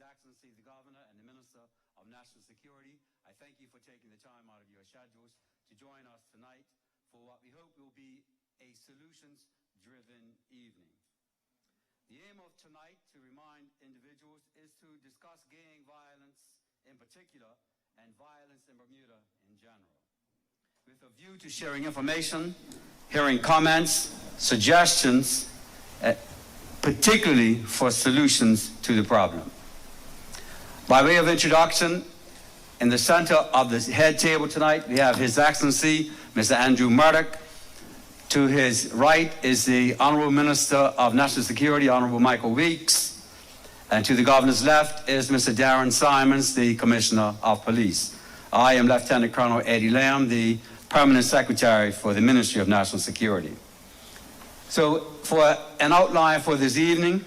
Excellency the Governor and the Minister of National Security, I thank you for taking the time out of your schedules to join us tonight for what we hope will be a solutions-driven evening. The aim of tonight, to remind individuals, is to discuss gang violence in particular and violence in Bermuda in general, with a view to sharing information, hearing comments, suggestions, particularly for solutions to the problem. By way of introduction, in the center of the head table tonight, we have His Excellency, Mr. Andrew Murdoch. To his right is the Honorable Minister of National Security, Honorable Michael Weeks. And to the Governor's left is Mr. Darrin Simons, the Commissioner of Police. I am Lieutenant Colonel Eddie Lamb, the Permanent Secretary for the Ministry of National Security. So for an outline for this evening,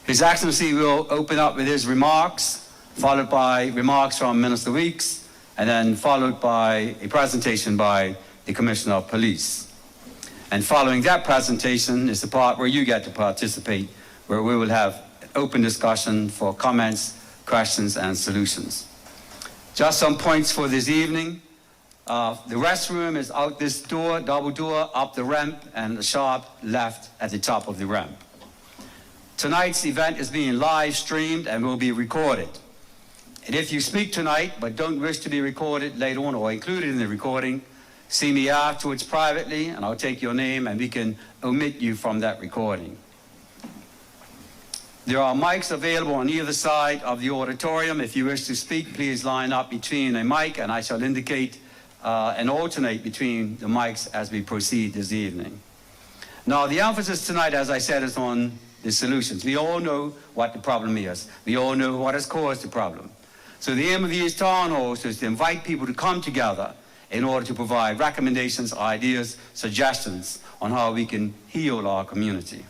His Excellency will open up with his remarks, followed by remarks from Minister Weeks, and then followed by a presentation by the Commissioner of Police. And following that presentation is the part where you get to participate, where we will have an open discussion for comments, questions, and solutions. Just some points for this evening. The restroom is out this door, double door, up the ramp, and the sharp left at the top of the ramp. Tonight's event is being live streamed and will be recorded. And if you speak tonight but don't wish to be recorded later on or included in the recording, see me afterwards privately and I'll take your name and we can omit you from that recording. There are mics available on either side of the auditorium. If you wish to speak, please line up between a mic and I shall indicate and alternate between the mics as we proceed this evening. Now, the emphasis tonight, as I said, is on the solutions. We all know what the problem is. We all know what has caused the problem. So the aim of these town halls is to invite people to come together in order to provide recommendations, ideas, suggestions on how we can heal our community.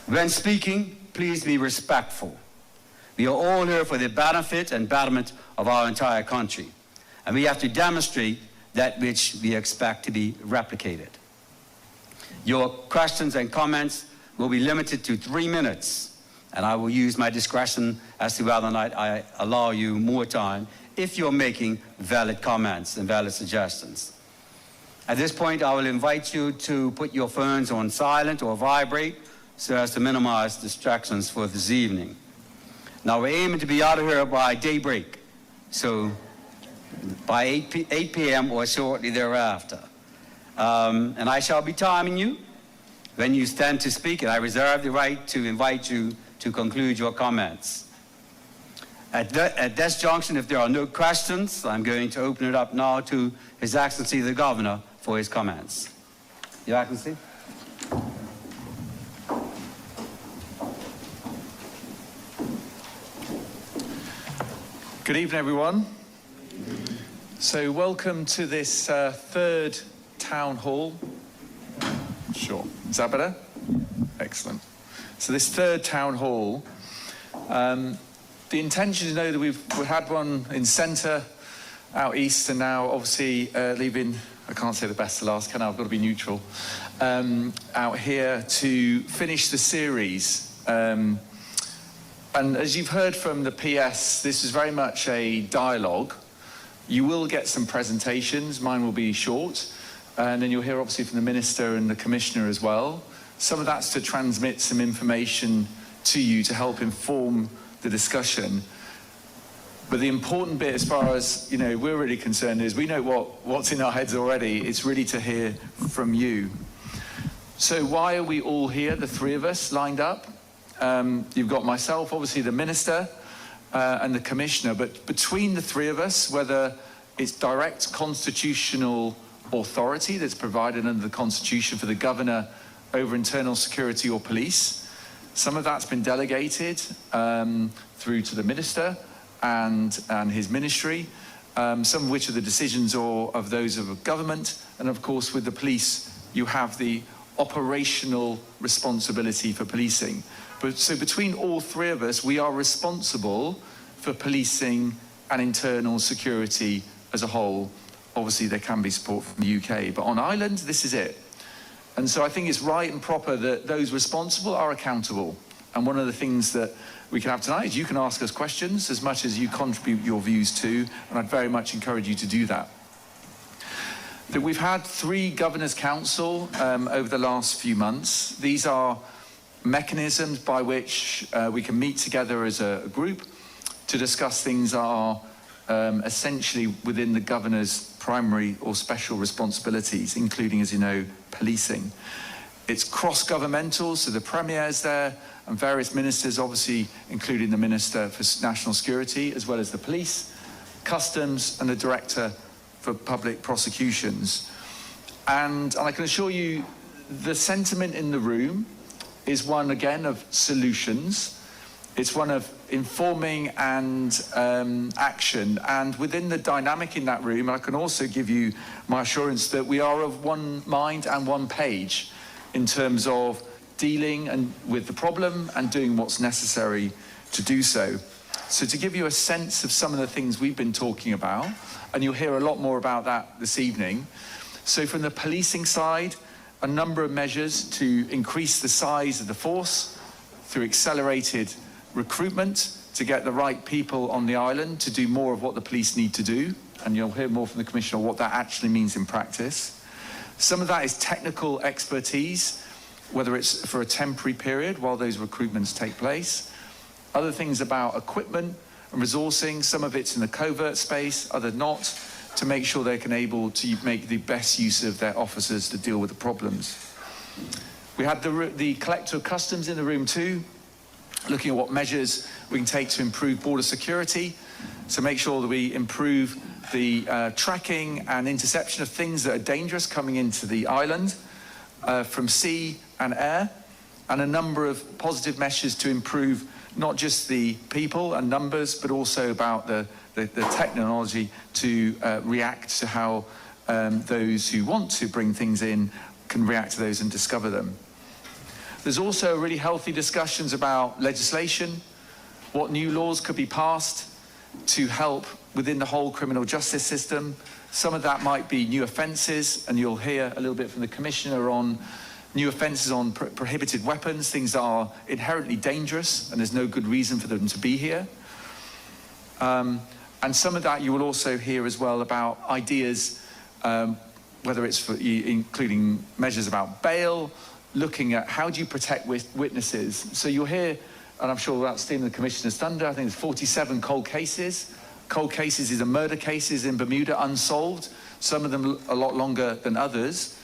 When speaking, please be respectful. We are all here for the benefit and betterment of our entire country. And we have to demonstrate that which we expect to be replicated. Your questions and comments will be limited to 3 minutes, and I will use my discretion as to whether or not I allow you more time if you're making valid comments and valid suggestions. At this point, I will invite you to put your phones on silent or vibrate so as to minimize distractions for this evening. Now, we're aiming to be out of here by daybreak, so by 8 p.m. or shortly thereafter. And I shall be timing you when you stand to speak, and I reserve the right to invite you to conclude your comments. At this junction, if there are no questions, I'm going to open it up now to His Excellency the Governor for his comments. Your Excellency. Good evening, everyone. So welcome to this third town hall. Sure. Is that better? Excellent. So this third town hall, the intention is to know that we've had one in centre, out east, and now obviously leaving, I can't say the best to last, can I? I've got to be neutral, out here to finish the series. And as you've heard from the PS, this is very much a dialogue. You will get some presentations, mine will be short, and then you'll hear obviously from the Minister and the Commissioner as well. Some of that's to transmit some information to you to help inform the discussion. But the important bit, as far as we're really concerned, is we know what's in our heads already. It's really to hear from you. So why are we all here, the three of us, lined up? You've got myself, obviously the Minister, and the Commissioner. But between the three of us, whether it's direct constitutional authority that's provided under the Constitution for the Governor over internal security or police, some of that's been delegated through to the Minister and his ministry, some of which are the decisions of those of a government, and of course with the police you have the operational responsibility for policing. So between all three of us, we are responsible for policing and internal security as a whole. Obviously there can be support from the UK, but on Ireland, this is it. And so I think it's right and proper that those responsible are accountable. And one of the things that we can have tonight is you can ask us questions as much as you contribute your views too, and I'd very much encourage you to do that. That we've had 3 Governors' Council over the last few months. These are mechanisms by which we can meet together as a group to discuss things that are essentially within the Governor's primary or special responsibilities, including, as you know, policing. It's cross-governmental, so the Premier is there, and various ministers, obviously, including the Minister for National Security, as well as the police, customs, and the Director for Public Prosecutions. And I can assure you, the sentiment in the room is one, again, of solutions. It's one of informing and action. And within the dynamic in that room, I can also give you my assurance that we are of one mind and one page in terms of dealing with the problem and doing what's necessary to do so. So to give you a sense of some of the things we've been talking about, and you'll hear a lot more about that this evening. So from the policing side, a number of measures to increase the size of the force through accelerated recruitment to get the right people on the island to do more of what the police need to do. And you'll hear more from the Commissioner what that actually means in practice. Some of that is technical expertise, whether it's for a temporary period while those recruitments take place. Other things about equipment and resourcing, some of it's in the covert space, other not, to make sure they can able to make the best use of their officers to deal with the problems. We had the Collector of Customs in the room too, looking at what measures we can take to improve border security, to make sure that we improve the tracking and interception of things that are dangerous coming into the island from sea and air, and a number of positive measures to improve not just the people and numbers, but also about the technology to react to how those who want to bring things in can react to those and discover them. There's also really healthy discussions about legislation, what new laws could be passed to help within the whole criminal justice system. Some of that might be new offences, and you'll hear a little bit from the Commissioner on new offences on prohibited weapons, things that are inherently dangerous, and there's no good reason for them to be here. And some of that you will also hear as well about ideas, whether it's for including measures about bail, looking at how do you protect witnesses. So you'll hear, and I'm sure that's stealing the Commissioner's thunder, I think there's 47 cold cases. Cold cases is a murder cases in Bermuda, unsolved, some of them a lot longer than others.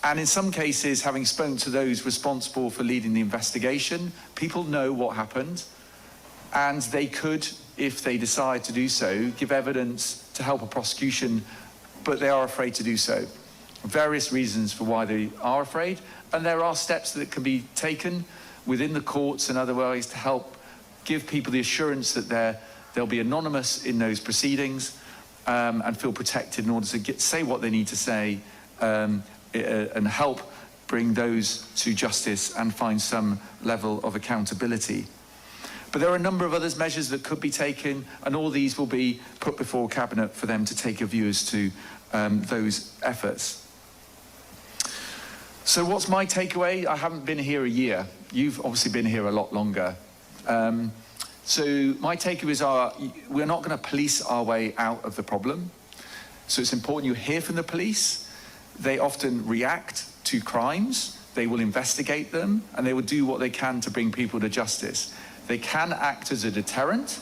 And in some cases, having spoken to those responsible for leading the investigation, people know what happened, and they could, if they decide to do so, give evidence to help a prosecution, but they are afraid to do so. Various reasons for why they are afraid, and there are steps that can be taken within the courts and other ways to help give people the assurance that they'll be anonymous in those proceedings and feel protected in order to say what they need to say and help bring those to justice and find some level of accountability. But there are a number of other measures that could be taken, and all these will be put before Cabinet for them to take a view as to those efforts. So what's my takeaway? I haven't been here a year. You've obviously been here a lot longer. So my takeaways are, we're not going to police our way out of the problem. So it's important you hear from the police. They often react to crimes. They will investigate them, and they will do what they can to bring people to justice. They can act as a deterrent,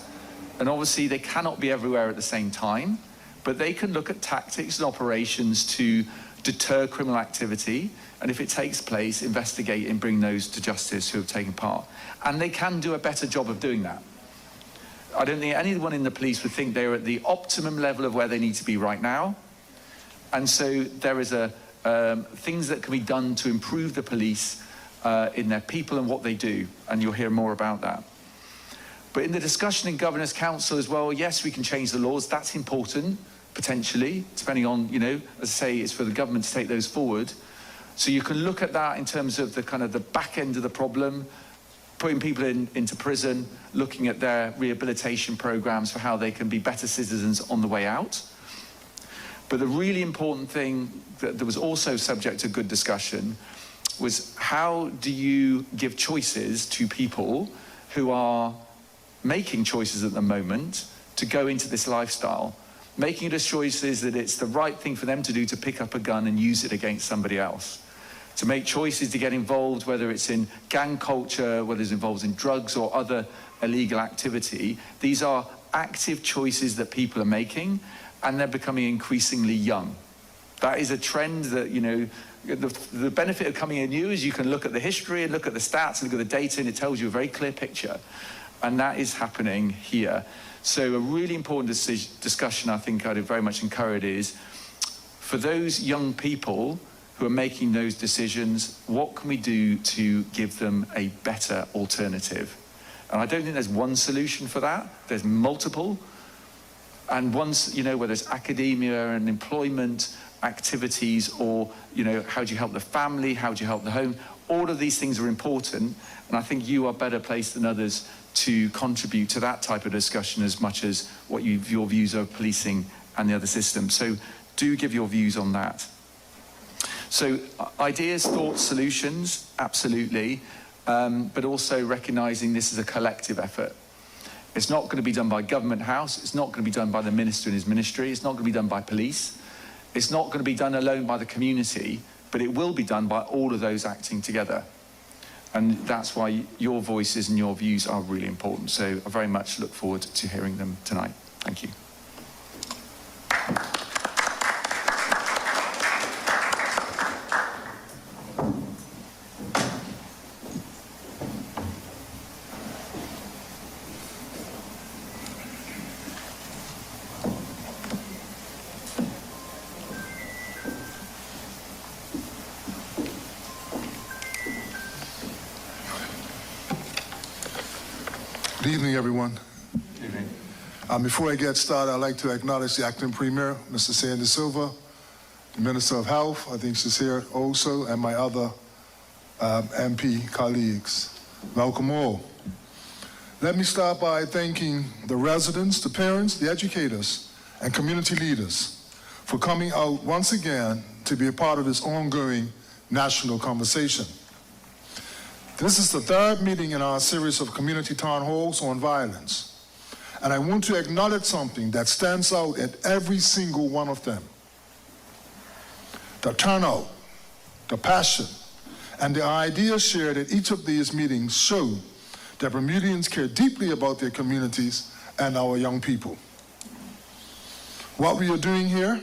and obviously they cannot be everywhere at the same time, but they can look at tactics and operations to deter criminal activity, and if it takes place, investigate and bring those to justice who have taken part. And they can do a better job of doing that. I don't think anyone in the police would think they're at the optimum level of where they need to be right now. And so there is things that can be done to improve the police in their people and what they do, and you'll hear more about that. But in the discussion in Governor's Council as well, yes, we can change the laws. That's important, potentially, depending on, as I say, it's for the government to take those forward. So you can look at that in terms of the kind of the back end of the problem, putting people into prison, looking at their rehabilitation programs for how they can be better citizens on the way out. But the really important thing that was also subject to good discussion was how do you give choices to people who are making choices at the moment to go into this lifestyle, making the choices that it's the right thing for them to do to pick up a gun and use it against somebody else, to make choices to get involved, whether it's in gang culture, whether it's involved in drugs or other illegal activity. These are active choices that people are making, and they're becoming increasingly young. That is a trend that, you know, the benefit of coming in new is you can look at the history and look at the stats and look at the data, and it tells you a very clear picture. And that is happening here. So a really important discussion I think I'd very much encourage is, for those young people who are making those decisions, what can we do to give them a better alternative? And I don't think there's one solution for that. There's multiple. And once, you know, whether it's academia and employment activities, or, you know, how do you help the family, how do you help the home, all of these things are important. And I think you are better placed than others to contribute to that type of discussion as much as what your views are of policing and the other systems. So do give your views on that. So ideas, thoughts, solutions, absolutely, but also recognizing this is a collective effort. It's not going to be done by Government House, it's not going to be done by the Minister and his ministry, it's not going to be done by police, it's not going to be done alone by the community, but it will be done by all of those acting together. And that's why your voices and your views are really important. So I very much look forward to hearing them tonight. Thank you. Good evening, everyone. Good evening. Before I get started, I'd like to acknowledge the Acting Premier, Mr. Sandy Silva, the Minister of Health, I think she's here also, and my other MP colleagues. Welcome all. Let me start by thanking the residents, the parents, the educators, and community leaders for coming out once again to be a part of this ongoing national conversation. This is the third meeting in our series of community town halls on violence, and I want to acknowledge something that stands out at every single one of them. The turnout, the passion, and the ideas shared at each of these meetings show that Bermudians care deeply about their communities and our young people. What we are doing here,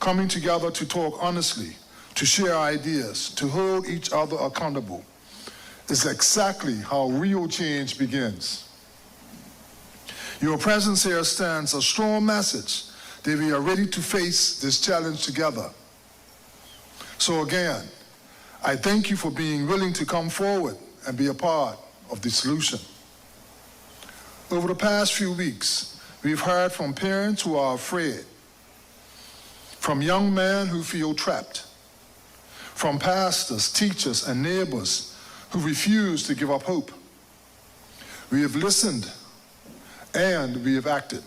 coming together to talk honestly, to share ideas, to hold each other accountable, is exactly how real change begins. Your presence here stands a strong message that we are ready to face this challenge together. So again, I thank you for being willing to come forward and be a part of the solution. Over the past few weeks, we've heard from parents who are afraid, from young men who feel trapped, from pastors, teachers, and neighbors who refuse to give up hope. We have listened and we have acted.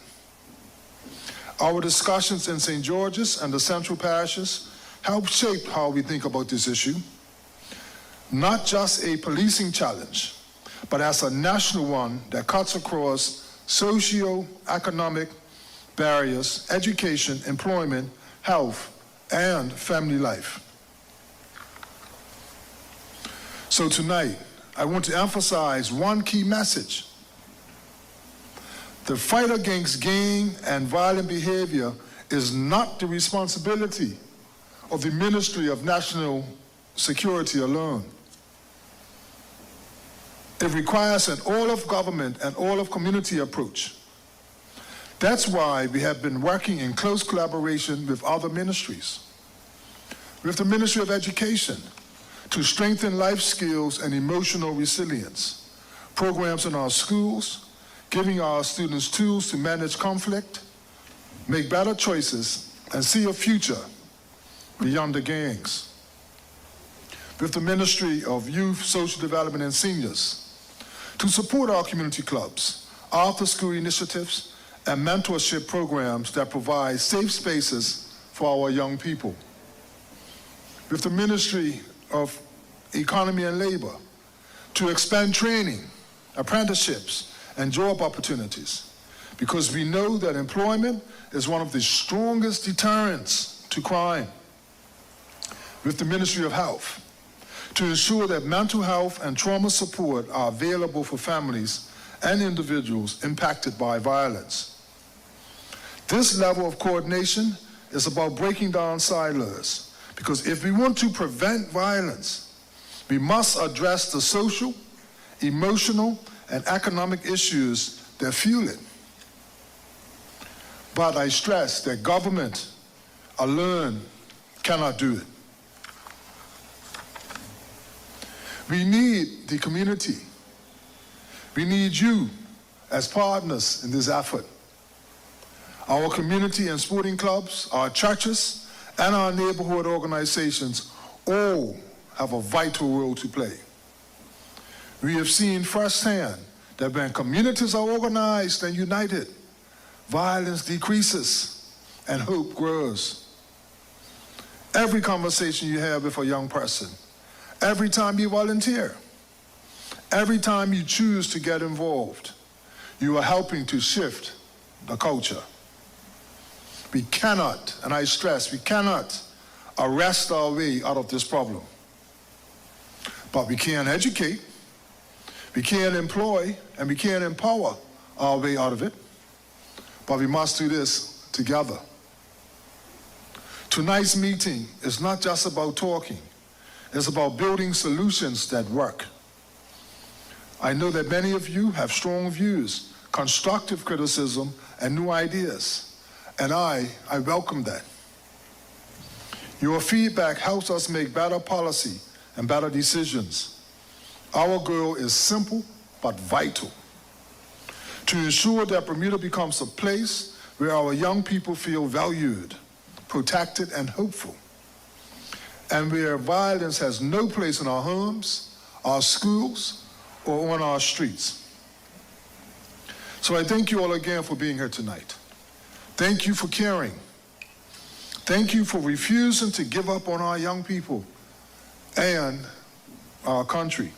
Our discussions in St. George's and the central parishes help shape how we think about this issue, not just a policing challenge, but as a national one that cuts across socio-economic barriers, education, employment, health, and family life. So tonight, I want to emphasize one key message. The fight against gang and violent behavior is not the responsibility of the Ministry of National Security alone. It requires an all-of-government and all-of-community approach. That's why we have been working in close collaboration with other ministries, with the Ministry of Education, to strengthen life skills and emotional resilience, programs in our schools, giving our students tools to manage conflict, make better choices, and see a future beyond the gangs. With the Ministry of Youth, Social Development, and Seniors, to support our community clubs, after-school initiatives, and mentorship programs that provide safe spaces for our young people. With the Ministry of economy and labor, to expand training, apprenticeships, and job opportunities, because we know that employment is one of the strongest deterrents to crime. With the Ministry of Health, to ensure that mental health and trauma support are available for families and individuals impacted by violence. This level of coordination is about breaking down silos, because if we want to prevent violence, we must address the social, emotional, and economic issues that fuel it. But I stress that government alone cannot do it. We need the community. We need you as partners in this effort. Our community and sporting clubs, our churches, and our neighborhood organizations all have a vital role to play. We have seen firsthand that when communities are organized and united, violence decreases and hope grows. Every conversation you have with a young person, every time you volunteer, every time you choose to get involved, you are helping to shift the culture. We cannot, and I stress, we cannot arrest our way out of this problem. But we can educate, we can employ, and we can empower our way out of it. But we must do this together. Tonight's meeting is not just about talking. It's about building solutions that work. I know that many of you have strong views, constructive criticism, and new ideas. And I welcome that. Your feedback helps us make better policy and better decisions. Our goal is simple but vital: to ensure that Bermuda becomes a place where our young people feel valued, protected, and hopeful, and where violence has no place in our homes, our schools, or on our streets. So I thank you all again for being here tonight. Thank you for caring. Thank you for refusing to give up on our young people and our country.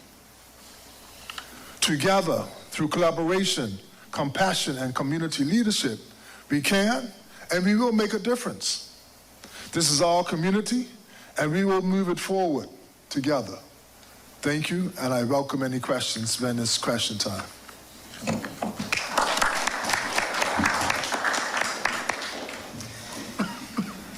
Together, through collaboration, compassion, and community leadership, we can and we will make a difference. This is our community, and we will move it forward together. Thank you, and I welcome any questions when it's question time.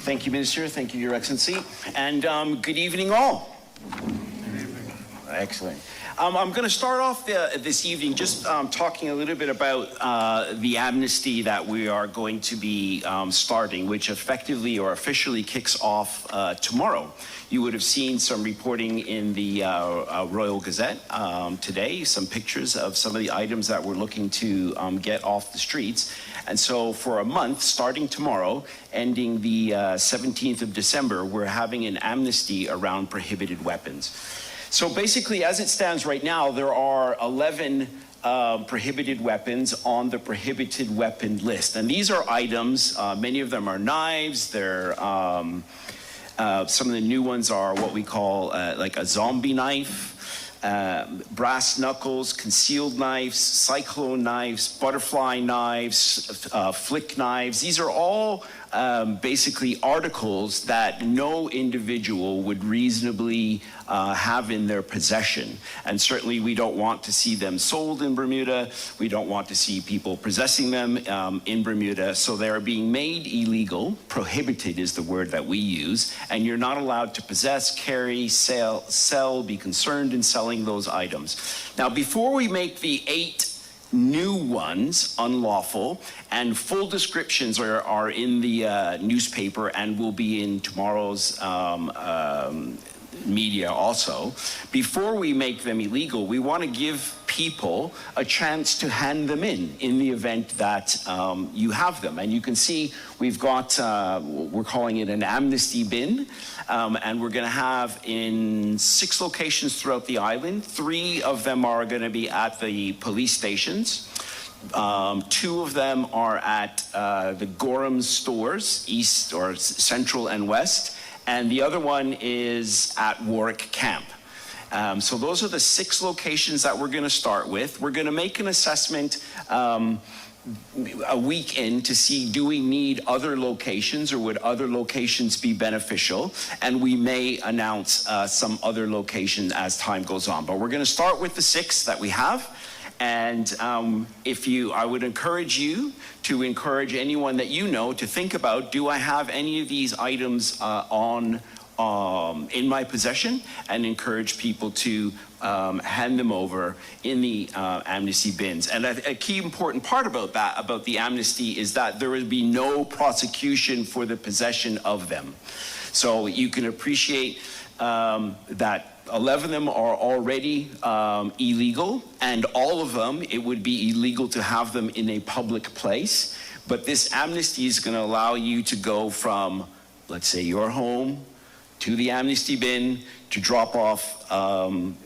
Thank you, Minister. Thank you, Your Excellency. And good evening, all. Good evening. Excellent. I'm going to start off this evening just talking a little bit about the amnesty that we are going to be starting, which effectively or officially kicks off tomorrow. You would have seen some reporting in the Royal Gazette today, some pictures of some of the items that we're looking to get off the streets. And so for a month, starting tomorrow, ending the 17th of December, we're having an amnesty around prohibited weapons. So basically, as it stands right now, there are 11 prohibited weapons on the prohibited weapon list. And these are items, many of them are knives, they're some of the new ones are what we call like a zombie knife, brass knuckles, concealed knives, cyclone knives, butterfly knives, flick knives. These are all basically articles that no individual would reasonably have in their possession. And certainly we don't want to see them sold in Bermuda. We don't want to see people possessing them in Bermuda. So they are being made illegal. Prohibited is the word that we use. And you're not allowed to possess, carry, sell, be concerned in selling those items. Now, before we make the 8 new ones unlawful, and full descriptions are in the newspaper and will be in tomorrow's media also. Before we make them illegal, we want to give people a chance to hand them in the event that you have them. And you can see we've got, we're calling it an amnesty bin, and we're going to have in 6 locations throughout the island. 3 of them are going to be at the police stations. 2 of them are at the Gorham stores, east or central and west, and the other one is at Warwick Camp. So those are the 6 locations that we're going to start with. We're going to make an assessment a week in to see, do we need other locations, or would other locations be beneficial? And we may announce some other location as time goes on. But we're going to start with the 6 that we have. And I would encourage you to encourage anyone that you know to think about, do I have any of these items in my possession? And encourage people to hand them over in the amnesty bins. And a key important part about that, about the amnesty, is that there will be no prosecution for the possession of them. So you can appreciate that 11 of them are already illegal, and all of them, it would be illegal to have them in a public place. But this amnesty is going to allow you to go from, let's say, your home to the amnesty bin to drop off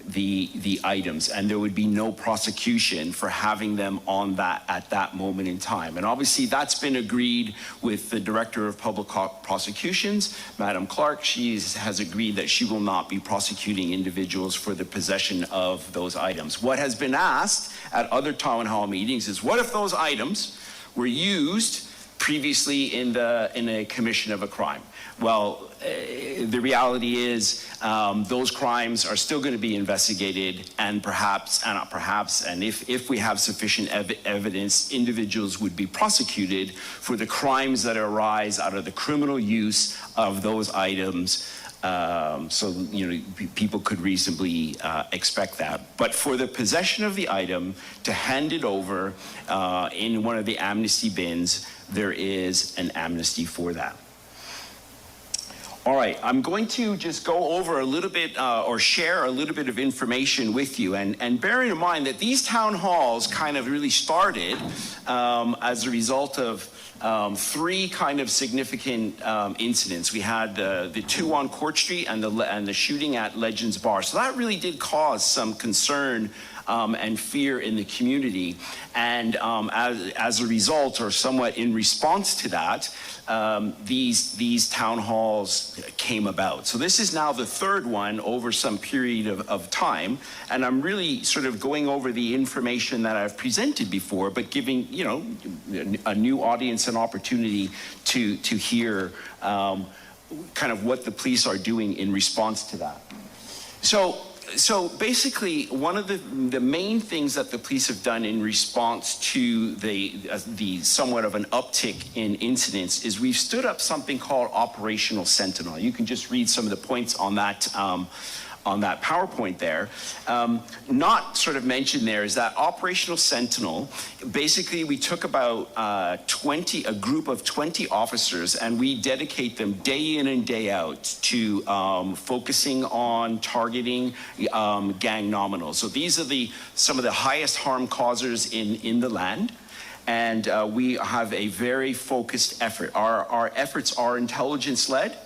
the items, and there would be no prosecution for having them on that at that moment in time. And obviously that's been agreed with the Director of Public Prosecutions, Madam Clark. She has agreed that she will not be prosecuting individuals for the possession of those items. What has been asked at other town hall meetings is, what if those items were used previously in a commission of a crime? Well, the reality is those crimes are still going to be investigated, and if we have sufficient evidence, individuals would be prosecuted for the crimes that arise out of the criminal use of those items. So, people could reasonably expect that. But for the possession of the item, to hand it over in one of the amnesty bins, there is an amnesty for that. All right, I'm going to just go over a little bit or share a little bit of information with you, and bearing in mind that these town halls kind of really started as a result of 3 kind of significant incidents. We had the 2 on Court Street and the shooting at Legends Bar. So that really did cause some concern and fear in the community. And as a result, or somewhat in response to that, these town halls came about. So this is now the 3rd one over some period of time. And I'm really sort of going over the information that I've presented before, but giving, a new audience an opportunity to hear kind of what the police are doing in response to that. So basically, one of the main things that the police have done in response to the somewhat of an uptick in incidents is we've stood up something called Operational Sentinel. You can just read some of the points on that PowerPoint there. Not sort of mentioned there is that Operational Sentinel, basically we took about a group of 20 officers, and we dedicate them day in and day out to focusing on targeting gang nominals. So these are some of the highest harm causers in the land. And we have a very focused effort. Our efforts are intelligence-led.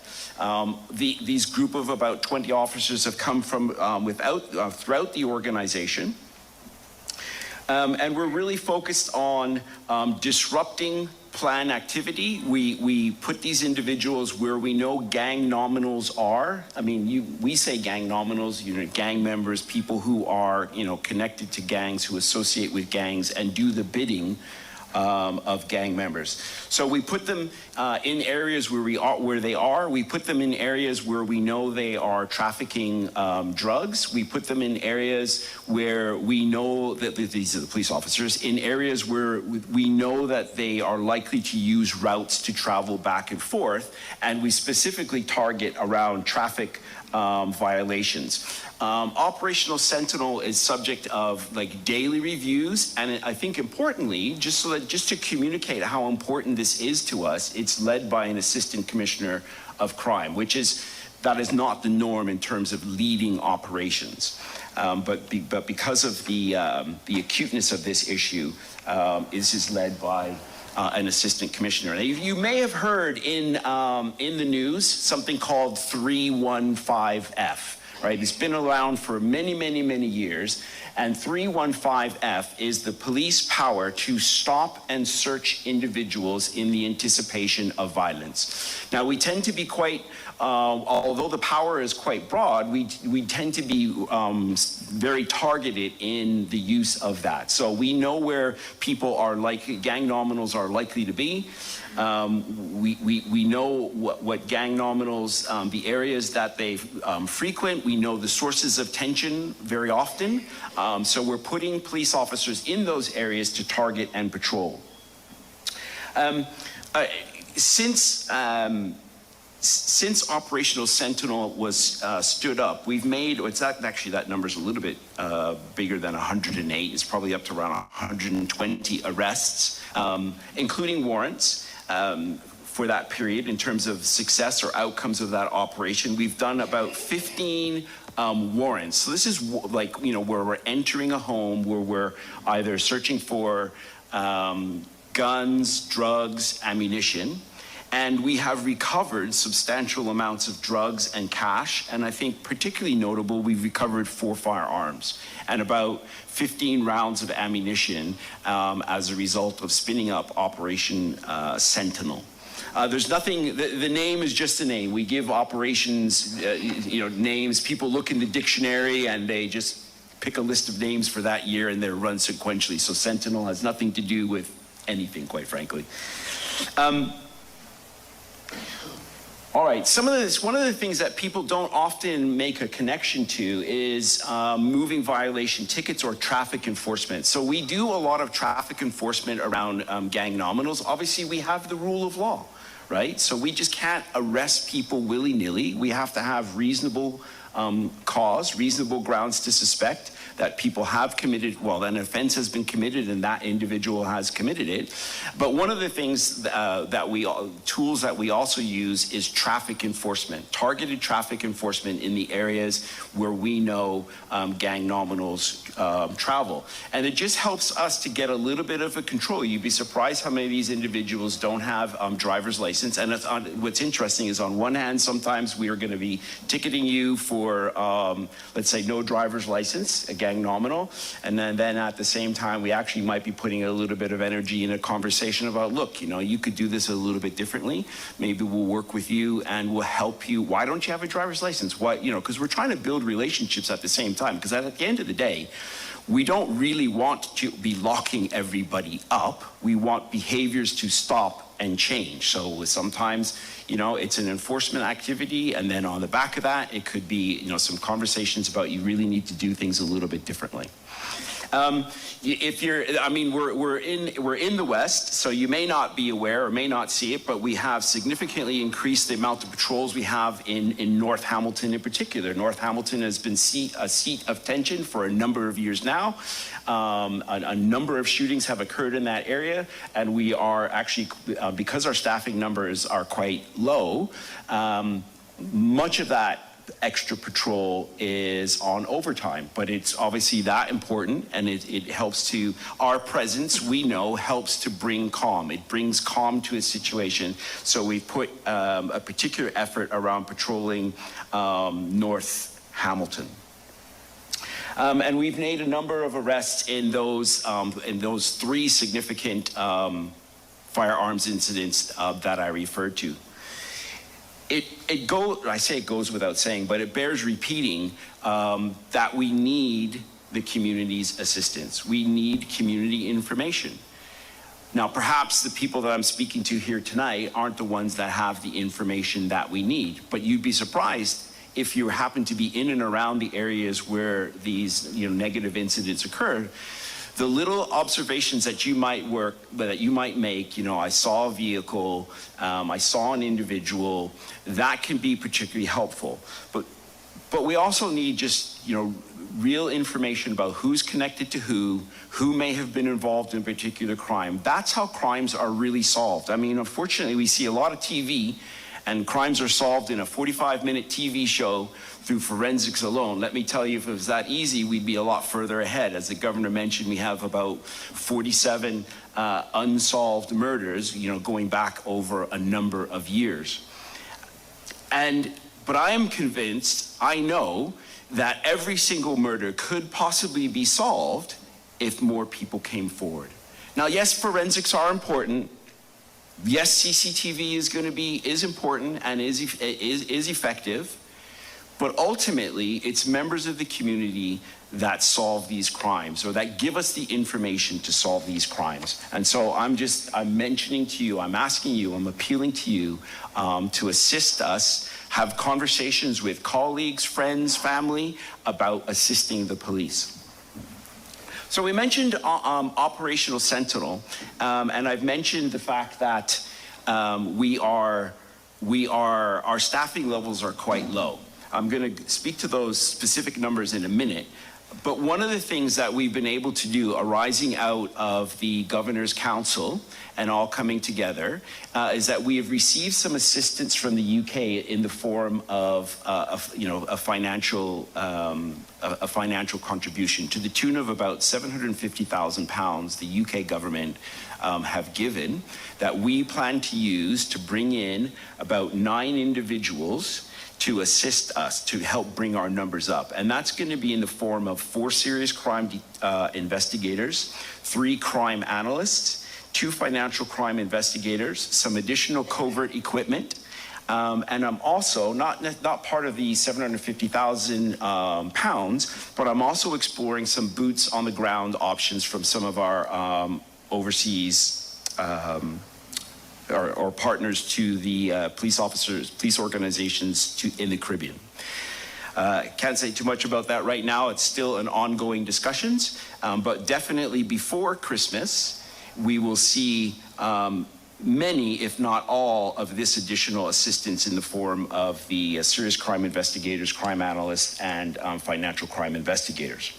These group of about 20 officers have come from throughout the organization. And we're really focused on disrupting plan activity. We put these individuals where we know gang nominals are. I mean, we say gang nominals, gang members, people who are, connected to gangs, who associate with gangs and do the bidding of gang members. So we put them in areas where they are. We put them in areas where we know they are trafficking drugs. We put them in areas where we know that these are the police officers, in areas where we know that they are likely to use routes to travel back and forth. And we specifically target around traffic violations. Operational Sentinel is subject of daily reviews, and I think importantly, just to communicate how important this is to us, it's led by an assistant commissioner of crime, that is not the norm in terms of leading operations. But because of the acuteness of this issue, this is led by an assistant commissioner. Now, you may have heard in the news something called 315F. Right? It's been around for many, many, many years, and 315F is the police power to stop and search individuals in the anticipation of violence. Now, we tend to be quite although the power is quite broad, we tend to be very targeted in the use of that. So we know where people are gang nominals are likely to be. We know what gang nominals, the areas that they frequent. We know the sources of tension very often. So we're putting police officers in those areas to target and patrol. Since Operational Sentinel was stood up, we've made, actually that number's a little bit bigger than 108. It's probably up to around 120 arrests, including warrants for that period in terms of success or outcomes of that operation. We've done about 15 warrants. So this is where we're entering a home where we're either searching for guns, drugs, ammunition. And we have recovered substantial amounts of drugs and cash. And I think particularly notable, we've recovered 4 firearms and about 15 rounds of ammunition as a result of spinning up Operation Sentinel. There's nothing, the name is just a name. We give operations, names. People look in the dictionary and they just pick a list of names for that year and they're run sequentially. So Sentinel has nothing to do with anything, quite frankly. All right, one of the things that people don't often make a connection to is moving violation tickets or traffic enforcement. So we do a lot of traffic enforcement around gang nominals. Obviously, we have the rule of law, right? So we just can't arrest people willy-nilly. We have to have reasonable cause, reasonable grounds to suspect that people have committed, an offense has been committed and that individual has committed it. But one of the things tools that we also use is traffic enforcement, targeted traffic enforcement in the areas where we know gang nominals travel. And it just helps us to get a little bit of a control. You'd be surprised how many of these individuals don't have driver's license. And what's interesting is on one hand, sometimes we are gonna be ticketing you for, let's say, no driver's license, a gang nominal, and then at the same time we actually might be putting a little bit of energy in a conversation about, look, you could do this a little bit differently. Maybe we'll work with you and we'll help you. Why don't you have a driver's license? Why, because we're trying to build relationships at the same time, because at the end of the day, we don't really want to be locking everybody up. We want behaviors to stop and change. So sometimes, it's an enforcement activity, and then on the back of that, it could be, some conversations about you really need to do things a little bit differently. We're in the West, so you may not be aware or may not see it, but we have significantly increased the amount of patrols we have in North Hamilton in particular. North Hamilton has been a seat of tension for a number of years now. A number of shootings have occurred in that area, and we are actually, because our staffing numbers are quite low, much of that extra patrol is on overtime, but it's obviously that important, and it helps to, our presence, we know, helps to bring calm. It brings calm to a situation. So we put a particular effort around patrolling North Hamilton. And we've made a number of arrests in those 3 significant firearms incidents that I referred to. I say it goes without saying, but it bears repeating that we need the community's assistance. We need community information. Now, perhaps the people that I'm speaking to here tonight aren't the ones that have the information that we need, but you'd be surprised if you happen to be in and around the areas where these negative incidents occur. The little observations that you might make, I saw a vehicle, I saw an individual, that can be particularly helpful. But we also need just, real information about who's connected to who may have been involved in a particular crime. That's how crimes are really solved. Unfortunately, we see a lot of TV, and crimes are solved in a 45-minute TV show through forensics alone. Let me tell you, if it was that easy, we'd be a lot further ahead. As the governor mentioned, we have about 47 unsolved murders, going back over a number of years. But I am convinced, I know, that every single murder could possibly be solved if more people came forward. Now, yes, forensics are important, Yes, CCTV is important and is effective, but ultimately it's members of the community that solve these crimes, or that give us the information to solve these crimes. And so I'm mentioning to you, I'm asking you, I'm appealing to you to assist us, have conversations with colleagues, friends, family about assisting the police. So we mentioned Operational Sentinel, and I've mentioned the fact that our staffing levels are quite low. I'm going to speak to those specific numbers in a minute. But one of the things that we've been able to do, arising out of the Governor's Council and all coming together, is that we have received some assistance from the UK in the form of a financial contribution to the tune of about £750,000 the UK government have given, that we plan to use to bring in about 9 individuals to assist us, to help bring our numbers up. And that's going to be in the form of 4 serious crime investigators, 3 crime analysts, 2 financial crime investigators, some additional covert equipment, and I'm also not part of the 750,000 pounds, but I'm also exploring some boots on the ground options from some of our overseas or partners to the police organizations in the Caribbean. Can't say too much about that right now. It's still an ongoing discussions, but definitely before Christmas, we will see many, if not all, of this additional assistance in the form of the serious crime investigators, crime analysts, and financial crime investigators.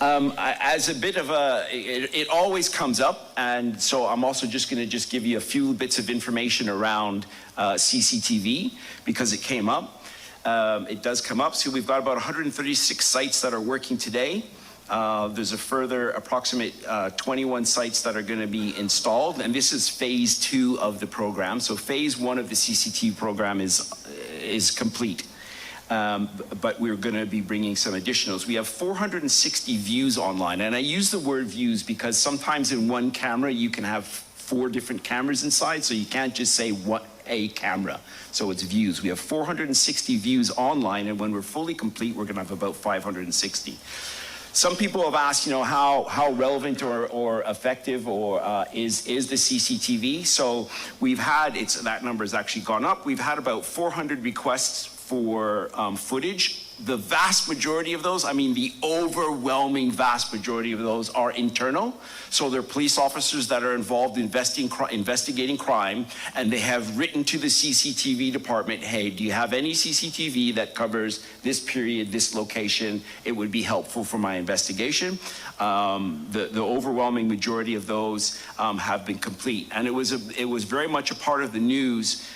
As a bit of it always comes up, and so I'm also just going to give you a few bits of information around CCTV, because it came up. It does come up. So we've got about 136 sites that are working today. There's a further approximate 21 sites that are going to be installed, and this is phase 2 of the program. So phase 1 of the CCTV program is complete. But we're going to be bringing some additionals. We have 460 views online, and I use the word views because sometimes in one camera you can have 4 different cameras inside, so you can't just say a camera. So it's views. We have 460 views online, and when we're fully complete, we're going to have about 560. Some people have asked, how relevant or effective is the CCTV? So we've had, that number has actually gone up. We've had about 400 requests for footage. The vast majority of those, the overwhelming vast majority of those are internal. So they're police officers that are involved investigating crime, and they have written to the CCTV department, hey, do you have any CCTV that covers this period, this location? It would be helpful for my investigation. The overwhelming majority of those have been complete. And it was very much a part of the news,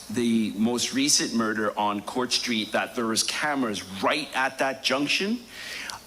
the most recent murder on Court Street, that there was cameras right at that junction.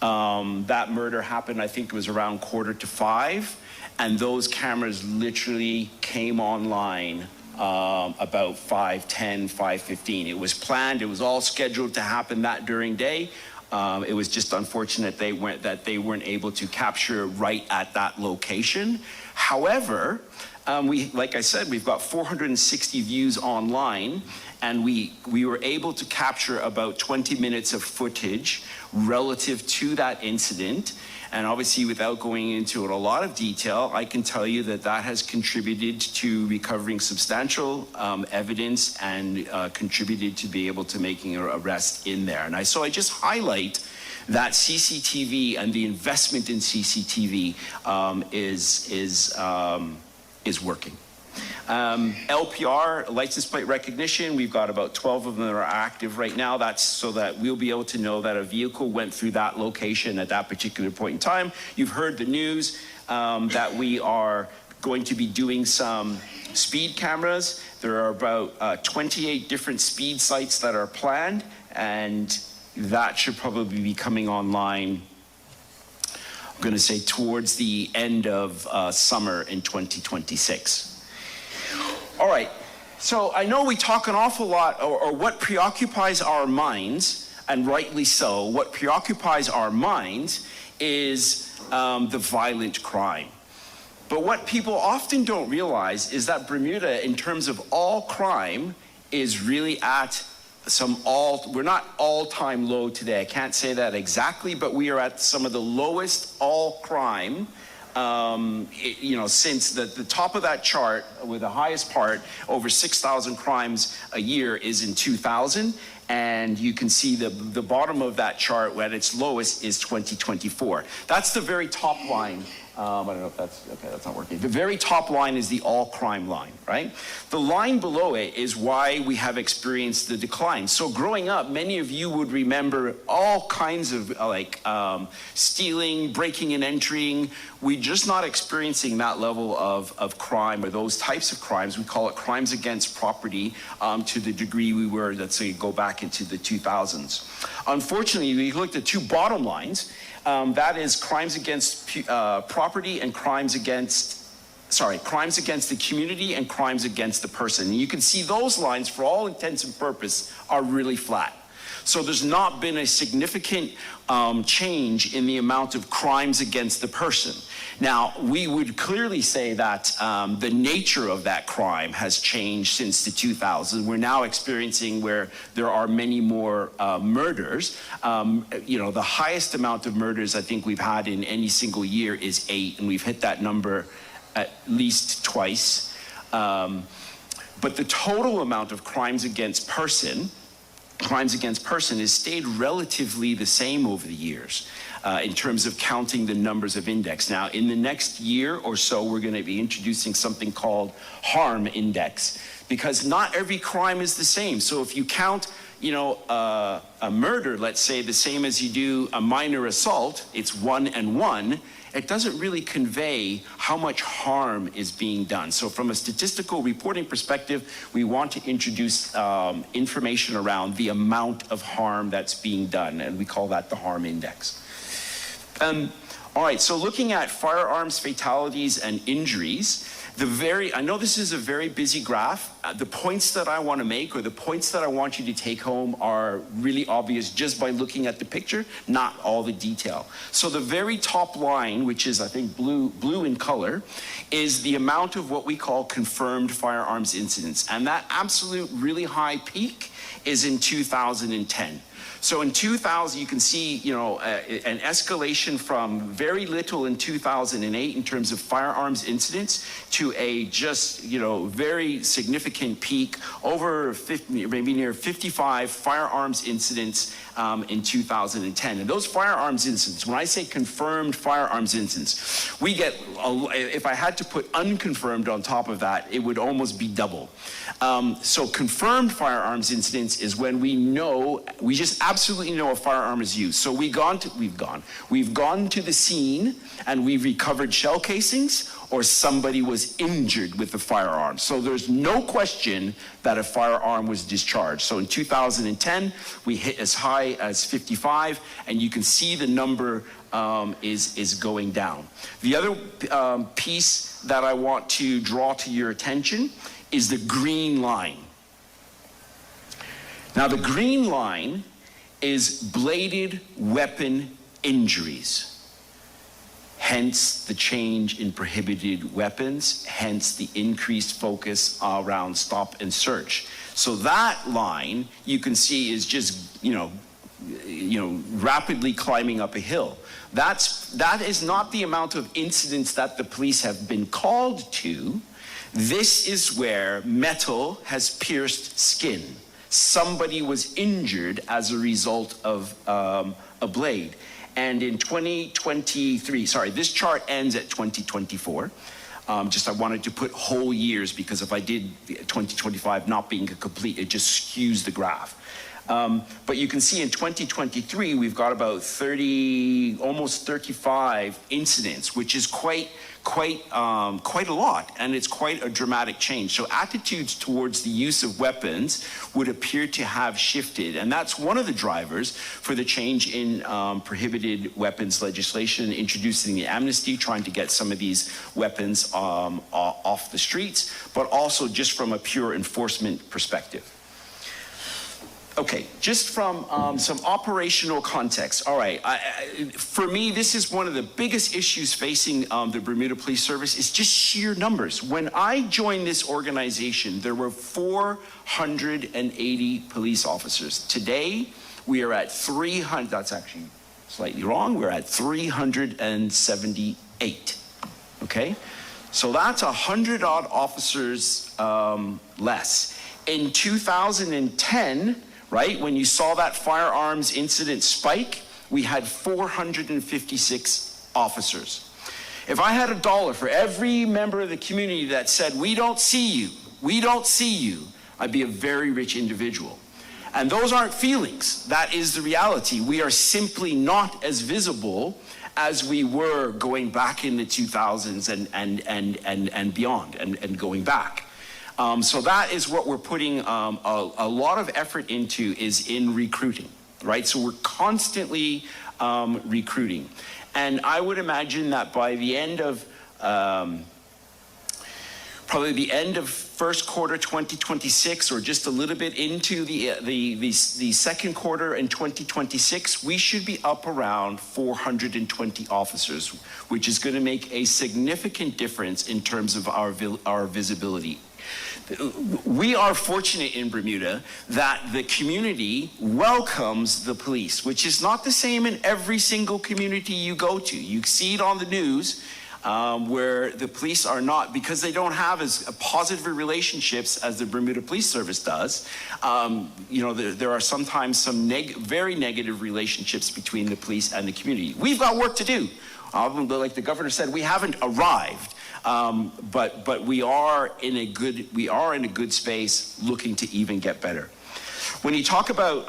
That murder happened, I think it was around 4:45, and those cameras literally came online about 5:10, 5:15. It was planned, it was all scheduled to happen that during day. It was just unfortunate that they weren't able to capture right at that location. However, like I said, we've got 460 views online, and we were able to capture about 20 minutes of footage relative to that incident. And obviously, without going into it a lot of detail, I can tell you that has contributed to recovering substantial evidence and contributed to be able to making an arrest in there. And so I just highlight that CCTV and the investment in CCTV is working. LPR, license plate recognition, we've got about 12 of them that are active right now. That's so that we'll be able to know that a vehicle went through that location at that particular point in time. You've heard the news that we are going to be doing some speed cameras. There are about 28 different speed sites that are planned, and that should probably be coming online, I'm going to say, towards the end of summer in 2026. All right, so I know we talk an awful lot, or what preoccupies our minds, and rightly so, what preoccupies our minds is the violent crime. But what people often don't realize is that Bermuda, in terms of all crime, is really at we're not all-time low today. I can't say that exactly, but we are at some of the lowest all crime, since the top of that chart, with the highest part, over 6,000 crimes a year, is in 2000. And you can see the bottom of that chart at its lowest is 2024. That's the very top line. I don't know if that's, okay, that's not working. The very top line is the all crime line, right? The line below it is why we have experienced the decline. So growing up, many of you would remember all kinds of stealing, breaking and entering. We're just not experiencing that level of crime, or those types of crimes. We call it crimes against property, to the degree we were, let's say, go back into the 2000s. Unfortunately, we looked at two bottom lines. That is crimes against property and crimes against the community and crimes against the person. And you can see those lines, for all intents and purposes, are really flat. So there's not been a significant change in the amount of crimes against the person. Now, we would clearly say that the nature of that crime has changed since the 2000s. We're now experiencing where there are many more murders. The highest amount of murders I think we've had in any single year is 8, and we've hit that number at least twice. But the total amount of crimes against person has stayed relatively the same over the years in terms of counting the numbers of index. Now, in the next year or so, we're going to be introducing something called harm index, because not every crime is the same. So if you count, a murder, let's say, the same as you do a minor assault, it's 1 and 1. It doesn't really convey how much harm is being done. So from a statistical reporting perspective, we want to introduce information around the amount of harm that's being done, and we call that the harm index. All right, so looking at firearms fatalities and injuries, I know this is a very busy graph. The points that I want to make, or the points that I want you to take home, are really obvious just by looking at the picture, not all the detail. So the very top line, which is I think blue in color, is the amount of what we call confirmed firearms incidents. And that absolute really high peak is in 2010. So in 2000, you can see, an escalation from very little in 2008 in terms of firearms incidents to a just, very significant peak, over 50, maybe near 55 firearms incidents in 2010. And those firearms incidents, when I say confirmed firearms incidents, we get, if I had to put unconfirmed on top of that, it would almost be double. So confirmed firearms incidents is when we just absolutely know a firearm is used. So we've gone to the scene and we've recovered shell casings, or somebody was injured with the firearm. So there's no question that a firearm was discharged. So in 2010, we hit as high as 55, and you can see the number is going down. The other piece that I want to draw to your attention is the green line. Now, the green line is bladed weapon injuries. Hence the change in prohibited weapons, hence the increased focus around stop and search. So that line, you can see, is just, rapidly climbing up a hill. That is not the amount of incidents that the police have been called to. This is where metal has pierced skin. Somebody was injured as a result of a blade. And in 2023, this chart ends at 2024. I wanted to put whole years, because if I did 2025 not being complete, it just skews the graph. But you can see in 2023, we've got about almost 35 incidents, which is quite a lot, and it's quite a dramatic change. So attitudes towards the use of weapons would appear to have shifted, and that's one of the drivers for the change in prohibited weapons legislation, introducing the amnesty, trying to get some of these weapons off the streets, but also just from a pure enforcement perspective. Okay, just from some operational context. All right, for me, this is one of the biggest issues facing the Bermuda Police Service is just sheer numbers. When I joined this organization, there were 480 police officers. Today, we are at 300, that's actually slightly wrong, we're at 378, okay? So that's 100 odd officers less. In 2010, right, when you saw that firearms incident spike, we had 456 officers. If I had $1 for every member of the community that said, we don't see you, I'd be a very rich individual. And those aren't feelings, that is the reality. We are simply not as visible as we were going back in the 2000s and beyond, and going back. So that is what we're putting a lot of effort into, is in recruiting, right? So we're constantly recruiting. And I would imagine that by the end of, probably the end of first quarter 2026, or just a little bit into the second quarter in 2026, we should be up around 420 officers, which is going to make a significant difference in terms of our visibility. We are fortunate in Bermuda that the community welcomes the police, which is not the same in every single community you go to. You see it on the news, where the police are not, because they don't have as positive relationships as the Bermuda Police Service does. You know, there are sometimes some very negative relationships between the police and the community. We've got work to do. Like the governor said, we haven't arrived. But we are in a good space, looking to even get better. When you talk about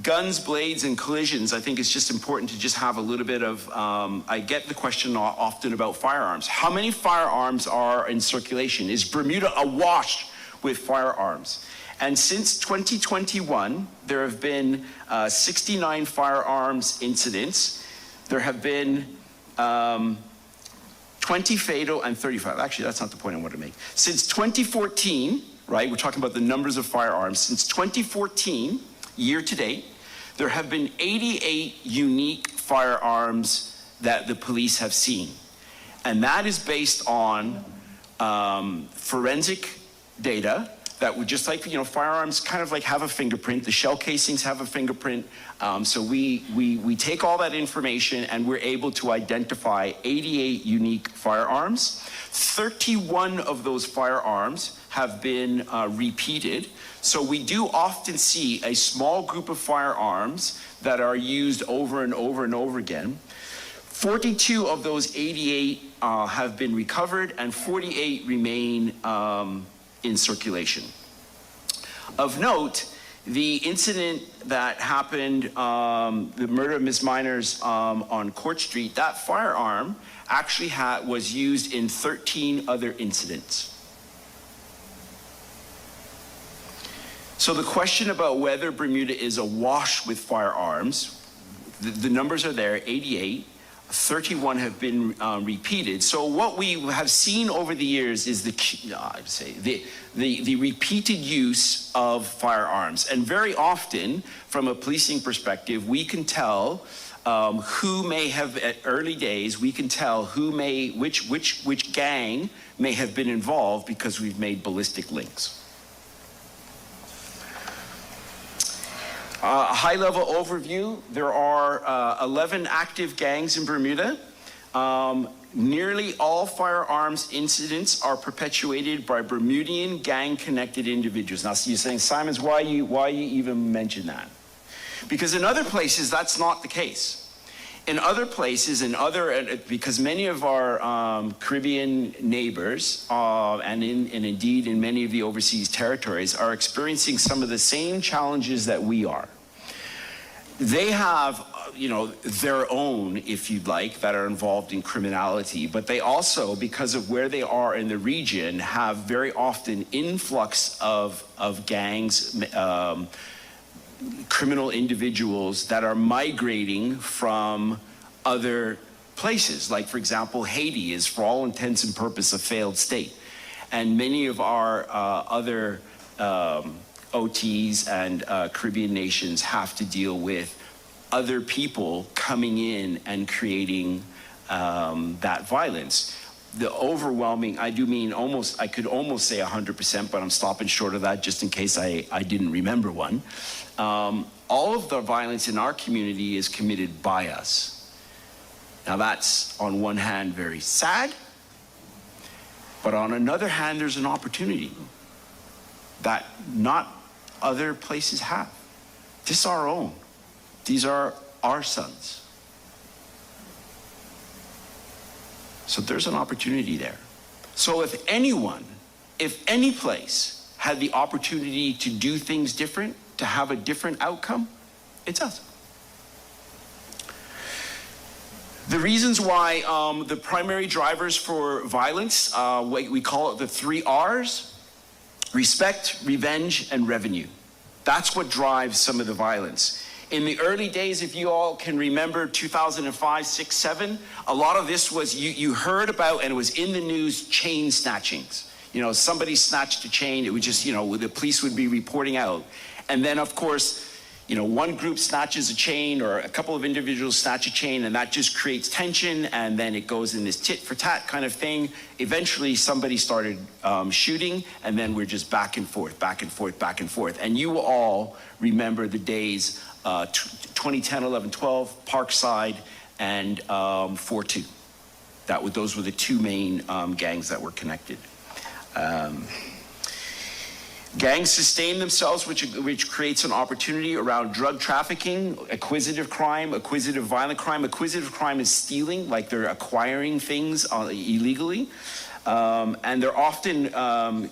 guns, blades, and collisions, I think it's just important to just have a little bit of, I get the question often about firearms. How many firearms are in circulation? Is Bermuda awash with firearms? And since 2021, there have been 69 firearms incidents. There have been 20 fatal and 35. Actually, that's not the point I want to make. Since 2014, right, we're talking about the numbers of firearms. Since 2014, year to date, there have been 88 unique firearms that the police have seen. And that is based on forensic data that would, just like, you know, firearms kind of like have a fingerprint. The shell casings have a fingerprint. So we take all that information and we're able to identify 88 unique firearms. 31 of those firearms have been repeated. So we do often see a small group of firearms that are used over and over and over again. 42 of those 88 have been recovered, and 48 remain in circulation. Of note, the incident that happened, the murder of Ms. Miners on Court Street, that firearm actually was used in 13 other incidents. So the question about whether Bermuda is awash with firearms, the numbers are there, 88. 31 have been repeated. So what we have seen over the years is the repeated use of firearms. And very often, from a policing perspective, we can tell who may have, at early days, we can tell who may, which gang may have been involved, because we've made ballistic links. High-level overview, there are 11 active gangs in Bermuda. Nearly all firearms incidents are perpetuated by Bermudian gang-connected individuals. Now, so you're saying, Simons, why you even mention that? Because in other places, that's not the case. In other places, because many of our Caribbean neighbors, and indeed in many of the overseas territories, are experiencing some of the same challenges that we are. They have, their own, if you'd like, that are involved in criminality, but they also, because of where they are in the region, have very often influx of gangs, criminal individuals that are migrating from other places. Like, for example, Haiti is, for all intents and purposes, a failed state. And many of our other OTs and Caribbean nations have to deal with other people coming in and creating that violence. The overwhelming, I could almost say 100%, but I'm stopping short of that just in case I didn't remember one. All of the violence in our community is committed by us. Now that's on one hand very sad, but on another hand there's an opportunity that not other places have. This is our own. These are our sons. So there's an opportunity there. So if anyone, if any place had the opportunity to do things different, to have a different outcome, it's us. The reasons why the primary drivers for violence, we call it the 3 R's: respect, revenge, and revenue. That's what drives some of the violence. In the early days, if you all can remember 2005, 6, 7, a lot of this was, you heard about, and it was in the news, chain snatchings. You know, somebody snatched a chain, it would just, you know, the police would be reporting out. And then, of course, you know, one group snatches a chain, or a couple of individuals snatch a chain, and that just creates tension, and then it goes in this tit for tat kind of thing. Eventually, somebody started shooting, and then we're just back and forth, back and forth, back and forth. And you all remember the days 2010, 11, 12, Parkside, and 4-2. Those were the 2 main gangs that were connected. Gangs sustain themselves, which creates an opportunity around drug trafficking, acquisitive crime, acquisitive violent crime. Acquisitive crime is stealing, like they're acquiring things illegally. And they're often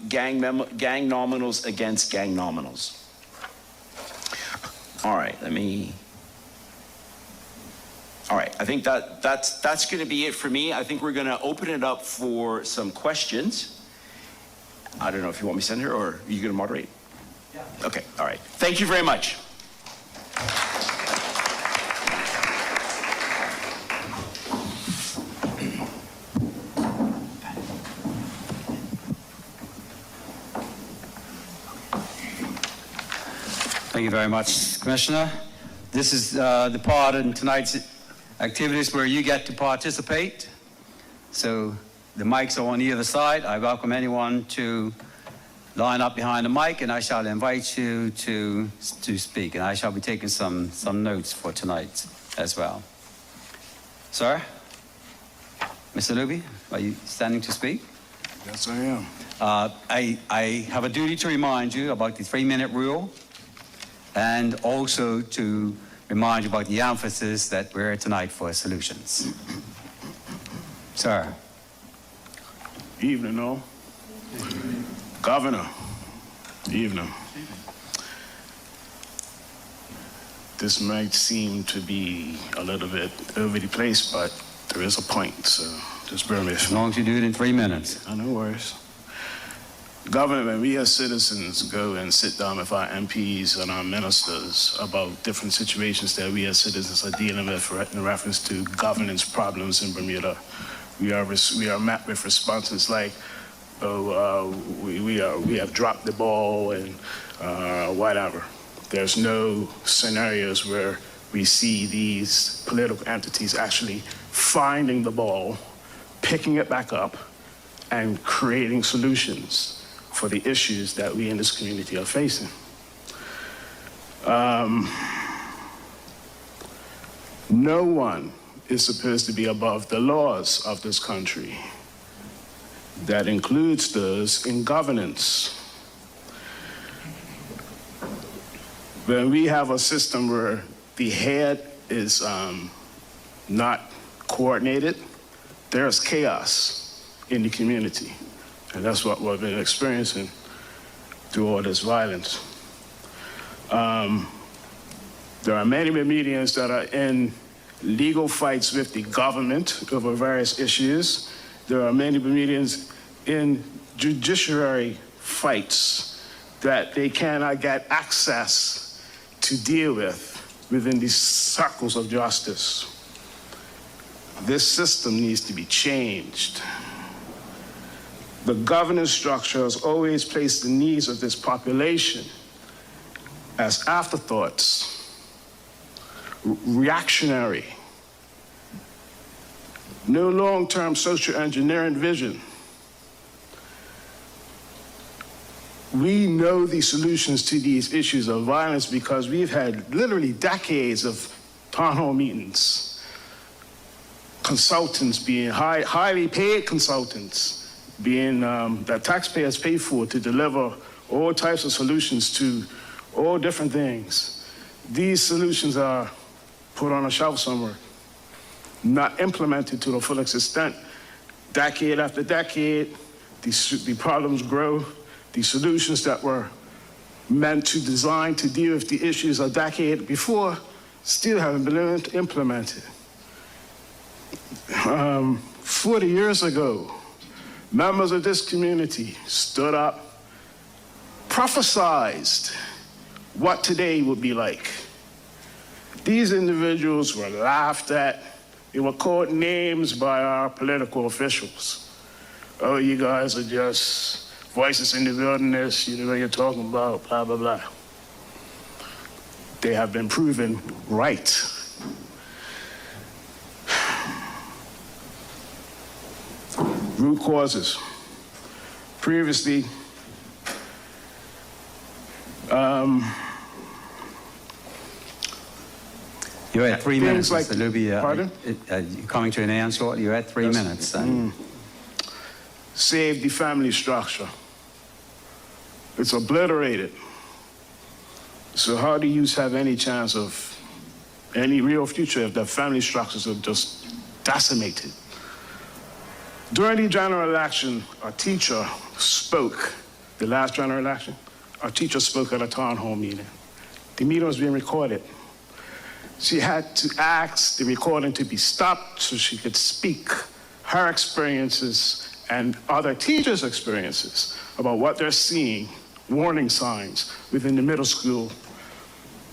gang nominals against gang nominals. All right, I think that's going to be it for me. I think we're going to open it up for some questions. I don't know if you want me to send her, or are you going to moderate? Yeah. Okay, all right. Thank you very much. Thank you very much, Commissioner. This is the part in tonight's activities where you get to participate. So the mics are on either side. I welcome anyone to line up behind the mic, and I shall invite you to speak. And I shall be taking some notes for tonight as well. Sir? Mr. Luby, are you standing to speak? Yes, I am. I have a duty to remind you about the 3-minute rule, and also to remind you about the emphasis that we're here tonight for solutions. Sir. Evening, all. Governor, evening. This might seem to be a little bit over the place, but there is a point, so just bear with me. As long as you do it in 3 minutes. No worries. Governor, when we as citizens go and sit down with our MPs and our ministers about different situations that we as citizens are dealing with in reference to governance problems in Bermuda, we are met with responses like, we have dropped the ball and whatever. There's no scenarios where we see these political entities actually finding the ball, picking it back up, and creating solutions for the issues that we in this community are facing. No one is supposed to be above the laws of this country. That includes those in governance. When we have a system where the head is not coordinated, there's chaos in the community. And that's what we've been experiencing through all this violence. There are many Bermudians that are in legal fights with the government over various issues. There are many Bermudians in judiciary fights that they cannot get access to deal with within these circles of justice. This system needs to be changed. The governance structure has always placed the needs of this population as afterthoughts, reactionary, no long-term social engineering vision. We know the solutions to these issues of violence because we've had literally decades of town hall meetings, consultants being highly paid consultants being that taxpayers pay for to deliver all types of solutions to all different things. These solutions are put on a shelf somewhere, not implemented to the full extent. Decade after decade, the problems grow. The solutions that were meant to design to deal with the issues a decade before still haven't been implemented. 40 years ago, members of this community stood up, prophesized what today would be like. These individuals were laughed at. They were called names by our political officials. Oh, you guys are just voices in the wilderness, you know what you're talking about, blah, blah, blah. They have been proven right. Root causes. Previously, You're at 3 minutes, like, Mr. Luby. pardon? You're coming to an end shortly. You're at 3 minutes. Save the family structure. It's obliterated. So how do you have any chance of any real future if the family structures are just decimated? During the general election, a teacher spoke, the last general election, a teacher spoke at a town hall meeting. The meeting was being recorded. She had to ask the recording to be stopped so she could speak her experiences and other teachers' experiences about what they're seeing, warning signs within the middle school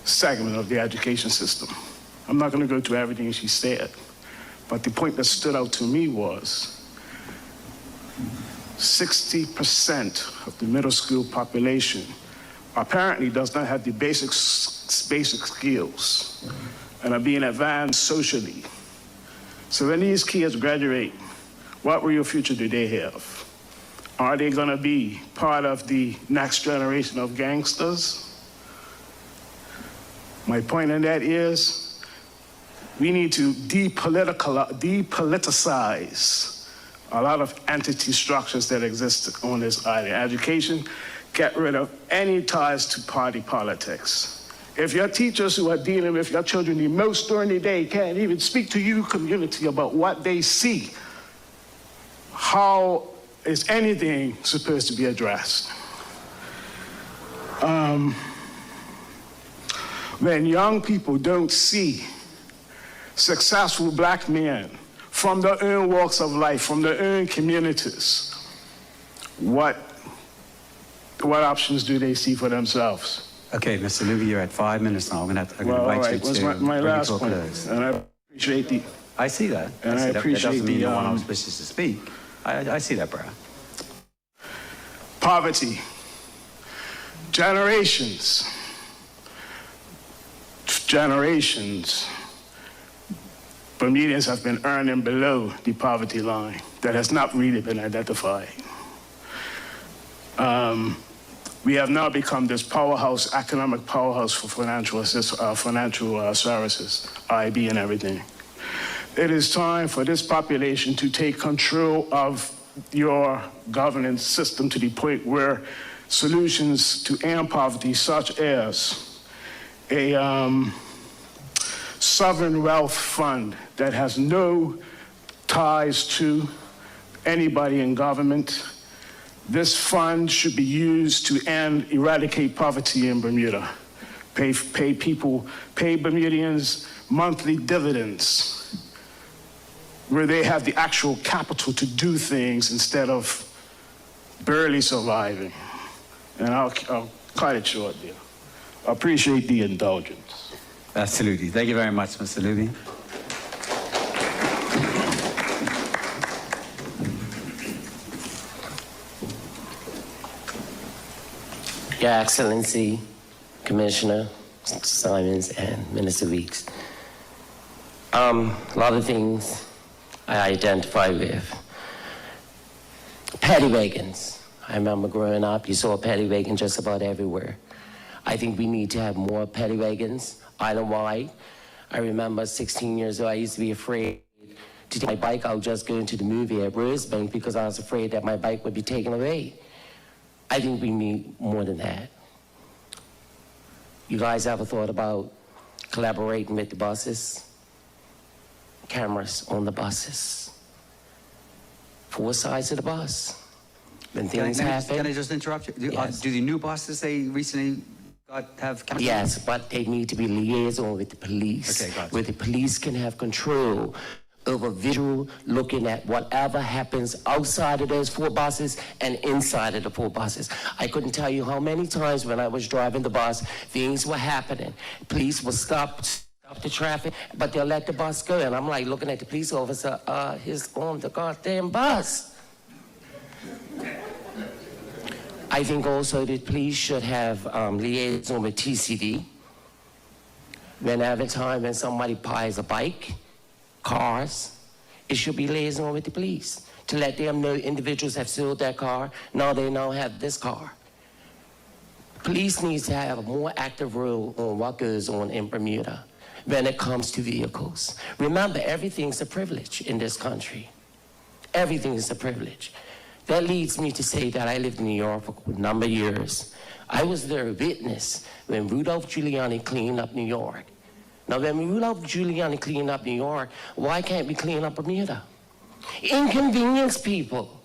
segment of the education system. I'm not going to go through everything she said, but the point that stood out to me was 60% of the middle school population apparently does not have the basic skills and are being advanced socially. So when these kids graduate, what real future do they have? Are they going to be part of the next generation of gangsters? My point in that is we need to depoliticize a lot of entity structures that exist on this island. Education, get rid of any ties to party politics. If your teachers who are dealing with your children the most during the day can't even speak to you community about what they see, how is anything supposed to be addressed? When young people don't see successful black men from their own walks of life, from their own communities, what options do they see for themselves? Okay, Mr. Luby, you're at 5 minutes now. I'm going to invite you to my bring it last to a point, close. and I appreciate the. I see that. And I That appreciate doesn't mean the, no one else wishes to speak. I see that, Brad. Poverty. Generations, Bermudians have been earning below the poverty line that has not really been identified. We have now become this powerhouse, economic powerhouse for financial services, IB and everything. It is time for this population to take control of your governance system to the point where solutions to end poverty, such as a sovereign wealth fund that has no ties to anybody in government. This fund should be used to eradicate poverty in Bermuda. Pay Bermudians monthly dividends where they have the actual capital to do things instead of barely surviving. And I'll cut it short there. I appreciate the indulgence. Absolutely. Thank you very much, Mr. Luby. Your Excellency, Commissioner Simons, and Minister Weeks. A lot of things I identify with. Paddy wagons. I remember growing up, you saw a paddy wagon just about everywhere. I think we need to have more paddy wagons, island-wide. I remember 16 years old, I used to be afraid to take my bike out just going to the movie at Rosebank because I was afraid that my bike would be taken away. I think we need more than that. You guys ever thought about collaborating with the buses? Cameras on the buses. 4 sides of the bus. When things happen. Can I just interrupt you? Yes. Do the new buses they recently have cameras? Yes, but they need to be liaison with the police. Okay, gotcha. Where the police can have control over visual looking at whatever happens outside of those 4 buses and inside of the 4 buses. I couldn't tell you how many times when I was driving the bus, things were happening. Police will stop the traffic, but they'll let the bus go. And I'm like looking at the police officer, he's on the goddamn bus. I think also that police should have liaison with TCD. Whenever time when somebody buys a bike, cars, it should be liaison with the police to let them know individuals have sold their car. Now they now have this car. Police needs to have a more active role on what goes on in Bermuda when it comes to vehicles. Remember, everything's a privilege in this country. Everything is a privilege. That leads me to say that I lived in New York for a number of years. I was there a witness when Rudolph Giuliani cleaned up New York. Now, when Rudolph Giuliani cleaned up New York, why can't we clean up Bermuda? Inconvenience people.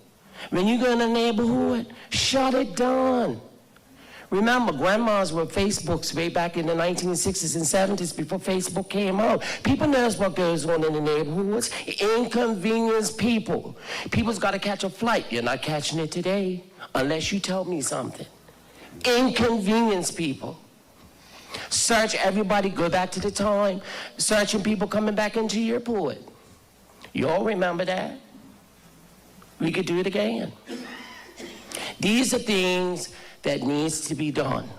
When you go in a neighborhood, shut it down. Remember, grandmas were Facebooks way back in the 1960s and 70s before Facebook came out. People knows what goes on in the neighborhoods. Inconvenience people. People's got to catch a flight. You're not catching it today unless you tell me something. Inconvenience people. Search everybody, go back to the time, searching people coming back into your airport. You all remember that? We could do it again. These are things that needs to be done.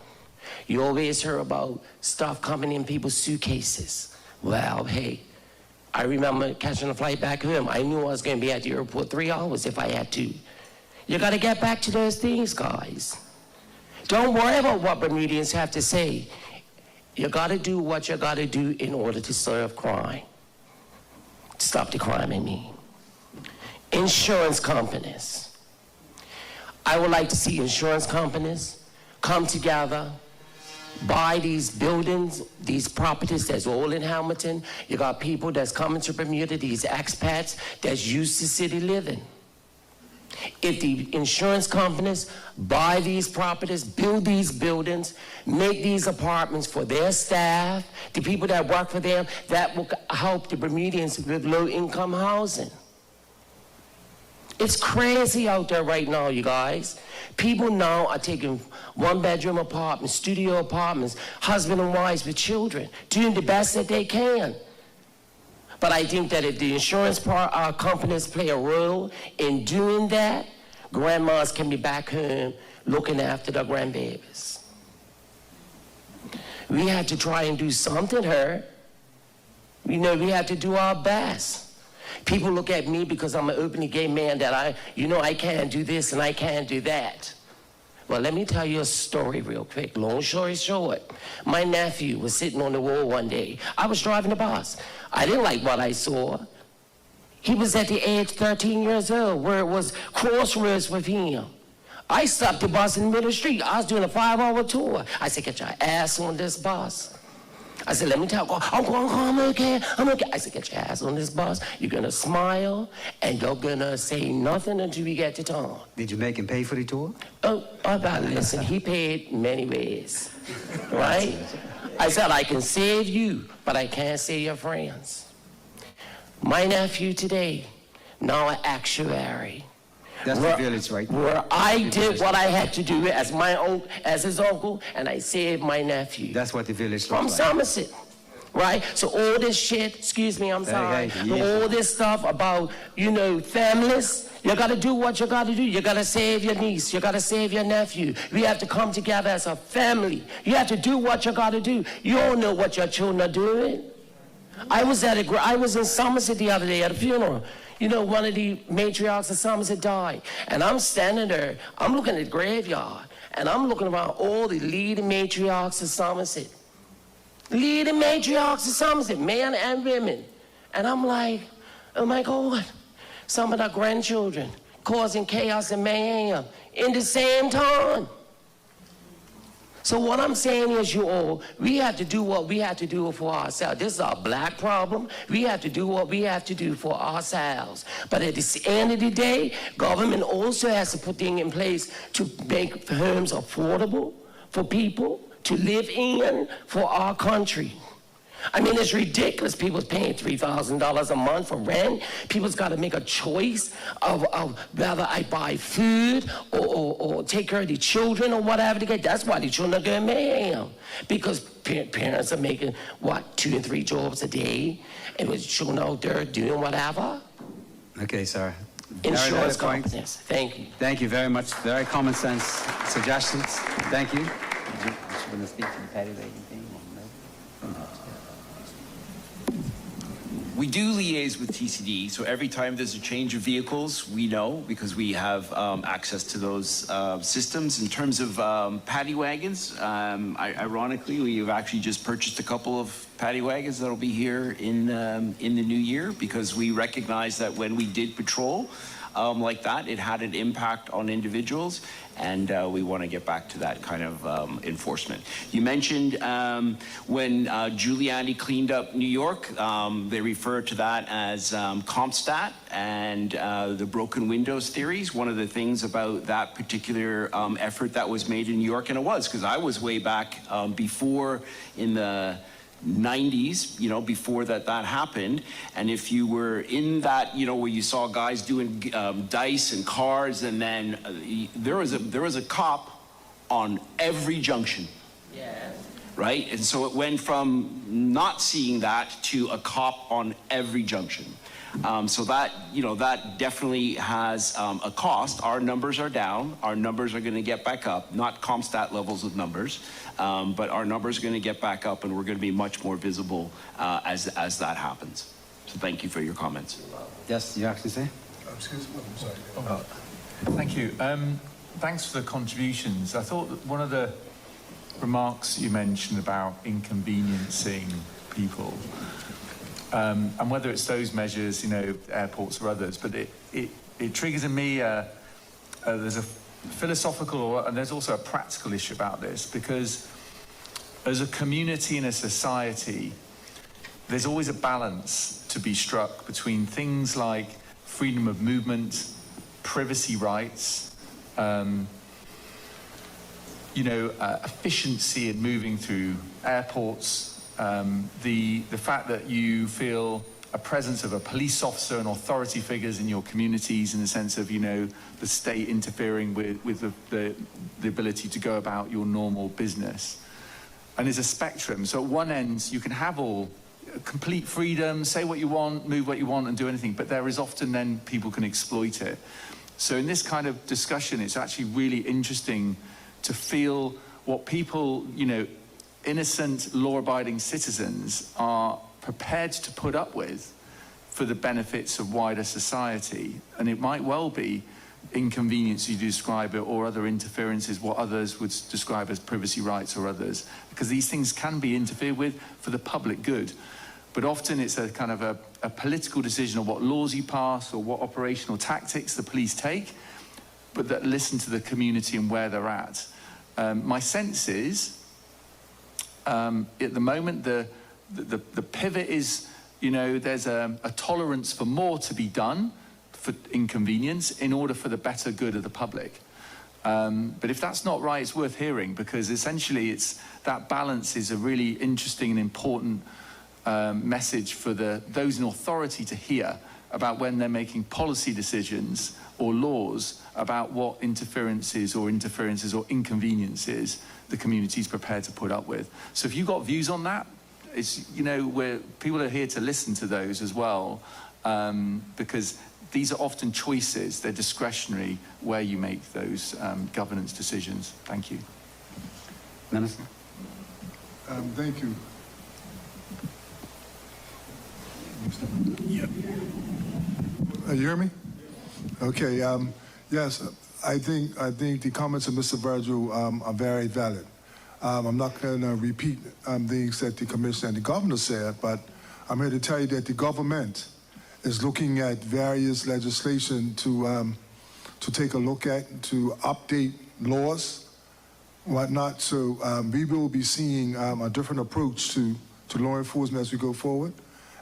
You always hear about stuff coming in people's suitcases. Well, hey, I remember catching a flight back home. I knew I was going to be at the airport 3 hours if I had to. You got to get back to those things, guys. Don't worry about what Bermudians have to say. You got to do what you got to do in order to serve crime. Stop the crime, I mean. Insurance companies. I would like to see insurance companies come together, buy these buildings, these properties that's all in Hamilton. You got people that's coming to Bermuda, these expats that's used to city living. If the insurance companies buy these properties, build these buildings, make these apartments for their staff, the people that work for them, that will help the Bermudians with low-income housing. It's crazy out there right now, you guys. People now are taking 1-bedroom apartments, studio apartments, husband and wives with children, doing the best that they can. But I think that if the insurance companies play a role in doing that, grandmas can be back home looking after their grandbabies. We have to try and do something here. You know, we have to do our best. People look at me because I'm an openly gay man that I can't do this and I can't do that. Well, let me tell you a story real quick. Long story short, my nephew was sitting on the wall one day. I was driving the bus. I didn't like what I saw. He was at the age 13 years old where it was crossroads with him. I stopped the bus in the middle of the street. I was doing a 5-hour tour. I said, get your ass on this bus. I said, let me tell you, I'm okay. I said, get your ass on this bus. You're going to smile, and you're going to say nothing until we get to town. Did you make him pay for the tour? Listen, he paid many ways, right? I said, I can save you, but I can't save your friends. My nephew today, now an actuary. That's the village, right? Where I did what I had to do as his uncle, and I saved my nephew. That's what the village From looks like. Somerset. right? So all this shit, excuse me, I'm sorry, hey, yes. all this stuff about, you know, families, you gotta do what you gotta do. You gotta save your niece, you gotta save your nephew. We have to come together as a family. You have to do what you gotta do. You don't know what your children are doing. I was in Somerset the other day at a funeral. You know, one of the matriarchs of Somerset died. And I'm standing there, I'm looking at the graveyard, and I'm looking around all the leading matriarchs of Somerset. Leading matriarchs of Somerset, men and women. And I'm like, oh my God, some of their grandchildren causing chaos and mayhem in the same time. So what I'm saying is, you all, we have to do what we have to do for ourselves. This is a black problem. We have to do what we have to do for ourselves. But at the end of the day, government also has to put things in place to make homes affordable for people to live in for our country. I mean, it's ridiculous. People's paying $3,000 a month for rent. People's got to make a choice of whether I buy food or take care of the children or whatever. That's why the children are going mayhem. Because parents are making, what, 2 and 3 jobs a day, and with children out there doing whatever. Okay, sir. Insurance companies. Thank you. Thank you very much. Very common sense suggestions. Thank you. You want to speak to the paddy wagon thing? We do liaise with TCD, so every time there's a change of vehicles, we know because we have access to those systems. In terms of paddy wagons, ironically, we've actually just purchased a couple of paddy wagons that'll be here in the new year because we recognize that when we did patrol like that, it had an impact on individuals, and we want to get back to that kind of enforcement. You mentioned when Giuliani cleaned up New York, they refer to that as CompStat and the broken windows theories. One of the things about that particular effort that was made in New York, and it was because I was way back before in the 90s, you know, before that happened. And if you were in that, you know, where you saw guys doing dice and cards, and then there was a cop on every junction. Yeah. Right? And so it went from not seeing that to a cop on every junction. So that, you know, that definitely has a cost. Our numbers are down. Our numbers are going to get back up, not CompStat levels of numbers, but our numbers are going to get back up, and we're going to be much more visible as that happens. So thank you for your comments. Yes, you actually say? Excuse me, I'm sorry. Thank you. Thanks for the contributions. I thought that one of the remarks you mentioned about inconveniencing people, and whether it's those measures, you know, airports or others, but it triggers in me, there's a philosophical and there's also a practical issue about this, because as a community and a society, there's always a balance to be struck between things like freedom of movement, privacy rights, you know, efficiency in moving through airports, the fact that you feel a presence of a police officer and authority figures in your communities, in the sense of, you know, the state interfering with the ability to go about your normal business. And there's a spectrum. So at one end, you can have all complete freedom, say what you want, move what you want, and do anything, but there is often then people can exploit it. So in this kind of discussion, it's actually really interesting to feel what people, you know, innocent, law-abiding citizens are prepared to put up with for the benefits of wider society. And it might well be inconvenience, you describe it, or other interferences, what others would describe as privacy rights or others, because these things can be interfered with for the public good. But often it's a kind of a political decision of what laws you pass or what operational tactics the police take, but that listen to the community and where they're at. My sense is, at the moment, the pivot is, you know, there's a tolerance for more to be done for inconvenience in order for the better good of the public. But if that's not right, it's worth hearing, because essentially it's that balance is a really interesting and important message for those in authority to hear about when they're making policy decisions or laws about what interferences or inconveniences the community is prepared to put up with. So if you've got views on that, it's, you know, people are here to listen to those as well, because these are often choices, they're discretionary where you make those governance decisions. Thank you. Minister? Thank you. You hear me? Okay. Yes, I think the comments of Mr. Virgil are very valid. I'm not going to repeat things that the commissioner and the governor said, but I'm here to tell you that the government is looking at various legislation to take a look at, to update laws, whatnot. So we will be seeing a different approach to law enforcement as we go forward.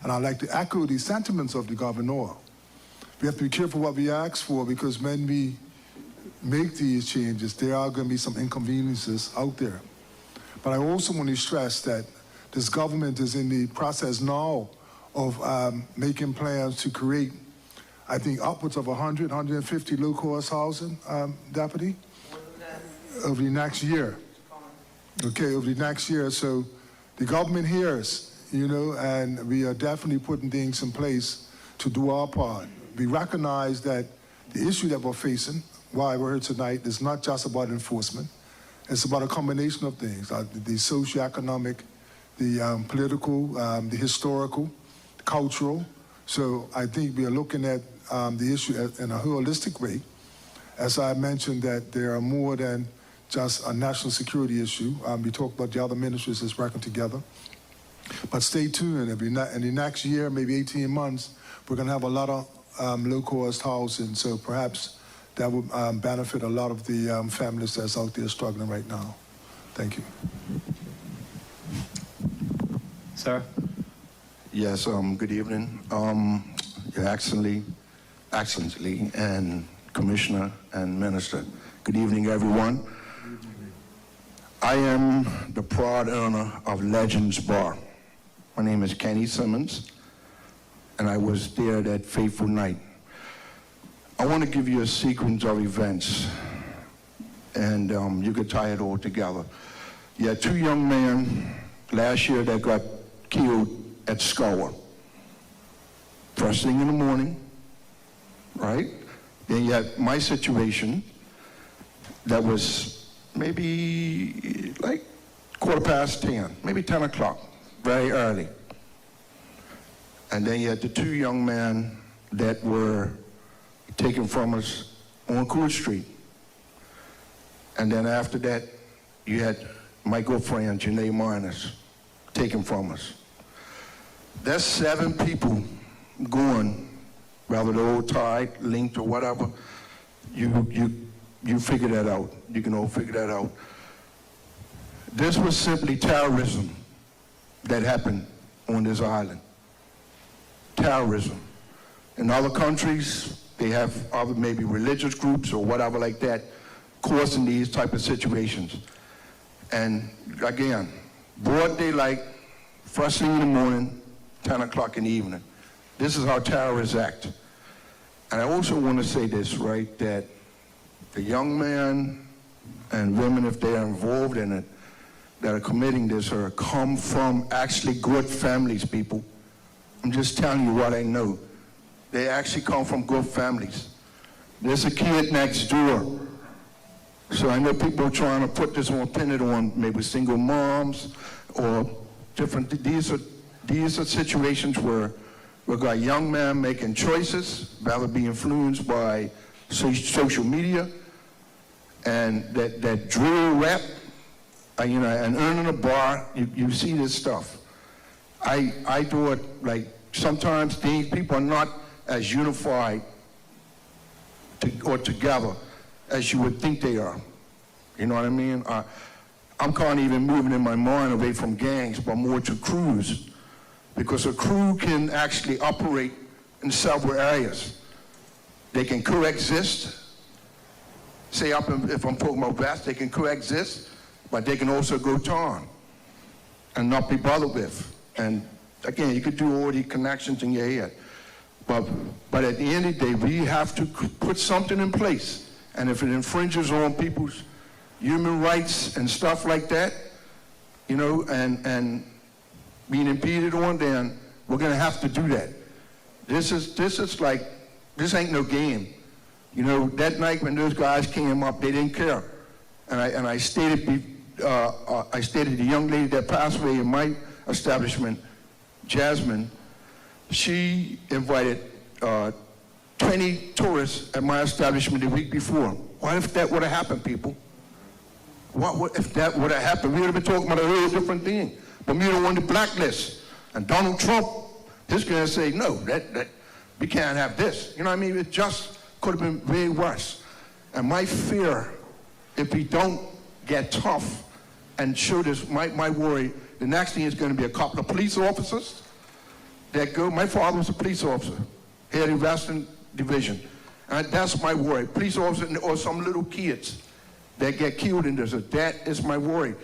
And I'd like to echo the sentiments of the governor. We have to be careful what we ask for, because when we make these changes, there are going to be some inconveniences out there. But I also want to stress that this government is in the process now of making plans to create, I think, upwards of 100, 150 low-cost housing, Deputy, over the next year. Okay, over the next year. So the government hears, you know, and we are definitely putting things in place to do our part. We recognize that the issue that we're facing, why we're here tonight, is not just about enforcement. It's about a combination of things, the socioeconomic, the political, the historical, the cultural. So I think we are looking at the issue in a holistic way. As I mentioned, that there are more than just a national security issue. We talked about the other ministries that's working together. But stay tuned. In the next year, maybe 18 months, we're going to have a lot of low-cost housing. So perhaps that would benefit a lot of the families that's out there struggling right now. Thank you. Sir? Yes, good evening. Your Excellency, and Commissioner and Minister. Good evening, everyone. I am the proud owner of Legends Bar. My name is Kenny Simmons, and I was there that fateful night. I want to give you a sequence of events, and you could tie it all together. You had two young men last year that got killed at Scour. First thing in the morning, right? Then you had my situation that was maybe like 10:15, maybe 10 o'clock, very early. And then you had the two young men that were taken from us on Cool Street. And then after that, you had my good friend, Janae Marnes, taken from us. That's 7 people going, whether they're all tied, linked, or whatever. You figure that out. You can all figure that out. This was simply terrorism that happened on this island. Terrorism. In other countries, they have other maybe religious groups or whatever like that causing these type of situations. And again, broad daylight, first thing in the morning, 10 o'clock in the evening. This is how terrorists act. And I also want to say this, right, that the young men and women, if they are involved in it, that are committing this or come from actually good families, people. I'm just telling you what I know. They actually come from good families. There's a kid next door. So I know people are trying to put this on, pin it on maybe single moms or different, these are situations where we've got young men making choices, rather be influenced by social media, and that drill rap, you know, and earning a bar, you see this stuff. I thought, like, sometimes these people are not as unified or together as you would think they are. You know what I mean? I'm kind of even moving in my mind away from gangs, but more to crews, because a crew can actually operate in several areas. They can coexist. Say if I'm talking about West, they can coexist, but they can also go turn and not be bothered with. And again, you could do all the connections in your head. But at the end of the day, we have to put something in place. And if it infringes on people's human rights and stuff like that, you know, and being impeded on, then we're going to have to do that. This ain't no game. You know, that night when those guys came up, they didn't care. And I stated the young lady that passed away in my establishment, Jasmine, she invited 20 tourists at my establishment the week before. What if that would have happened, people? What if that would have happened? We would have been talking about a whole different thing. Bermuda on the blacklist. And Donald Trump, he's going to say, no, that we can't have this. You know what I mean? It just could have been way worse. And my fear, if we don't get tough and show this, my worry, the next thing is going to be a couple of police officers that go. My father was a police officer, head of Western Division. And that's my worry. Police officers or some little kids that get killed in this. That is my worry.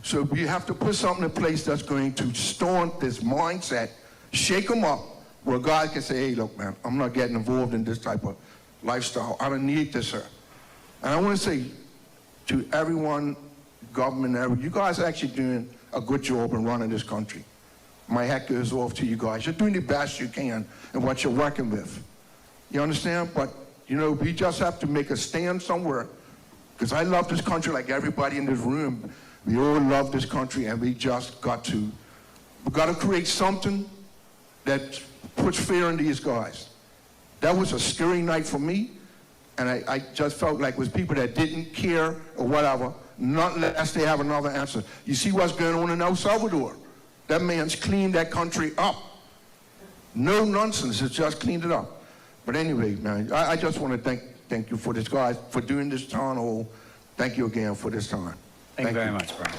So we have to put something in place that's going to staunch this mindset, shake them up, where God can say, hey, look, man, I'm not getting involved in this type of lifestyle. I don't need this, sir. And I want to say to everyone, government, you guys are actually doing a good job in running this country. My hat goes off to you guys. You're doing the best you can in what you're working with. You understand? But, you know, we just have to make a stand somewhere. Because I love this country like everybody in this room. We all love this country, and we just got to create something that puts fear in these guys. That was a scary night for me, and I just felt like it was people that didn't care or whatever, not unless they have another answer. You see what's going on in El Salvador. That man's cleaned that country up. No nonsense, it's just cleaned it up. But anyway, man, I just want to thank you for this, guys, for doing this town hall. Thank you again for this time. Thank you very much, Brian.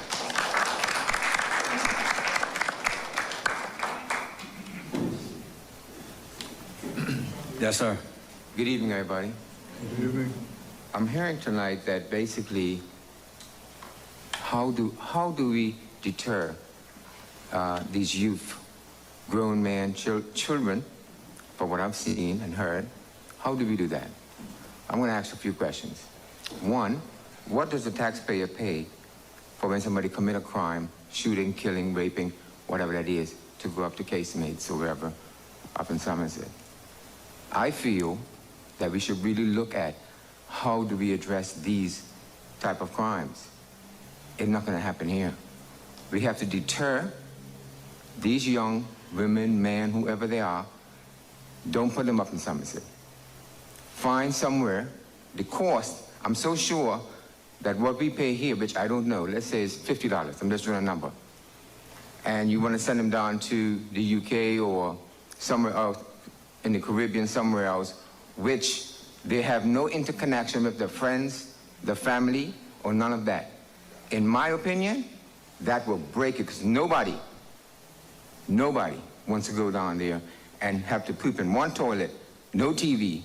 Yes, sir. Good evening, everybody. Good evening. I'm hearing tonight that basically, how do we deter these youth, grown men, children, from what I've seen and heard? How do we do that? I'm going to ask a few questions. One, what does the taxpayer pay for when somebody commit a crime, shooting, killing, raping, whatever that is, to go up to casemates or wherever up in Somerset? I feel that we should really look at how do we address these type of crimes. It's not going to happen here. We have to deter these young women, men, whoever they are. Don't put them up in Somerset. Find somewhere. The cost, I'm so sure that what we pay here, which I don't know, let's say it's $50, I'm just doing a number, and you want to send them down to the UK or somewhere else in the Caribbean, somewhere else, which they have no interconnection with their friends, their family, or none of that. In my opinion, that will break it, because nobody wants to go down there and have to poop in one toilet, no TV,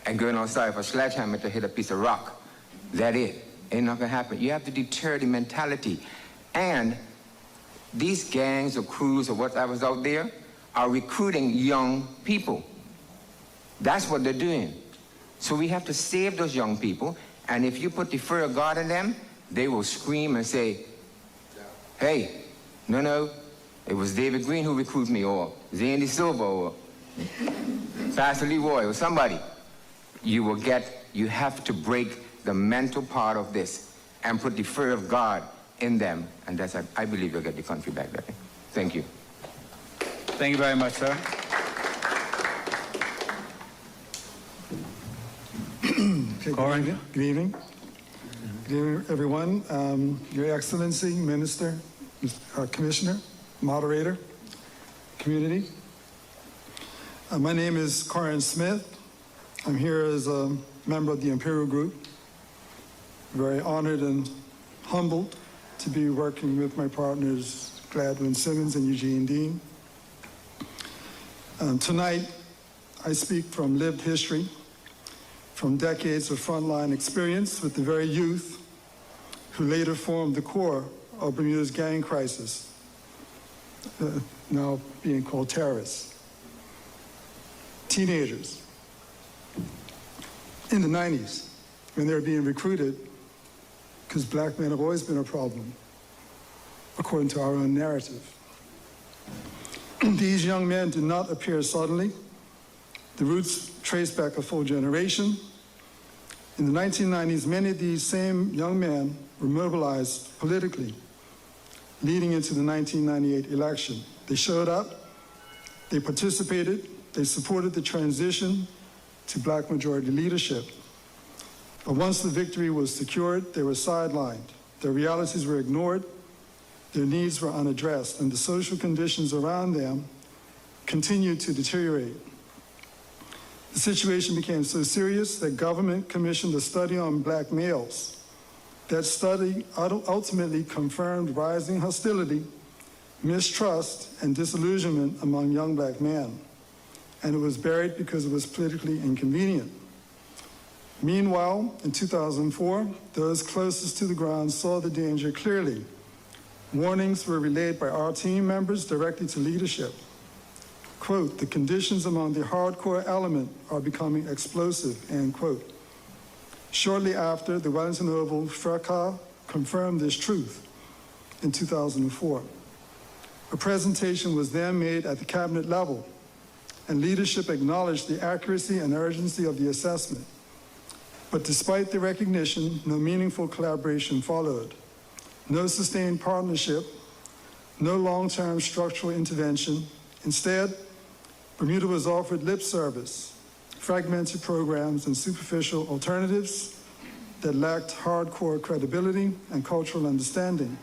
and going outside for a sledgehammer to hit a piece of rock. That it. Ain't not gonna happen. You have to deter the mentality. And these gangs or crews or whatever's out there are recruiting young people. That's what they're doing. So we have to save those young people, and if you put the fear of God in them, they will scream and say, hey, no, it was David Green who recruited me, or Zandy Silva, or Pastor Leroy, or somebody. You have to break the mental part of this and put the fear of God in them, and that's, I believe, you'll get the country back there. Thank you. Thank you very much, sir. Okay, Corin. good evening. Good evening, everyone. Your Excellency, Minister, Commissioner, Moderator, community. My name is Corin Smith. I'm here as a member of the Imperial Group. Very honored and humbled to be working with my partners, Gladwin Simmons and Eugene Dean. Tonight, I speak from lived history, from decades of frontline experience with the very youth who later formed the core of Bermuda's gang crisis, now being called terrorists. Teenagers in the 90s, when they were being recruited, because black men have always been a problem, according to our own narrative. These young men did not appear suddenly. The roots trace back a full generation. In the 1990s, many of these same young men were mobilized politically, leading into the 1998 election. They showed up, they participated, they supported the transition to black majority leadership. But once the victory was secured, they were sidelined. Their realities were ignored, their needs were unaddressed, and the social conditions around them continued to deteriorate. The situation became so serious that government commissioned a study on black males. That study ultimately confirmed rising hostility, mistrust, and disillusionment among young black men. And it was buried because it was politically inconvenient. Meanwhile, in 2004, those closest to the ground saw the danger clearly. Warnings were relayed by our team members directly to leadership. Quote, "The conditions among the hardcore element are becoming explosive," end quote. Shortly after, the Wellington Oval fracas confirmed this truth in 2004. A presentation was then made at the cabinet level, and leadership acknowledged the accuracy and urgency of the assessment. But despite the recognition, no meaningful collaboration followed. No sustained partnership, no long-term structural intervention. Instead, Bermuda was offered lip service, fragmented programs, and superficial alternatives that lacked hardcore credibility and cultural understanding.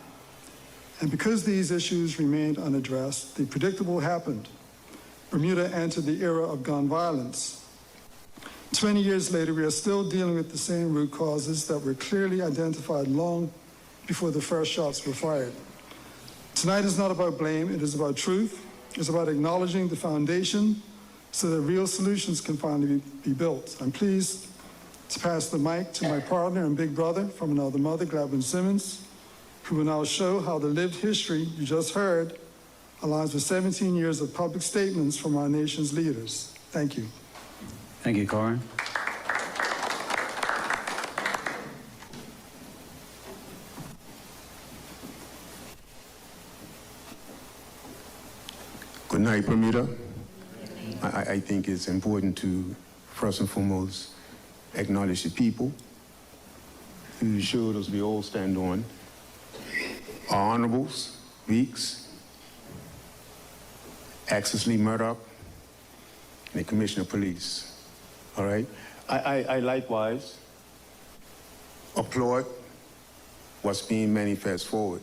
And because these issues remained unaddressed, the predictable happened. Bermuda entered the era of gun violence. 20 years later, we are still dealing with the same root causes that were clearly identified long before the first shots were fired. Tonight is not about blame, it is about truth. It's about acknowledging the foundation so that real solutions can finally be built. I'm pleased to pass the mic to my partner and big brother from another mother, Gladwin Simmons, who will now show how the lived history you just heard aligns with 17 years of public statements from our nation's leaders. Thank you. Thank you, Corin. Good night, Bermuda. I think it's important to, first and foremost, acknowledge the people who showed us we all stand on. Our honorables, Weeks, Excellency Murdoch, and the Commissioner of Police. All right? I likewise applaud what's being manifest forward.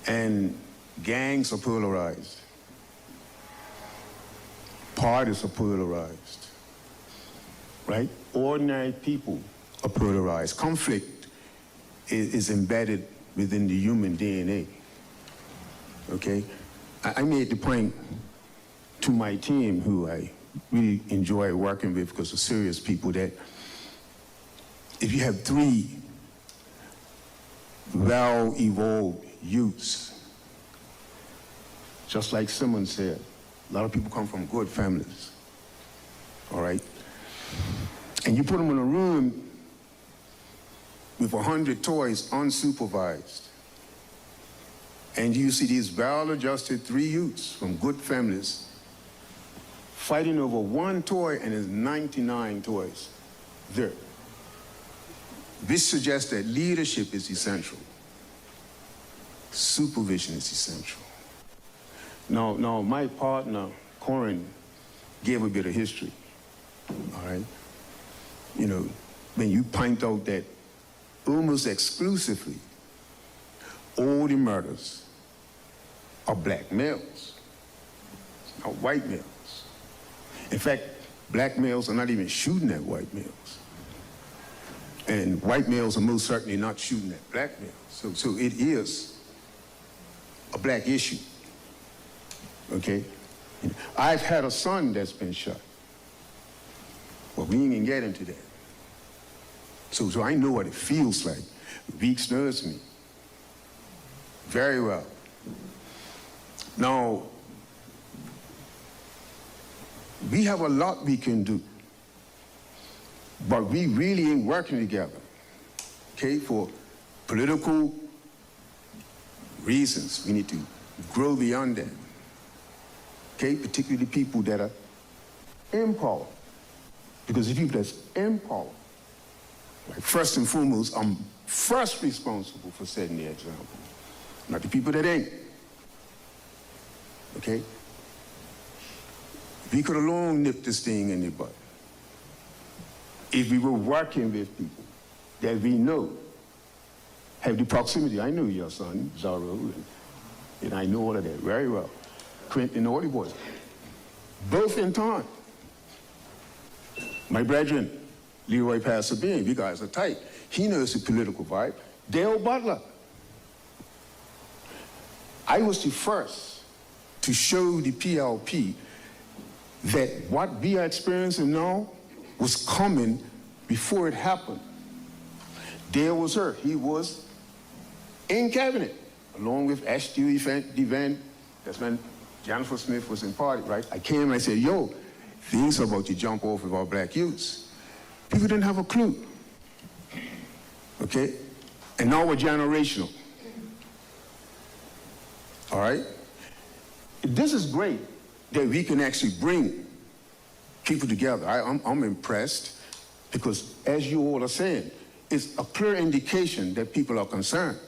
And gangs are polarized. Parties are polarized, right? Ordinary people are polarized. Conflict is embedded within the human DNA, okay? I made the point to my team, who I really enjoy working with because they're serious people, that if you have three well-evolved youths, just like Simmons said, a lot of people come from good families, all right? And you put them in a room with 100 toys unsupervised, and you see these well-adjusted three youths from good families fighting over one toy, and there's 99 toys there. This suggests that leadership is essential. Supervision is essential. Now, my partner, Corin, gave a bit of history, all right? You know, when you point out that almost exclusively all the murders are black males, not white males. In fact, black males are not even shooting at white males. And white males are most certainly not shooting at black males. So it is a black issue. Okay? I've had a son that's been shot. Well, we ain't gonna get into that. So I know what it feels like. Weeks knows me very well. Now, we have a lot we can do, but we really ain't working together, okay, for political reasons. We need to grow beyond that. okay? Particularly people that are in power. Because the people that's in power, like first and foremost, I'm first responsible for setting the example, not the people that ain't, okay? We could have long nipped this thing in the bud if we were working with people that we know have the proximity. I know your son, Zorro, and I know all of that very well. Quentin and all the boys. Both in time. My brethren, Leroy Pastor Bean, you guys are tight. He knows the political vibe. Dale Butler. I was the first to show the PLP that what we are experiencing now was coming before it happened. Dale was her. He was in cabinet, along with Ashton DeVan. That's when Jennifer Smith was in party, right? I came and I said, yo, things are about to jump off of our black youths. People didn't have a clue, okay? And now we're generational, all right? This is great that we can actually bring people together. I'm impressed because, as you all are saying, it's a clear indication that people are concerned,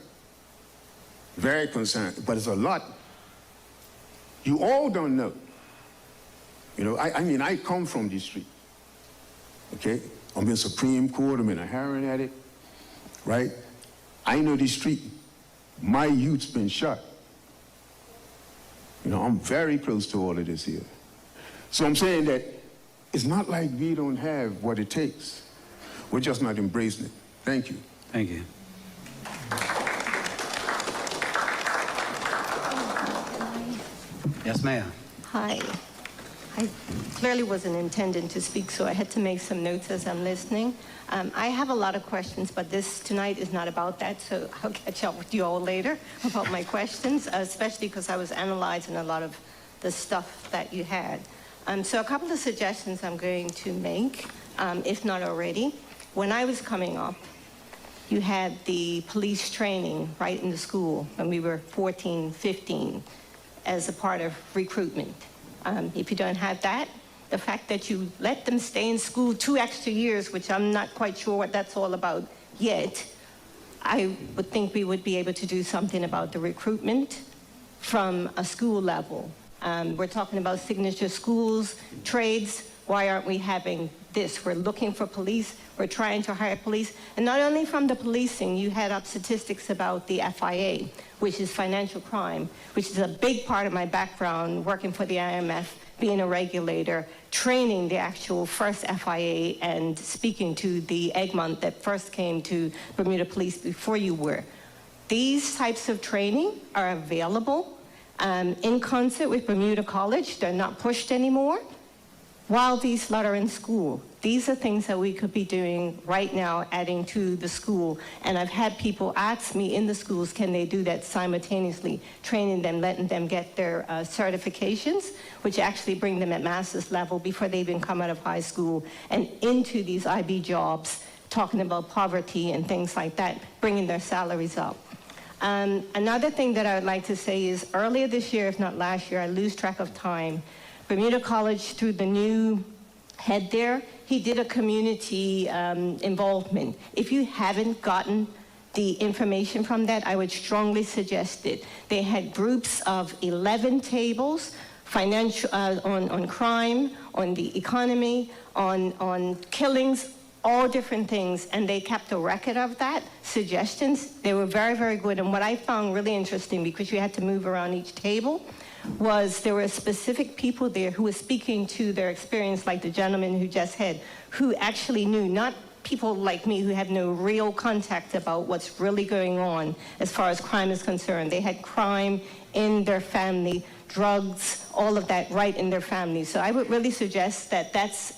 very concerned, but it's a lot you all don't know. You know, I mean, I come from this street, okay? I'm in Supreme Court, I'm in a heroin addict, right? I know this street. My youth's been shot. You know, I'm very close to all of this here. So I'm saying that it's not like we don't have what it takes. We're just not embracing it. Thank you. Thank you. Yes, ma'am. Hi. I clearly wasn't intending to speak, so I had to make some notes as I'm listening. I have a lot of questions, but this tonight is not about that, so I'll catch up with you all later about my questions, especially because I was analyzing a lot of the stuff that you had. So a couple of suggestions I'm going to make, if not already. When I was coming up, you had the police training right in the school when we were 14, 15, as a part of recruitment. If you don't have that, the fact that you let them stay in school 2 extra years, which I'm not quite sure what that's all about yet, I would think we would be able to do something about the recruitment from a school level. We're talking about signature schools, trades. Why aren't we having this? We're looking for police. We're trying to hire police. And not only from the policing, you had up statistics about the FIA, which is financial crime, which is a big part of my background, working for the IMF, being a regulator, training the actual first FIA and speaking to the Egmont that first came to Bermuda Police before you were. These types of training are available in concert with Bermuda College. They're not pushed anymore. While these lot are in school, these are things that we could be doing right now, adding to the school. And I've had people ask me in the schools, can they do that simultaneously, training them, letting them get their certifications, which actually bring them at master's level before they even come out of high school and into these IB jobs, talking about poverty and things like that, bringing their salaries up. Another thing that I would like to say is earlier this year, if not last year, I lose track of time, Bermuda College, through the new head there, he did a community involvement. If you haven't gotten the information from that, I would strongly suggest it. They had groups of 11 tables, financial, on crime, on the economy, on killings, all different things, and they kept a record of that, suggestions. They were very, very good. And what I found really interesting, because you had to move around each table, was there were specific people there who were speaking to their experience, like the gentleman who just had, who actually knew, not people like me who have no real contact about what's really going on as far as crime is concerned. They had crime in their family, drugs, all of that right in their family. So I would really suggest that that's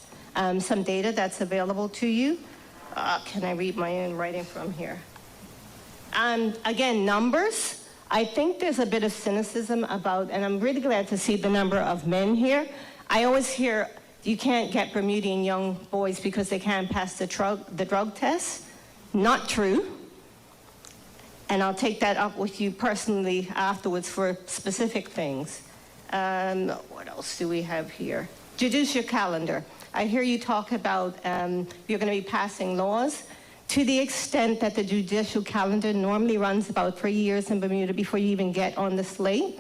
some data that's available to you. Can I read my own writing from here? Again, numbers. I think there's a bit of cynicism about, and I'm really glad to see the number of men here. I always hear you can't get Bermudian young boys because they can't pass the drug test. Not true. And I'll take that up with you personally afterwards for specific things. What else do we have here? Judicial calendar. I hear you talk about you're going to be passing laws. To the extent that the judicial calendar normally runs about 3 years in Bermuda before you even get on the slate.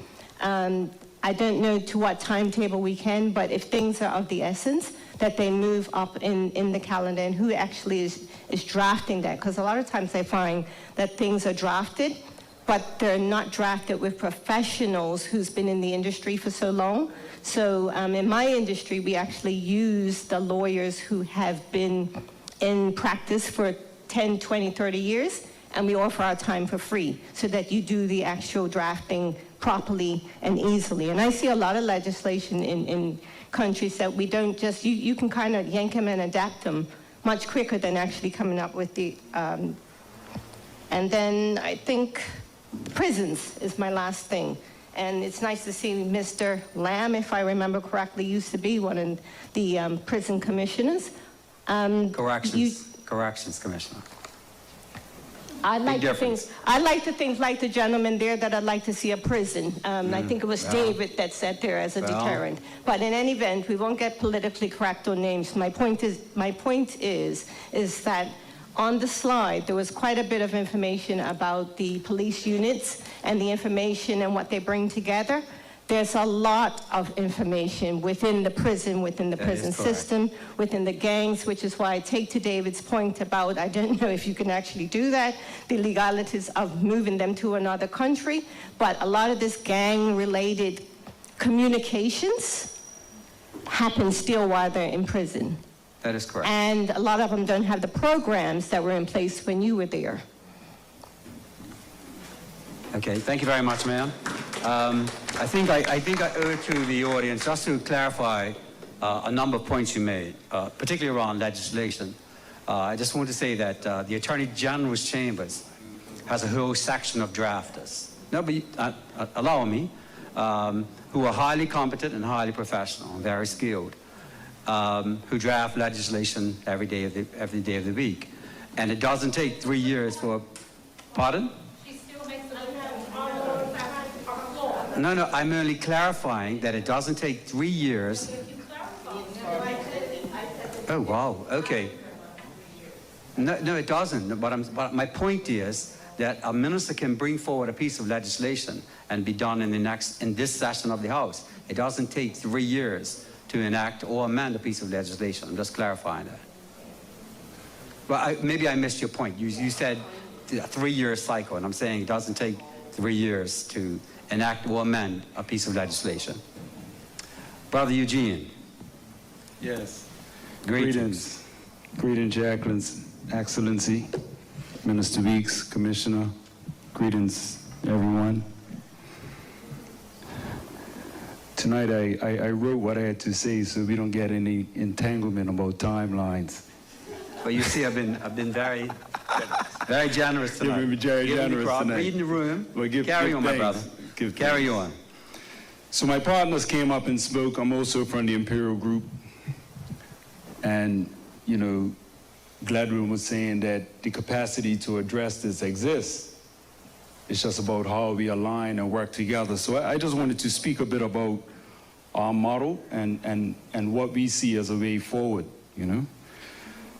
I don't know to what timetable we can, but if things are of the essence, that they move up in the calendar, and who actually is drafting that. Because a lot of times I find that things are drafted, but they're not drafted with professionals who's been in the industry for so long. So in my industry, we actually use the lawyers who have been in practice for 10, 20, 30 years, and we offer our time for free so that you do the actual drafting properly and easily. And I see a lot of legislation in countries that we don't just, you can kind of yank them and adapt them much quicker than actually coming up with the, and then I think prisons is my last thing. And it's nice to see Mr. Lamb, if I remember correctly, used to be one of the prison commissioners. Corrections Commissioner. I like to think like the gentleman there that I'd like to see a prison. I think it was David that sat there as a deterrent. But in any event, we won't get politically correct on names. My point is that on the slide, there was quite a bit of information about the police units and the information and what they bring together. There's a lot of information within the prison system, within the gangs, which is why I take to David's point about, I don't know if you can actually do that, the legalities of moving them to another country, but a lot of this gang-related communications happen still while they're in prison. That is correct. And a lot of them don't have the programs that were in place when you were there. Okay, thank you very much, ma'am. I think I owe it to the audience just to clarify a number of points you made, particularly around legislation. I just want to say that the Attorney General's Chambers has a whole section of drafters. Nobody, allow me, who are highly competent and highly professional and very skilled, who draft legislation every day of the week. And it doesn't take 3 years for, pardon? No, I'm only clarifying that it doesn't take 3 years. Oh, wow, okay. No, it doesn't. But my point is that a minister can bring forward a piece of legislation and be done in this session of the House. It doesn't take 3 years to enact or amend a piece of legislation. I'm just clarifying that. But maybe I missed your point. You said a 3-year cycle, and I'm saying it doesn't take 3 years to enact or amend a piece of legislation. Brother Eugene. Yes. Greetings. Greetings, Your Excellency, Minister Weeks, Commissioner. Greetings, everyone. Tonight I wrote what I had to say so we don't get any entanglement about timelines. Well, you see, I've been very generous tonight. You've been very generous tonight. Reading the room. Well, Carry on, my brother. Carry on. So my partners came up and spoke. I'm also from the Imperial Group. And, you know, Gladwin was saying that the capacity to address this exists. It's just about how we align and work together. So I just wanted to speak a bit about our model and what we see as a way forward, you know.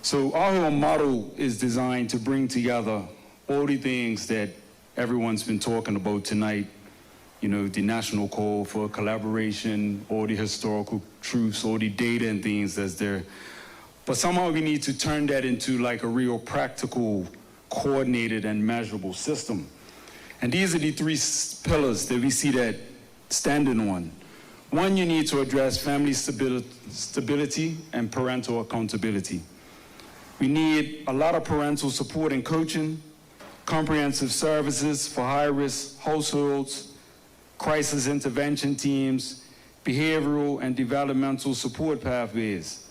So our whole model is designed to bring together all the things that everyone's been talking about tonight. You know, the national call for collaboration, all the historical truths, all the data and things that's there. But somehow we need to turn that into like a real practical, coordinated and measurable system. And these are the 3 pillars that we see that standing on. One, you need to address family stability and parental accountability. We need a lot of parental support and coaching, comprehensive services for high-risk households, crisis intervention teams, behavioral and developmental support pathways.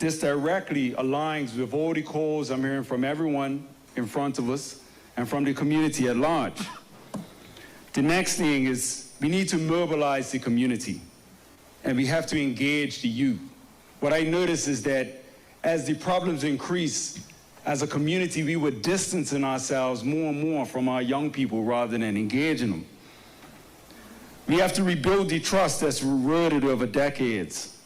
This directly aligns with all the calls I'm hearing from everyone in front of us and from the community at large. The next thing is we need to mobilize the community and we have to engage the youth. What I notice is that as the problems increase, as a community, we were distancing ourselves more and more from our young people rather than engaging them. We have to rebuild the trust that's eroded over decades.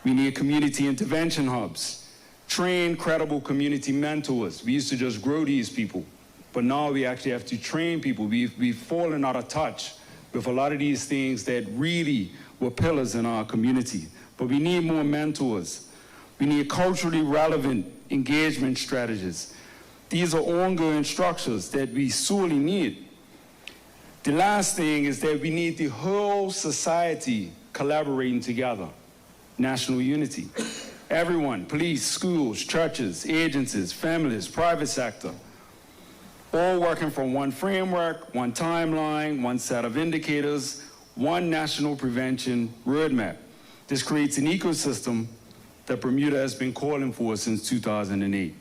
We need community intervention hubs, train credible community mentors. We used to just grow these people, but now we actually have to train people. We've fallen out of touch with a lot of these things that really were pillars in our community. But we need more mentors. We need culturally relevant engagement strategies. These are ongoing structures that we sorely need. The last thing is that we need the whole society collaborating together. National unity. Everyone, police, schools, churches, agencies, families, private sector, all working from one framework, one timeline, one set of indicators, one national prevention roadmap. This creates an ecosystem that Bermuda has been calling for since 2008.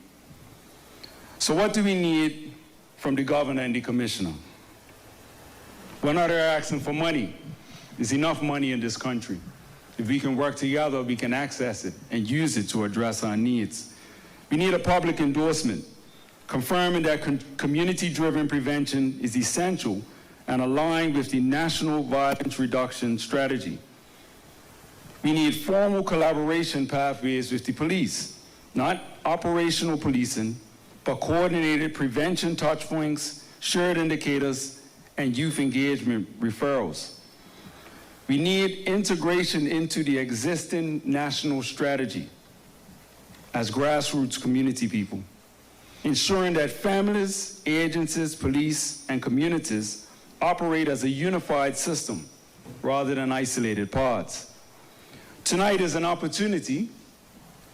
So what do we need from the governor and the commissioner? We're not here asking for money. There's enough money in this country. If we can work together, we can access it and use it to address our needs. We need a public endorsement confirming that community-driven prevention is essential and aligned with the National Violence Reduction Strategy. We need formal collaboration pathways with the police, not operational policing, but coordinated prevention touchpoints, shared indicators, and youth engagement referrals. We need integration into the existing national strategy as grassroots community people, ensuring that families, agencies, police, and communities operate as a unified system rather than isolated parts. Tonight is an opportunity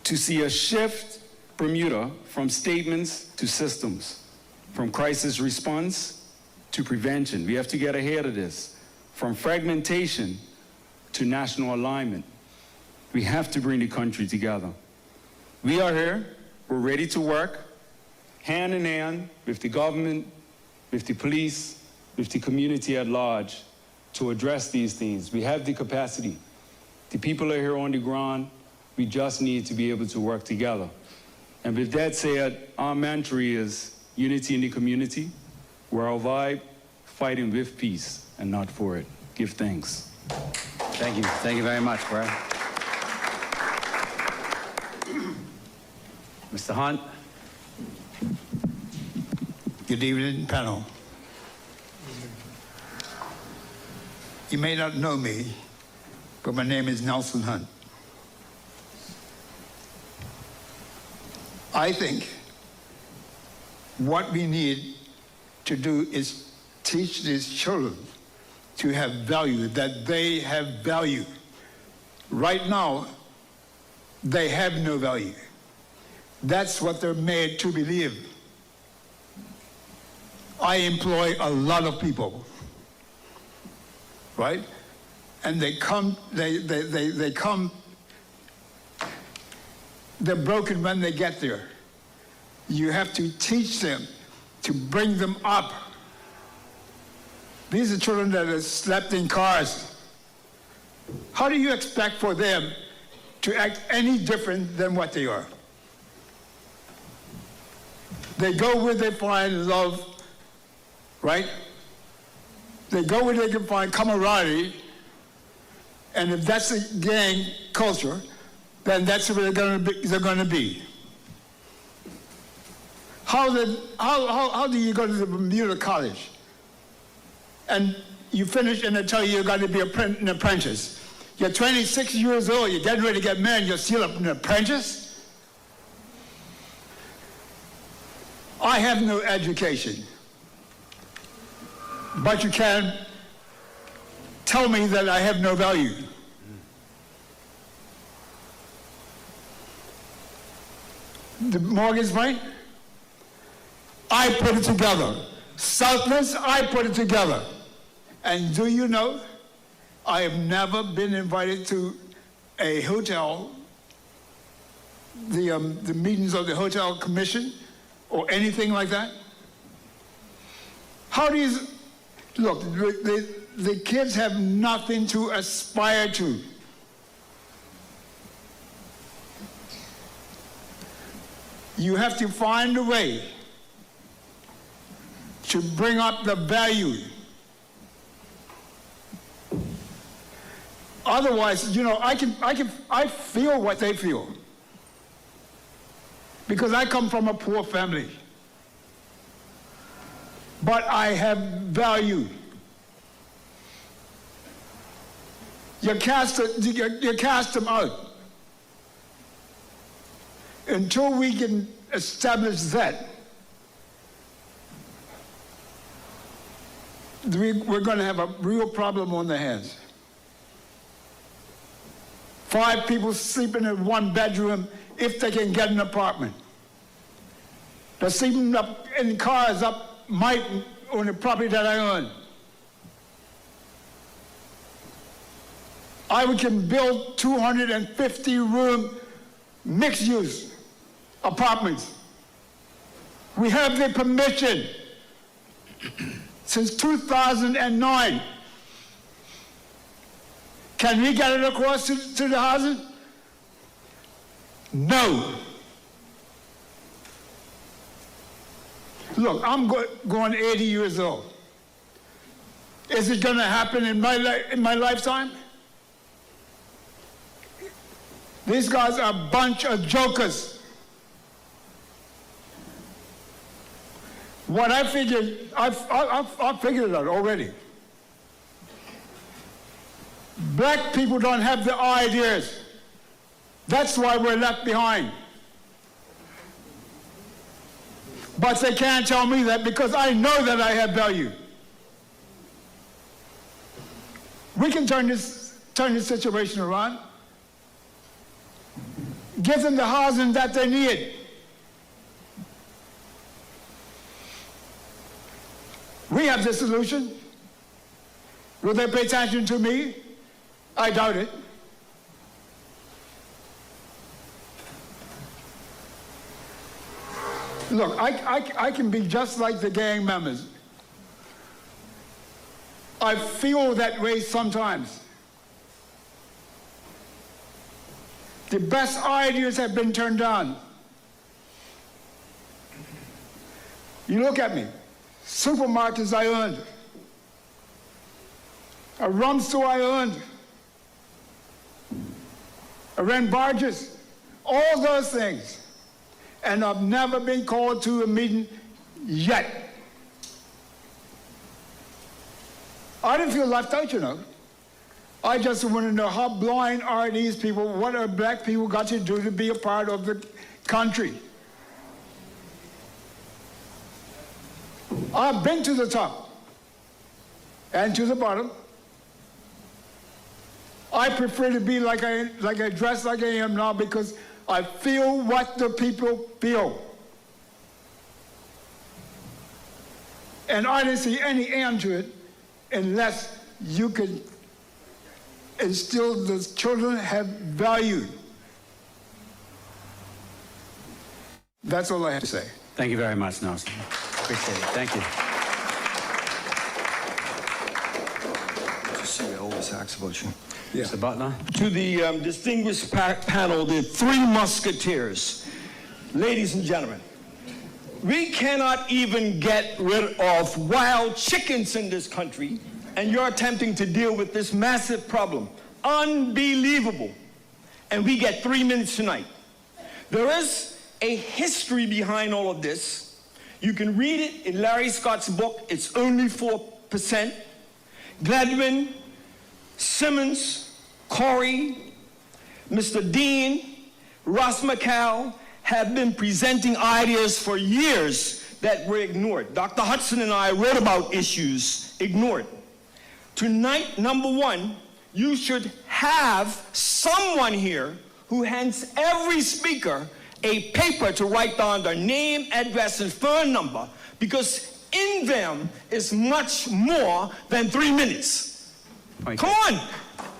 to see a shift Bermuda from statements to systems, from crisis response to prevention. We have to get ahead of this. From fragmentation to national alignment. We have to bring the country together. We are here, we're ready to work, hand in hand with the government, with the police, with the community at large, to address these things. We have the capacity. The people are here on the ground. We just need to be able to work together. And with that said, our mantra is unity in the community, worldwide, fighting with peace and not for it. Give thanks. Thank you. Thank you very much, Brad. Mr. Hunt. Good evening, panel. You may not know me, but my name is Nelson Hunt. I think what we need to do is teach these children to have value, that they have value. Right now, they have no value. That's what they're made to believe. I employ a lot of people, right? And they come, they come, they're broken when they get there. You have to teach them, to bring them up. These are children that have slept in cars. How do you expect for them to act any different than what they are? They go where they find love, right? They go where they can find camaraderie, and if that's a gang culture, then that's where they're going to be. How do you go to the Bermuda College and you finish and they tell you you're going to be an apprentice? You're 26 years old, you're getting ready to get married, you're still an apprentice? I have no education, but you can tell me that I have no value. The mortgage rate, I put it together. Selfless, I put it together. And do you know, I have never been invited to a hotel, the meetings of the hotel commission or anything like that. How do you, look, the kids have nothing to aspire to. You have to find a way to bring up the value. Otherwise, you know, I feel what they feel. Because I come from a poor family. But I have value. You cast them out. Until we can establish that, we're going to have a real problem on the hands. 5 people sleeping in 1 bedroom if they can get an apartment. They're sleeping up in cars up on the property that I own. I can build 250-room mixed-use apartments. We have the permission since 2009. Can we get it across to the housing? No. Look, I'm going 80 years old. Is it going to happen in my lifetime? These guys are a bunch of jokers. What I figured, I figured it out already. Black people don't have the ideas. That's why we're left behind. But they can't tell me that because I know that I have value. We can turn this situation around. Give them the housing that they need. We have the solution. Will they pay attention to me? I doubt it. Look, I can be just like the gang members. I feel that way sometimes. The best ideas have been turned down. You look at me. Supermarkets I owned. A rum store I owned. I ran barges. All those things. And I've never been called to a meeting yet. I didn't feel left out, you know. I just want to know how blind are these people? What are black people got to do to be a part of the country? I've been to the top and to the bottom. I prefer to be like I dress like I am now because I feel what the people feel. And I didn't see any end to it unless you could instill the children have value. That's all I have to say. Thank you very much, Nelson. Appreciate it. Thank you. Just say always ask about you. Yeah. Mr. Butler. To the distinguished panel, the 3 musketeers. Ladies and gentlemen, we cannot even get rid of wild chickens in this country, and you're attempting to deal with this massive problem. Unbelievable. And we get 3 minutes tonight. There is a history behind all of this. You can read it in Larry Scott's book, It's Only 4%. Gladwin, Simmons, Corey, Mr. Dean, Ross McCall have been presenting ideas for years that were ignored. Dr. Hudson and I wrote about issues ignored. Tonight, number 1, you should have someone here who hands every speaker a paper to write down their name, address, and phone number, because in them is much more than 3 minutes. Come on.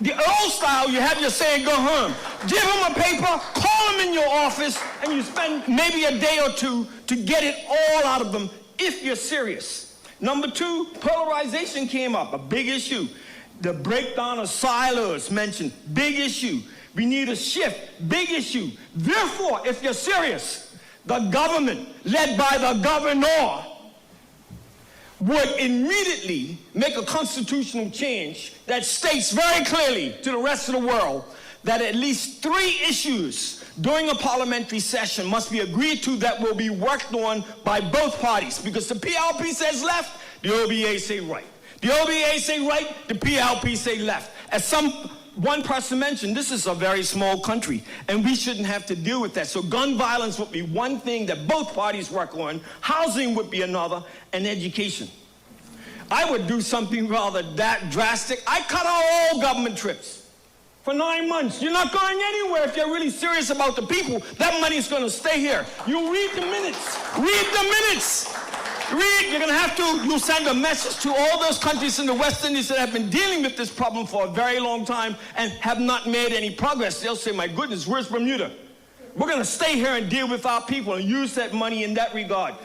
The old style, you have your say and go home. Give them a paper, call them in your office, and you spend maybe a day or 2 to get it all out of them if you're serious. Number 2, polarization came up, a big issue. The breakdown of silos mentioned, big issue. We need a shift, big issue. Therefore, if you're serious, the government, led by the governor, would immediately make a constitutional change that states very clearly to the rest of the world that at least 3 issues during a parliamentary session must be agreed to that will be worked on by both parties. Because the PLP says left, the OBA say right. The OBA say right, the PLP say left. As one person mentioned, this is a very small country, and we shouldn't have to deal with that. So gun violence would be one thing that both parties work on, housing would be another, and education. I would do something rather that drastic. I cut out all government trips for 9 months. You're not going anywhere if you're really serious about the people. That money's going to stay here. You read the minutes. Read the minutes. You're going to have to, you'll send a message to all those countries in the West Indies that have been dealing with this problem for a very long time and have not made any progress. They'll say, my goodness, where's Bermuda? We're going to stay here and deal with our people and use that money in that regard.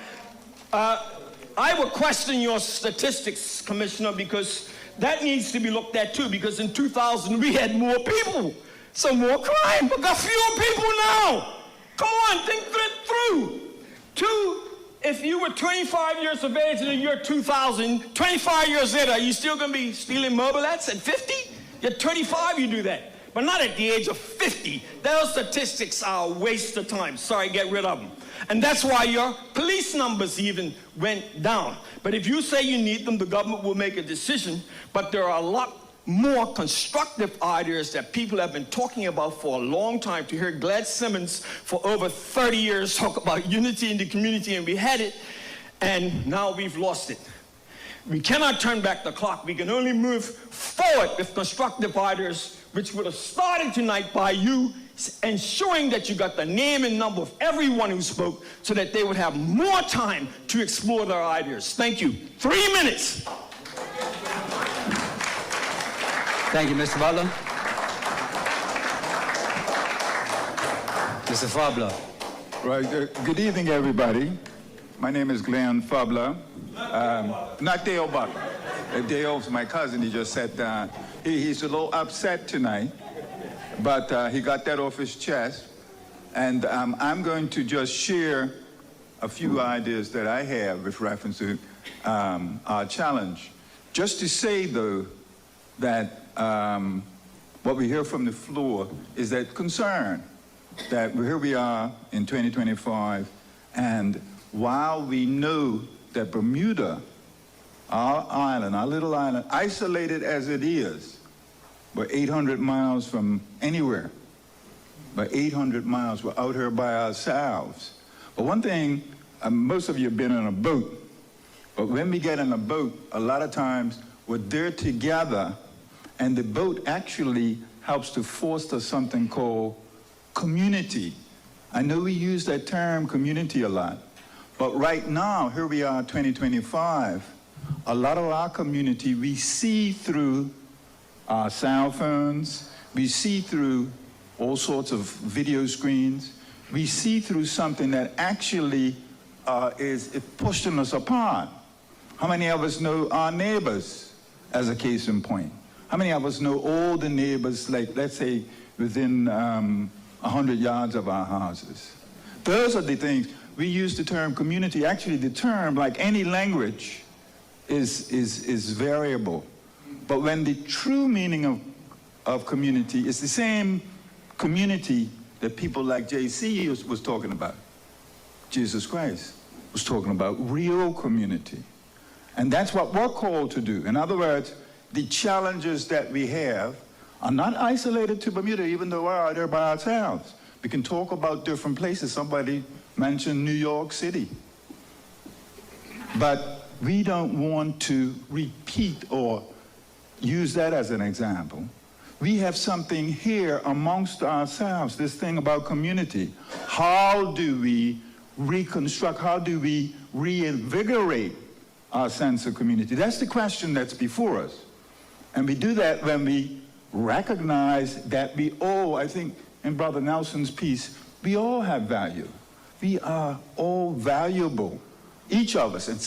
I would question your statistics, Commissioner, because that needs to be looked at too, because in 2000 we had more people, so more crime. We've got fewer people now. Come on, think that through. 2, if you were 25 years of age in the year 2000, 25 years later, are you still going to be stealing mobilettes at 50? You're 25, you do that. But not at the age of 50. Those statistics are a waste of time. Sorry, get rid of them. And that's why your police numbers even went down. But if you say you need them, the government will make a decision. But there are a lot more constructive ideas that people have been talking about for a long time. To hear Glad Simmons for over 30 years talk about unity in the community, and we had it, and now we've lost it. We cannot turn back the clock. We can only move forward with constructive ideas, which would have started tonight by you ensuring that you got the name and number of everyone who spoke so that they would have more time to explore their ideas. Thank you. 3 minutes. Thank you, Mr. Butler. Mr. Fabler. Right. Good evening, everybody. My name is Glenn Fabler. Not Dale Butler. Dale's my cousin. He just sat down. He's a little upset tonight, but he got that off his chest. And I'm going to just share a few ideas that I have with reference to our challenge. Just to say, though, that what we hear from the floor is that concern that here we are in 2025, and while we know that Bermuda, our island, our little island, isolated as it is, we're 800 miles from anywhere, but 800 miles, we're out here by ourselves. But one thing, most of you have been on a boat, but when we get in a boat, a lot of times we're there together, and the boat actually helps to foster something called community. I know we use that term community a lot, but right now, here we are, 2025, a lot of our community, we see through our cell phones, we see through all sorts of video screens, we see through something that actually is pushing us apart. How many of us know our neighbors, as a case in point? How many of us know all the neighbors, like, let's say, within 100 yards of our houses? Those are the things. We use the term community. Actually, the term, like any language, is variable. But when the true meaning of community is the same community that people like J.C. was talking about, Jesus Christ was talking about, real community. And that's what we're called to do. In other words, the challenges that we have are not isolated to Bermuda, even though we're out there by ourselves. We can talk about different places. Somebody mentioned New York City. But we don't want to repeat or use that as an example. We have something here amongst ourselves, this thing about community. How do we reconstruct, how do we reinvigorate our sense of community? That's the question that's before us. And we do that when we recognize that we all, I think in Brother Nelson's piece, we all have value. We are all valuable, each of us. And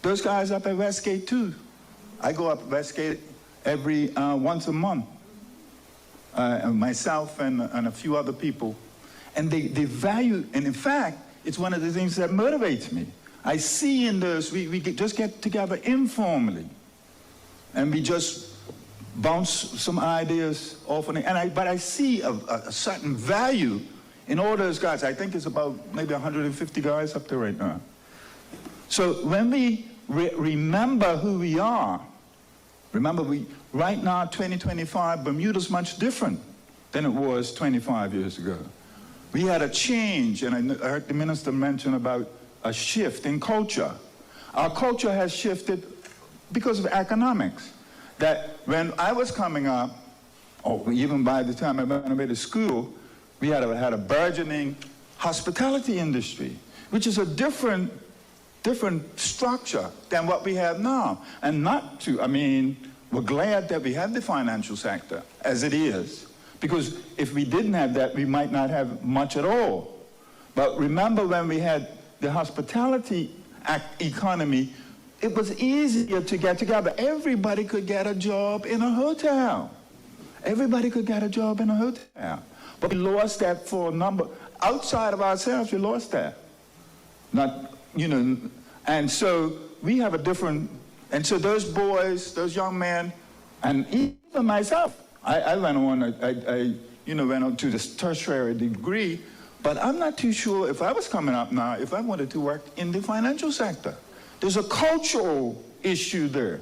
those guys up at Westgate too. I go up Westgate every once a month, myself and a few other people. And they value, and in fact, it's one of the things that motivates me. I see in those, we just get together informally, and we just bounce some ideas off, but I see a certain value in all those guys. I think it's about maybe 150 guys up there right now. So when we remember who we are, remember right now, 2025, Bermuda's much different than it was 25 years ago. We had a change, and I heard the minister mention about a shift in culture. Our culture has shifted because of economics. That when I was coming up, or even by the time I went away to school, we had a burgeoning hospitality industry, which is a different structure than what we have now. And we're glad that we have the financial sector as it is, because if we didn't have that, we might not have much at all. But remember when we had the hospitality economy, it was easier to get together. Everybody could get a job in a hotel. Everybody could get a job in a hotel. But we lost that for a number, outside of ourselves, we lost that. And so we have a different, and so those boys, those young men, and even myself, I went on, went on to this tertiary degree, but I'm not too sure if I was coming up now, if I wanted to work in the financial sector. There's a cultural issue there.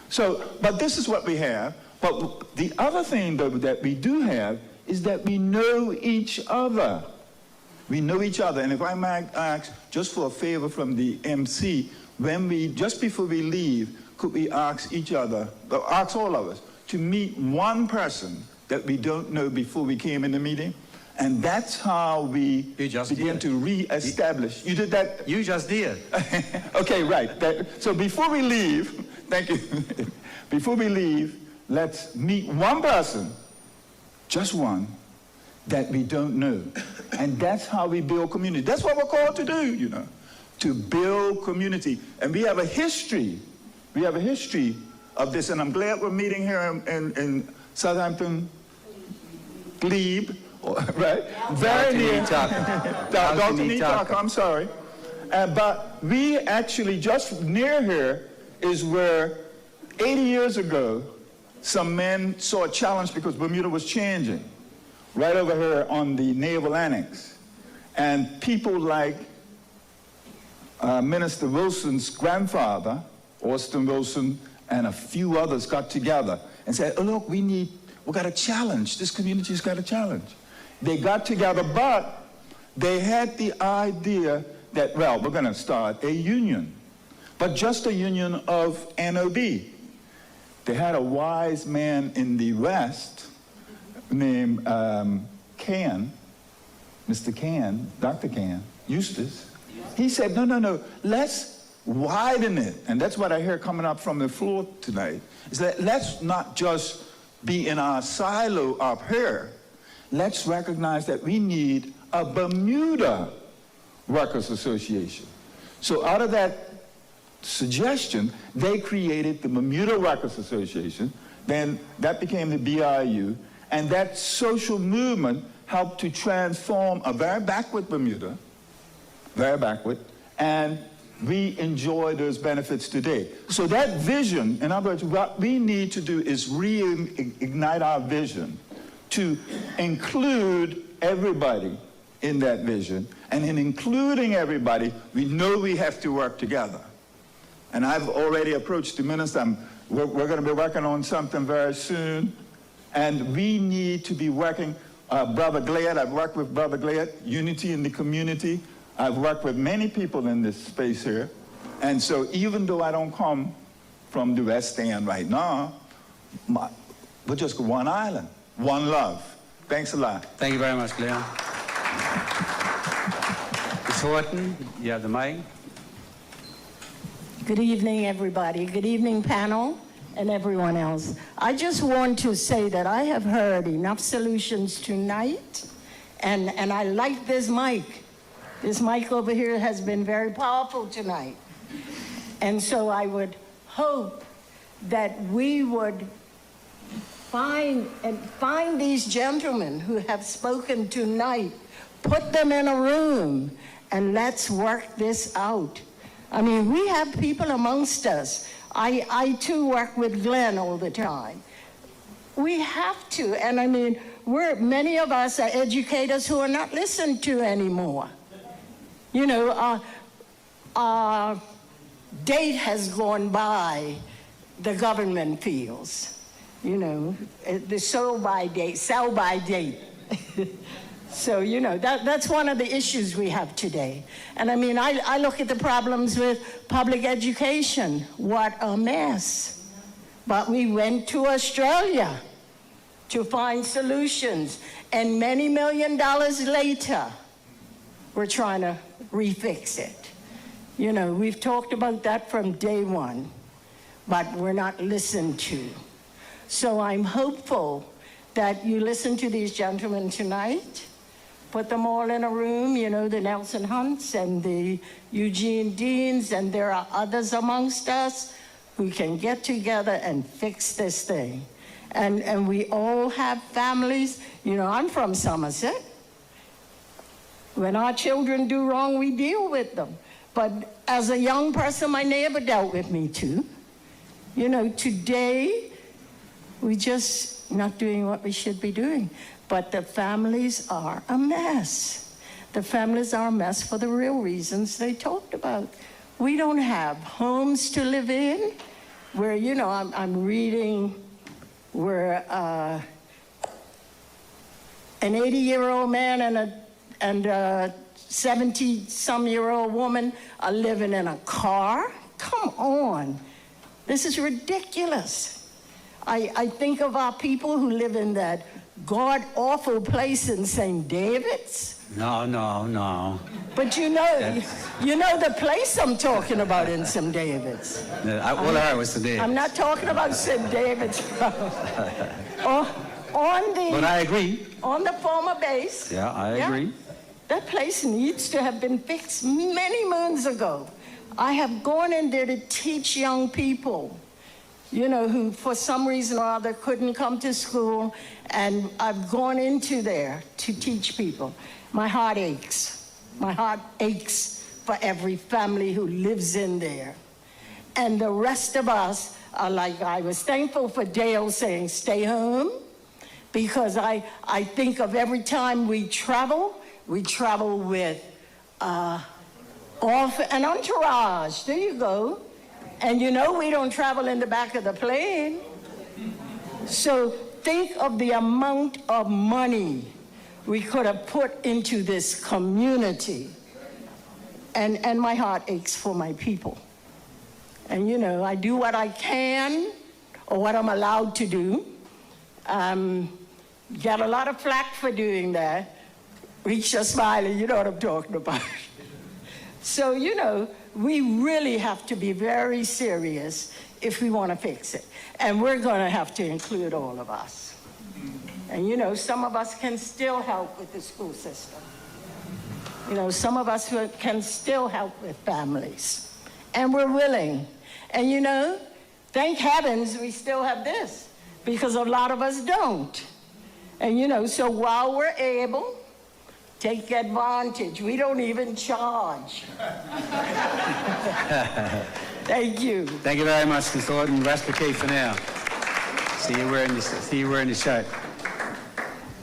So, but this is what we have. But the other thing though, that we do have is that we know each other. We know each other. And if I might ask, just for a favor from the MC, just before we leave, could we ask each other, or ask all of us, to meet one person that we don't know before we came in the meeting? And that's how we begin to re-establish. You did that? You just did. Okay, right. So before we leave, thank you. Before we leave, let's meet one person, just one, that we don't know. And that's how we build community. That's what we're called to do, to build community. And we have a history. We have a history of this. And I'm glad we're meeting here in Southampton, Glebe. Right? Very near. Dr. I'm sorry. But we actually, just near here, is where 80 years ago, some men saw a challenge because Bermuda was changing. Right over here on the Naval Annex. And people like Minister Wilson's grandfather, Austin Wilson, and a few others got together and said, oh, look, we got a challenge. This community's got a challenge. They got together, but they had the idea that, well, we're going to start a union, but just a union of NOB. They had a wise man in the West named Can, Mr. Can, Dr. Can, Eustace. He said, no, let's widen it. And that's what I hear coming up from the floor tonight, is that let's not just be in our silo up here. Let's recognize that we need a Bermuda Workers Association. So out of that suggestion, they created the Bermuda Workers Association. Then that became the BIU. And that social movement helped to transform a very backward Bermuda, very backward, and we enjoy those benefits today. So that vision, in other words, what we need to do is reignite our vision to include everybody in that vision. And in including everybody, we know we have to work together. And I've already approached the minister. We're going to be working on something very soon. And we need to be working, Brother Glad, I've worked with Brother Glad, unity in the community. I've worked with many people in this space here. And so even though I don't come from the West End right now, we're just one island. One love. Thanks a lot. Thank you very much, Glenn. Ms. Horton, you have the mic. Good evening, everybody. Good evening, panel, and everyone else. I just want to say that I have heard enough solutions tonight, and I like this mic. This mic over here has been very powerful tonight. And so I would hope that we would find these gentlemen who have spoken tonight, put them in a room, and let's work this out. I mean, we have people amongst us. I too work with Glenn all the time. We have to, and I mean, many of us are educators who are not listened to anymore. You know, our date has gone by, the government feels. You know, the sell by date. So, you know, that's one of the issues we have today. And I mean, I look at the problems with public education. What a mess. But we went to Australia to find solutions. And many $1 million later, we're trying to refix it. You know, we've talked about that from day one, but we're not listened to. So I'm hopeful that you listen to these gentlemen tonight, put them all in a room, you know, the Nelson Hunts and the Eugene Deans, and there are others amongst us who can get together and fix this thing. And we all have families. You know, I'm from Somerset. When our children do wrong, we deal with them. But as a young person, my neighbor dealt with me too. You know, today, we just not doing what we should be doing. But the families are a mess. The families are a mess for the real reasons they talked about. We don't have homes to live in, where, you know, I'm reading where an 80-year-old man and a 70-some-year-old woman are living in a car. Come on. This is ridiculous. I think of our people who live in that god-awful place in St. David's. No. But you know the place I'm talking about in St. David's. All I heard was St. David's. I'm not talking about St. David's. But I agree. On the former base. Yeah, I agree. That place needs to have been fixed many moons ago. I have gone in there to teach young people, you know, who for some reason or other couldn't come to school, and I've gone into there to teach people. My heart aches. My heart aches for every family who lives in there. And the rest of us are like, I was thankful for Dale saying, stay home, because I think of every time we travel with an entourage. There you go. And you know we don't travel in the back of the plane. So think of the amount of money we could have put into this community. And my heart aches for my people. And you know, I do what I can, or what I'm allowed to do. Got a lot of flack for doing that. Reach a smiley, you know what I'm talking about. So, you know, we really have to be very serious if we want to fix it. And we're going to have to include all of us. And, you know, some of us can still help with the school system. You know, some of us can still help with families. And we're willing. And, you know, thank heavens we still have this, because a lot of us don't. And, you know, so while we're able, take advantage. We don't even charge. Thank you. Thank you very much, Ms. Orton. Rest okay for now. See you wearing the shirt.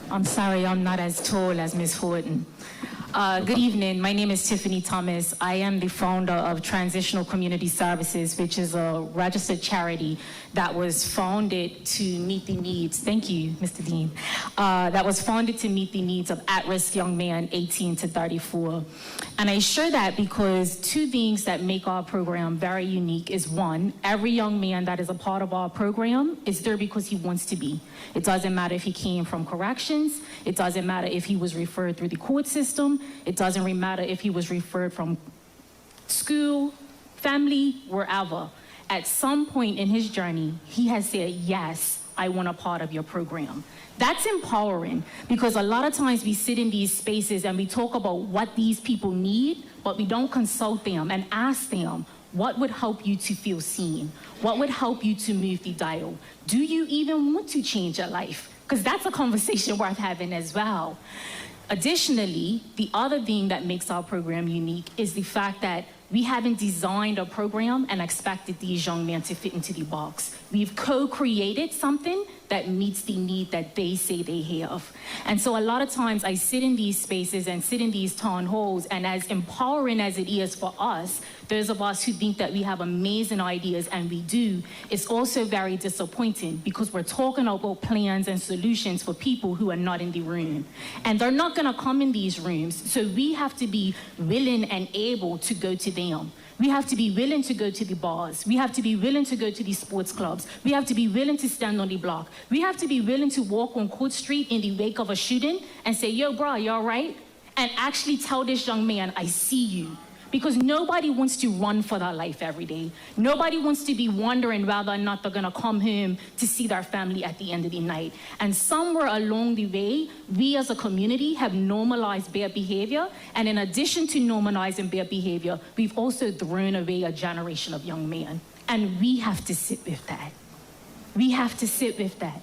I'm sorry, I'm not as tall as Ms. Horton. Good evening. My name is Tiffany Thomas. I am the founder of Transitional Community Services, which is a registered charity that was founded to meet the needs. Thank you, Mr. Dean. That was founded to meet the needs of at-risk young men 18 to 34. And I share that because two things that make our program very unique is, one, every young man that is a part of our program is there because he wants to be. It doesn't matter if he came from corrections. It doesn't matter if he was referred through the court system. It doesn't matter if he was referred from school, family, wherever. At some point in his journey, he has said, yes, I want a part of your program. That's empowering, because a lot of times we sit in these spaces and we talk about what these people need, but we don't consult them and ask them, what would help you to feel seen? What would help you to move the dial? Do you even want to change your life? Because that's a conversation worth having as well. Additionally, the other thing that makes our program unique is the fact that we haven't designed a program and expected these young men to fit into the box. We've co-created something that meets the need that they say they have. And so a lot of times I sit in these spaces and sit in these town halls, and as empowering as it is for us, those of us who think that we have amazing ideas, and we do, it's also very disappointing because we're talking about plans and solutions for people who are not in the room. And they're not gonna come in these rooms, so we have to be willing and able to go to them. We have to be willing to go to the bars. We have to be willing to go to the sports clubs. We have to be willing to stand on the block. We have to be willing to walk on Court Street in the wake of a shooting and say, yo, bro, you all right? And actually tell this young man, I see you. Because nobody wants to run for their life every day. Nobody wants to be wondering whether or not they're gonna come home to see their family at the end of the night. And somewhere along the way, we as a community have normalized bad behavior. And in addition to normalizing bad behavior, we've also thrown away a generation of young men. And we have to sit with that. We have to sit with that.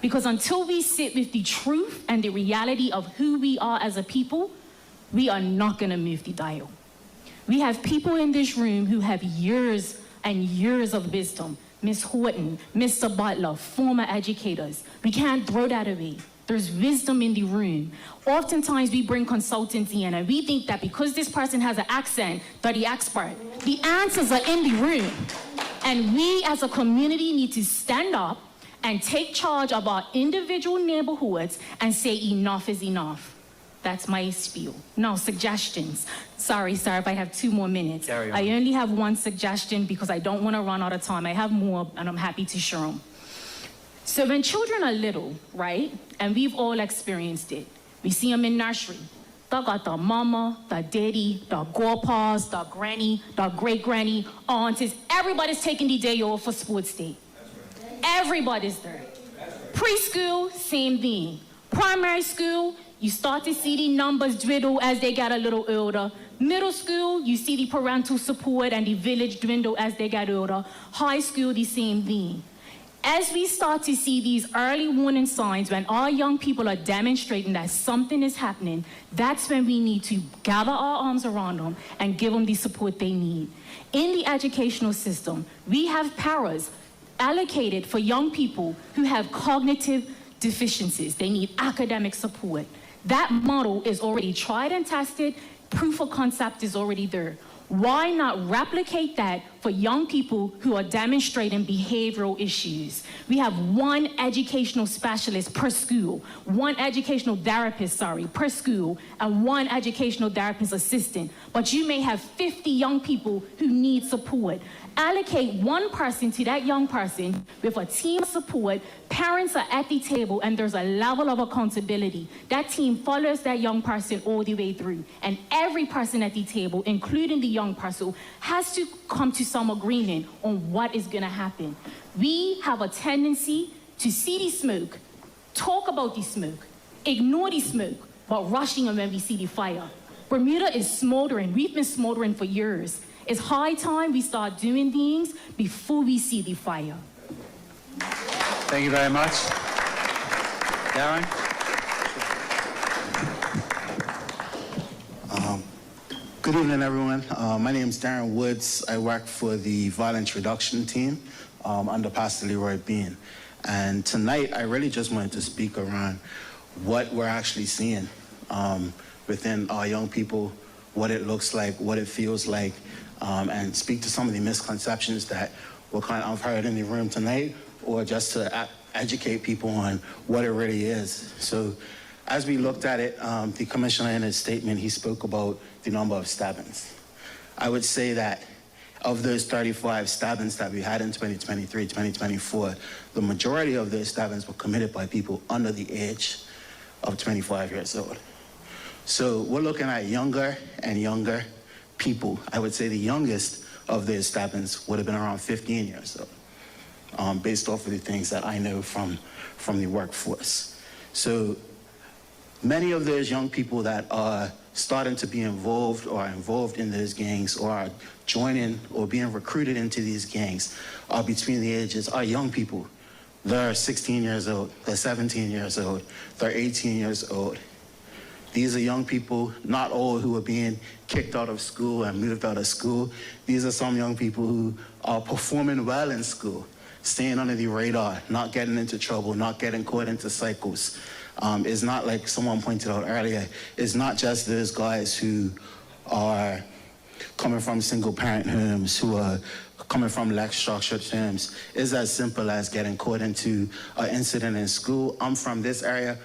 Because until we sit with the truth and the reality of who we are as a people, we are not gonna move the dial. We have people in this room who have years and years of wisdom. Ms. Horton, Mr. Butler, former educators. We can't throw that away. There's wisdom in the room. Oftentimes we bring consultants in and we think that because this person has an accent, they're the expert. The answers are in the room. And we as a community need to stand up and take charge of our individual neighborhoods and say enough is enough. That's my spiel. No, suggestions. Sorry, sir, if I have 2 more minutes. Carry on. I only have one suggestion because I don't want to run out of time. I have more, and I'm happy to share them. So when children are little, right, and we've all experienced it, we see them in nursery. They got the mama, the daddy, the grandpas, the granny, the great-granny, aunties. Everybody's taking the day off for sports day. Everybody's there. Preschool, same thing. Primary school, you start to see the numbers dwindle as they get a little older. Middle school, you see the parental support and the village dwindle as they get older. High school, the same thing. As we start to see these early warning signs when our young people are demonstrating that something is happening, that's when we need to gather our arms around them and give them the support they need. In the educational system, we have paras allocated for young people who have cognitive deficiencies. They need academic support. That model is already tried and tested. Proof of concept is already there. Why not replicate that for young people who are demonstrating behavioral issues? We have one educational specialist per school, one educational therapist, per school, and one educational therapist assistant. But you may have 50 young people who need support. Allocate one person to that young person with a team of support. Parents are at the table and there's a level of accountability. That team follows that young person all the way through. And every person at the table, including the young person, has to come to some agreement on what is gonna happen. We have a tendency to see the smoke, talk about the smoke, ignore the smoke, but rushing when we see the fire. Bermuda is smoldering. We've been smoldering for years. It's high time we start doing things before we see the fire. Thank you very much. Darrin? Good evening, everyone. My name is Darrin Woods. I work for the violence reduction team under Pastor Leroy Bean. And tonight, I really just wanted to speak around what we're actually seeing within our young people, what it looks like, what it feels like, and speak to some of the misconceptions that were kind of heard in the room tonight, or just to educate people on what it really is. So as we looked at it, the commissioner in his statement, he spoke about the number of stabbings. I would say that of those 35 stabbings that we had in 2023, 2024, the majority of those stabbings were committed by people under the age of 25 years old. So we're looking at younger and younger people. I would say the youngest of those stabbings would have been around 15 years old, based off of the things that I know from the workforce. So many of those young people that are starting to be involved or are involved in those gangs or are joining or being recruited into these gangs are between the ages, are young people. They're 16 years old, they're 17 years old, they're 18 years old. These are young people, not all who are being kicked out of school and moved out of school. These are some young people who are performing well in school, staying under the radar, not getting into trouble, not getting caught into cycles. It's not like someone pointed out earlier, it's not just those guys who are coming from single parent homes, who are coming from less structured homes. It's as simple as getting caught into an incident in school. I'm from this area,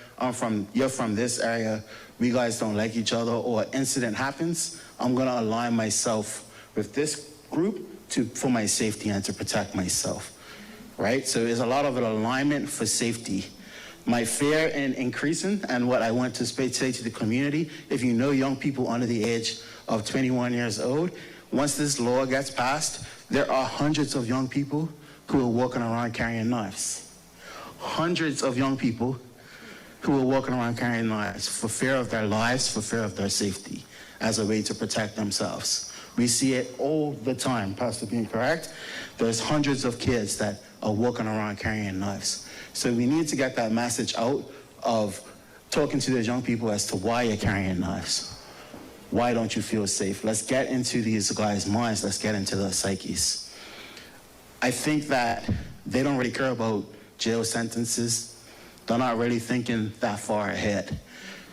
you're from this area, we guys don't like each other, or an incident happens, I'm gonna align myself with this group for my safety and to protect myself, right? So there's a lot of an alignment for safety. My fear in increasing, and what I want to say to the community, if you know young people under the age of 21 years old, once this law gets passed, there are hundreds of young people who are walking around carrying knives. Hundreds of young people who are walking around carrying knives for fear of their lives, for fear of their safety, as a way to protect themselves. We see it all the time, Pastor being correct. There's hundreds of kids that are walking around carrying knives. So we need to get that message out of talking to those young people as to why you're carrying knives. Why don't you feel safe? Let's get into these guys' minds. Let's get into their psyches. I think that they don't really care about jail sentences. They're not really thinking that far ahead.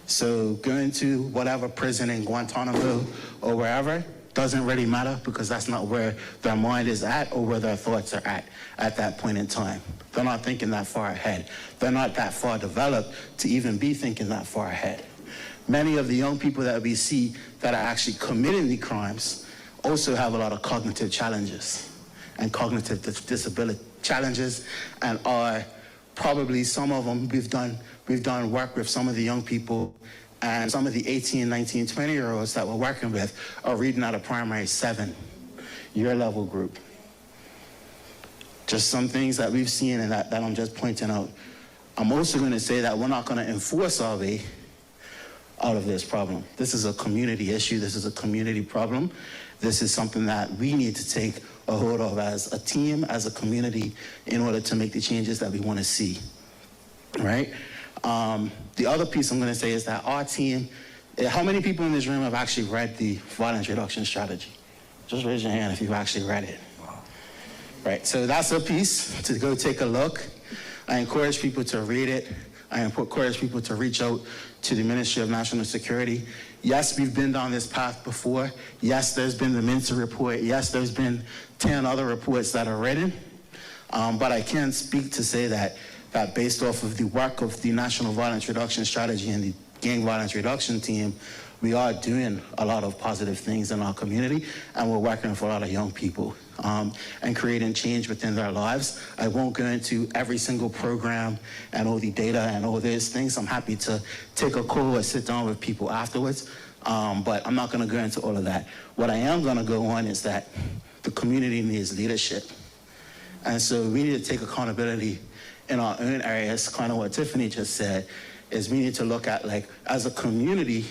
So going to whatever prison in Guantanamo or wherever doesn't really matter, because that's not where their mind is at or where their thoughts are at that point in time. They're not thinking that far ahead. They're not that far developed to even be thinking that far ahead. Many of the young people that we see that are actually committing the crimes also have a lot of cognitive challenges and cognitive disability challenges, and are probably, some of them, we've done work with some of the young people, and some of the 18, 19, 20-year-olds that we're working with are reading at a primary 7 year level group. Just some things that we've seen and that I'm just pointing out. I'm also going to say that we're not going to enforce our way out of this problem. This is a community issue. This is a community problem. This is something that we need to take a hold of as a team, as a community, in order to make the changes that we want to see, right? The other piece I'm going to say is that our team, how many people in this room have actually read the violence reduction strategy? Just raise your hand if you've actually read it. Right, so that's a piece to go take a look. I encourage people to read it. I encourage people to reach out to the Ministry of National Security. Yes, we've been down this path before. Yes, there's been the Minter report. Yes, there's been 10 other reports that are written. But I can speak to say that based off of the work of the National Violence Reduction Strategy and the Gang Violence Reduction Team, we are doing a lot of positive things in our community, and we're working with a lot of young people and creating change within their lives. I won't go into every single program and all the data and all those things. I'm happy to take a call or sit down with people afterwards, but I'm not going to go into all of that. What I am going to go on is that the community needs leadership. And so we need to take accountability in our own areas. Kind of what Tiffany just said, is we need to look at, like, as a community,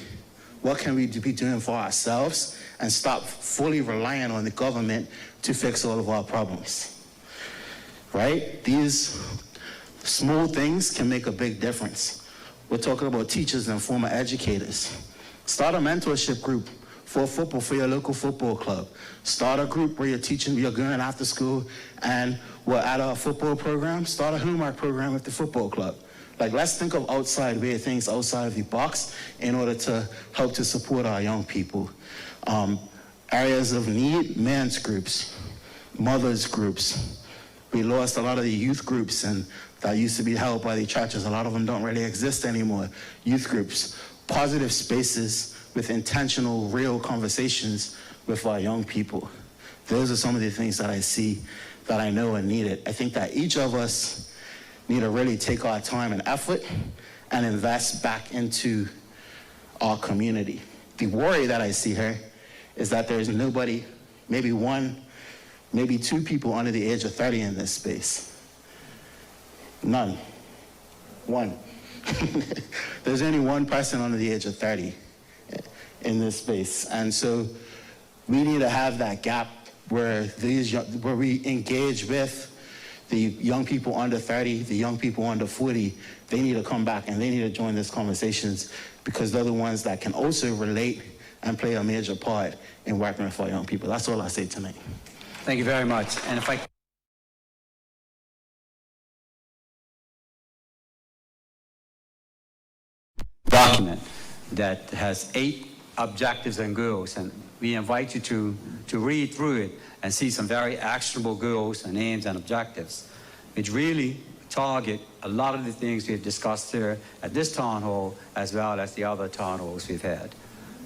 what can we be doing for ourselves and stop fully relying on the government to fix all of our problems, right? These small things can make a big difference. We're talking about teachers and former educators. Start a mentorship group for football, for your local football club. Start a group where you're teaching, you're going after school, and we're at a football program. Start a homework program with the football club. Like, let's think of outside weird things outside of the box in order to help to support our young people. Areas of need, men's groups, mothers groups. We lost a lot of the youth groups, and that used to be held by the churches. A lot of them don't really exist anymore. Youth groups, positive spaces with intentional, real conversations with our young people. Those are some of the things that I see that I know are needed. I think that each of us need to really take our time and effort and invest back into our community. The worry that I see here is that there's nobody, maybe one, maybe two people under the age of 30 in this space. None. One. There's only one person under the age of 30 in this space. And so we need to have that gap where we engage with the young people under 30, the young people under 40. They need to come back and they need to join these conversations, because they're the ones that can also relate and play a major part in working with our young people. That's all I say tonight. Thank you very much. And if I document that has 8 objectives and goals, and we invite you to read through it and see some very actionable goals and aims and objectives, which really target a lot of the things we've discussed here at this town hall, as well as the other town halls we've had.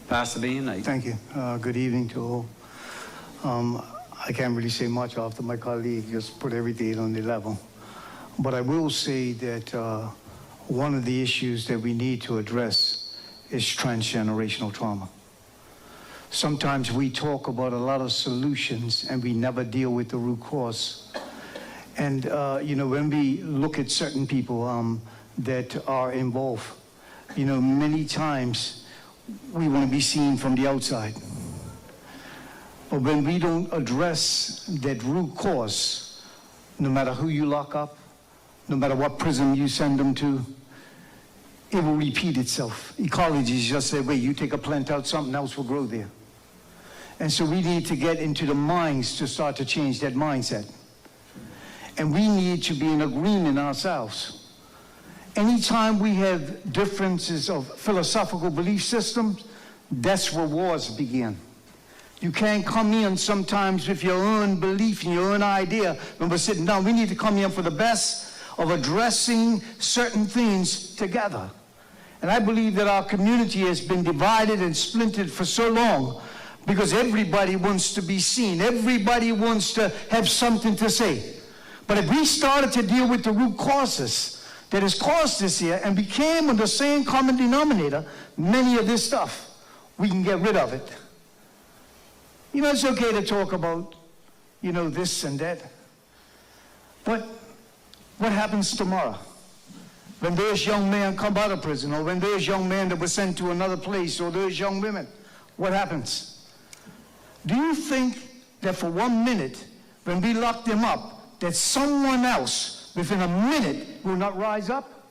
Pastor Bean. Thank you. Good evening to all. I can't really say much after my colleague just put everything on the level. But I will say that one of the issues that we need to address is transgenerational trauma. Sometimes we talk about a lot of solutions and we never deal with the root cause. And, you know, when we look at certain people that are involved, you know, many times we want to be seen from the outside. But when we don't address that root cause, no matter who you lock up, no matter what prison you send them to, it will repeat itself. Ecologists just say, wait, you take a plant out, something else will grow there. And so we need to get into the minds to start to change that mindset. And we need to be in agreement ourselves. Anytime we have differences of philosophical belief systems, that's where wars begin. You can't come in sometimes with your own belief and your own idea when we're sitting down. We need to come in for the best of addressing certain things together. And I believe that our community has been divided and splintered for so long because everybody wants to be seen. Everybody wants to have something to say. But if we started to deal with the root causes that has caused this here and became on the same common denominator, many of this stuff, we can get rid of it. You know, it's okay to talk about, you know, this and that. But what happens tomorrow? When those young men come out of prison, or when those young men that were sent to another place, or those young women, what happens? Do you think that for 1 minute, when we lock them up, that someone else within a minute will not rise up?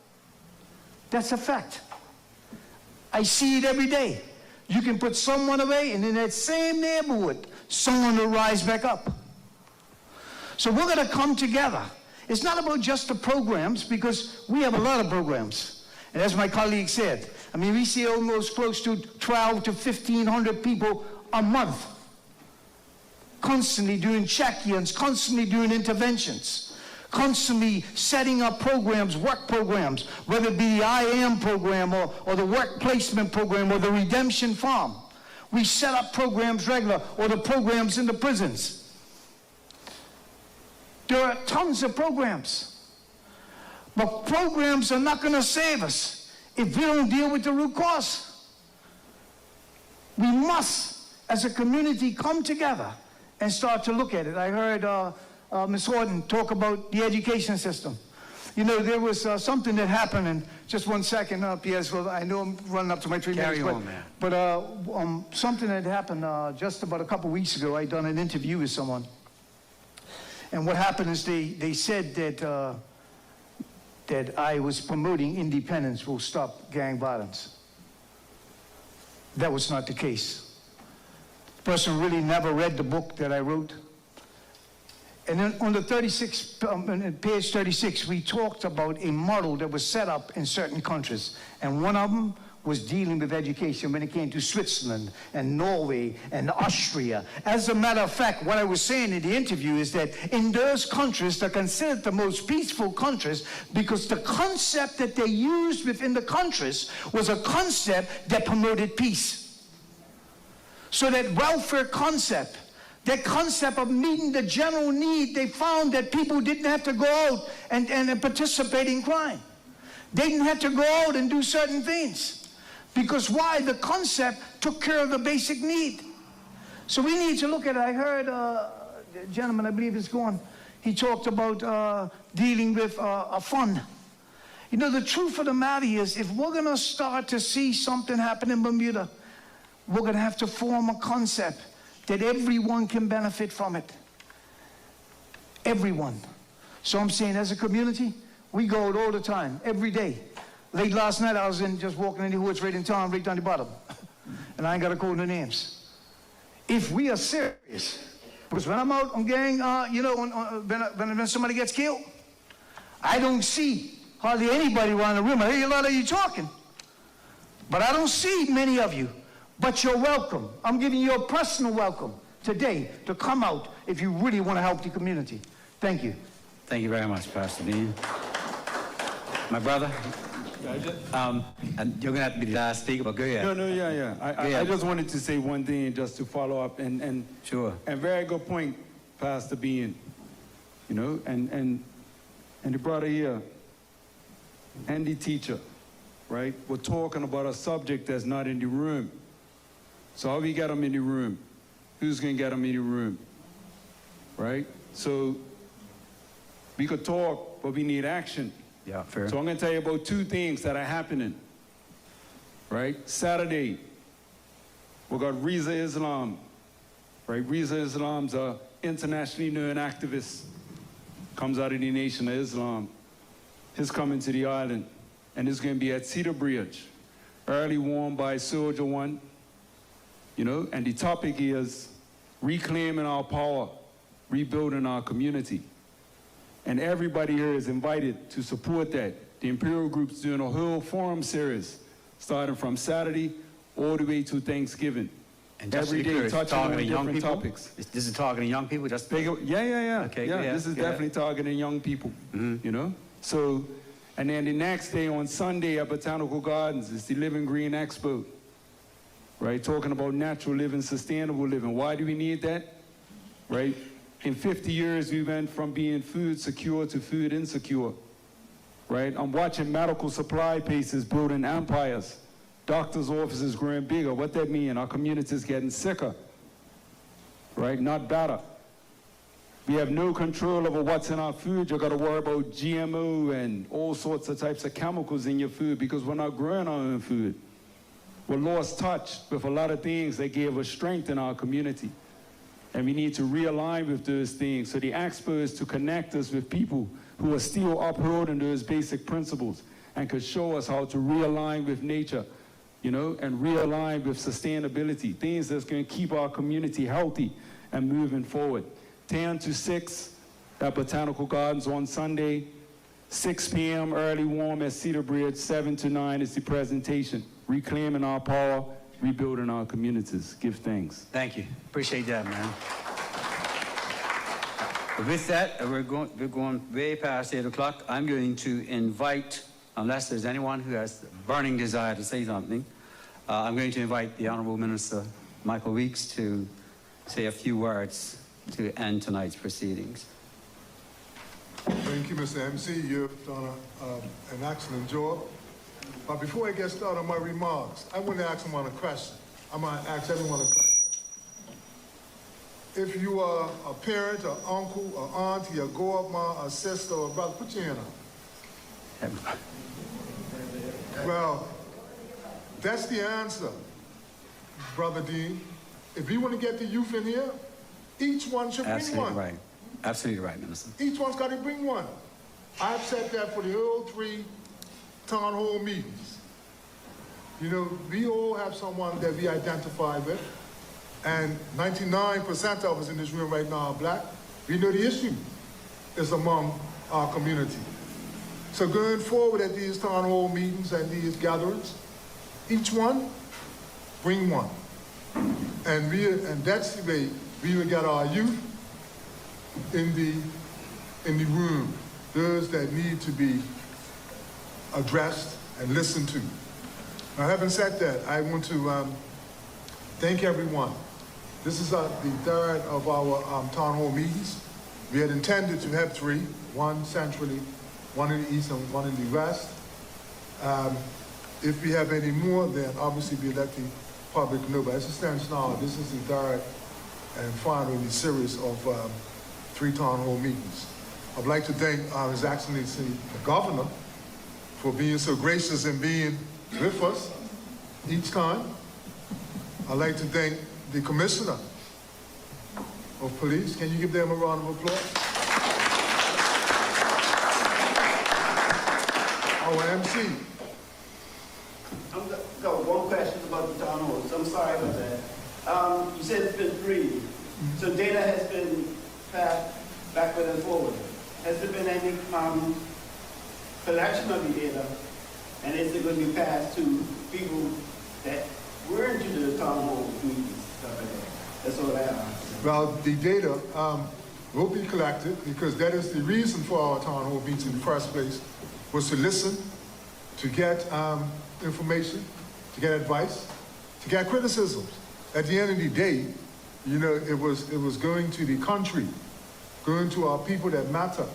That's a fact. I see it every day. You can put someone away, and in that same neighborhood, someone will rise back up. So we're going to come together. It's not about just the programs, because we have a lot of programs. And as my colleague said, I mean, we see almost close to 12 to 1,500 people a month, constantly doing check-ins, constantly doing interventions, constantly setting up programs, work programs, whether it be the IAM program or the work placement program or the redemption farm. We set up programs regular, or the programs in the prisons. There are tons of programs. But programs are not going to save us if we don't deal with the root cause. We must, as a community, come together and start to look at it. I heard Ms. Horton talk about the education system. You know, there was something that happened, and just 1 second, P.S., well, I know I'm running up to my 3 minutes. Carry on, man. But something that happened just about a couple weeks ago. I done an interview with someone. And what happened is they said that, that I was promoting independence will stop gang violence. That was not the case. The person really never read the book that I wrote. And then on the page 36, we talked about a model that was set up in certain countries. And one of them was dealing with education when it came to Switzerland and Norway and Austria. As a matter of fact, what I was saying in the interview is that in those countries, they're considered the most peaceful countries because the concept that they used within the countries was a concept that promoted peace. So that welfare concept, that concept of meeting the general need, they found that people didn't have to go out and participate in crime. They didn't have to go out and do certain things. Because why? The concept took care of the basic need. So we need to look at it. I heard a gentleman, I believe is gone, he talked about dealing with a fund. You know, the truth of the matter is, if we're going to start to see something happen in Bermuda, we're going to have to form a concept that everyone can benefit from it. Everyone. So I'm saying, as a community, we go out all the time, every day. Late last night, I was just walking in the woods right in town, right down the bottom. And I ain't got to call no names. If we are serious, because when I'm out on gang, when somebody gets killed, I don't see hardly anybody around the room. I hear a lot of you talking, but I don't see many of you. But you're welcome. I'm giving you a personal welcome today to come out if you really want to help the community. Thank you. Thank you very much, Pastor Dean. My brother, and you're going to have to be the last speaker, but go ahead. Yeah. I just wanted to say one thing just to follow up, and sure. And very good point, Pastor Bean. You know, and the brother here, and the teacher, right? We're talking about a subject that's not in the room. So how we get them in the room? Who's going to get them in the room? Right? So we could talk, but we need action. Yeah, fair. So I'm going to tell you about two things that are happening. Right? Saturday, we got Riza Islam. Right? Riza Islam's an internationally known activist. Comes out of the Nation of Islam. He's coming to the island. And it's going to be at Cedar Bridge. Early warm by Soldier One. You know, and the topic is reclaiming our power, rebuilding our community. And everybody here is invited to support that. The Imperial Group's doing a whole forum series, starting from Saturday all the way to Thanksgiving. And just every day touching on different topics. This is targeting young people? Yeah. Okay, yeah, this is definitely targeting young people, you know? So, and then the next day on Sunday at Botanical Gardens is the Living Green Expo. Right, talking about natural living, sustainable living. Why do we need that? Right? In 50 years, we went from being food secure to food insecure. Right? I'm watching medical supply places building empires. Doctors' offices growing bigger. What that mean? Our communities getting sicker. Right? Not better. We have no control over what's in our food. You got to worry about GMO and all sorts of types of chemicals in your food because we're not growing our own food. We're lost touch with a lot of things that gave us strength in our community. And we need to realign with those things. So the expo is to connect us with people who are still upholding those basic principles and could show us how to realign with nature, you know, and realign with sustainability, things that's going to keep our community healthy and moving forward. 10 to 6 at Botanical Gardens on Sunday, 6 p.m. early warm at Cedar Bridge, 7 to 9 is the presentation. Reclaiming our power, rebuilding our communities. Give thanks. Thank you. Appreciate that, man. With that, we're going way past 8 o'clock. I'm going to invite, unless there's anyone who has a burning desire to say something, I'm going to invite the Honorable Minister Michael Weeks to say a few words to end tonight's proceedings. Thank you, Mr. MC. You've done an excellent job. But before I get started on my remarks, I want to ask someone a question. I'm going to ask everyone a question. If you are a parent, an uncle, an auntie, a godmother, a sister, or a brother, put your hand up. Well, that's the answer, Brother Dean. If we want to get the youth in here, each one should bring one. Right. Absolutely right, Minister. Each one's got to bring one. I've said that for the whole 3 town hall meetings. You know, we all have someone that we identify with, and 99% of us in this room right now are black. We know the issue is among our community. So going forward at these town hall meetings and these gatherings, each one bring one. And that's the way we will get our youth in the room, those that need to be addressed and listened to. Now, having said that, I want to thank everyone. This is the third of our town hall meetings. We had intended to have 3, one centrally, one in the east and one in the west. If we have any more, then obviously we let the public know. But as it stands now, this is the third and final in the series of 3 town hall meetings. I'd like to thank His Excellency, the Governor, for being so gracious and being with us each time. I'd like to thank the Commissioner of Police. Can you give them a round of applause? Our MC, sorry about that. You said it's been 3. So data has been passed backward and forward. Has there been any collection of the data, and is it going to be passed to people that were into the town hall meetings, stuff like that? That's all I have. Well, the data will be collected because that is the reason for our town hall meetings in the first place, was to listen, to get information, to get advice, to get criticisms. At the end of the day, you know, it was going to the country, going to our people that matter,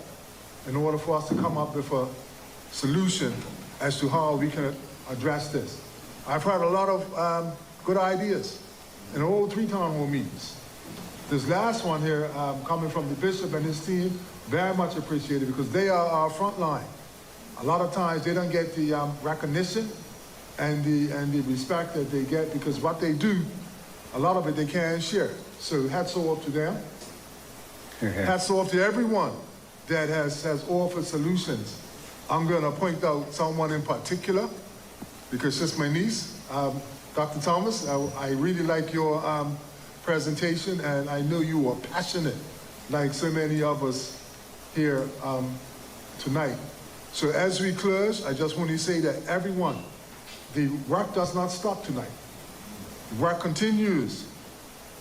in order for us to come up with a solution as to how we can address this. I've heard a lot of good ideas in all 3 town hall meetings. This last one here, coming from the bishop and his team, very much appreciated because they are our front line. A lot of times they don't get the recognition and the respect that they get because what they do, a lot of it they can't share. So hats off to them. Hats off to everyone that has offered solutions. I'm going to point out someone in particular because she's my niece, Dr. Thomas. I really like your presentation, and I know you are passionate, like so many of us here tonight. So as we close, I just want to say that everyone, the work does not stop tonight. The work continues.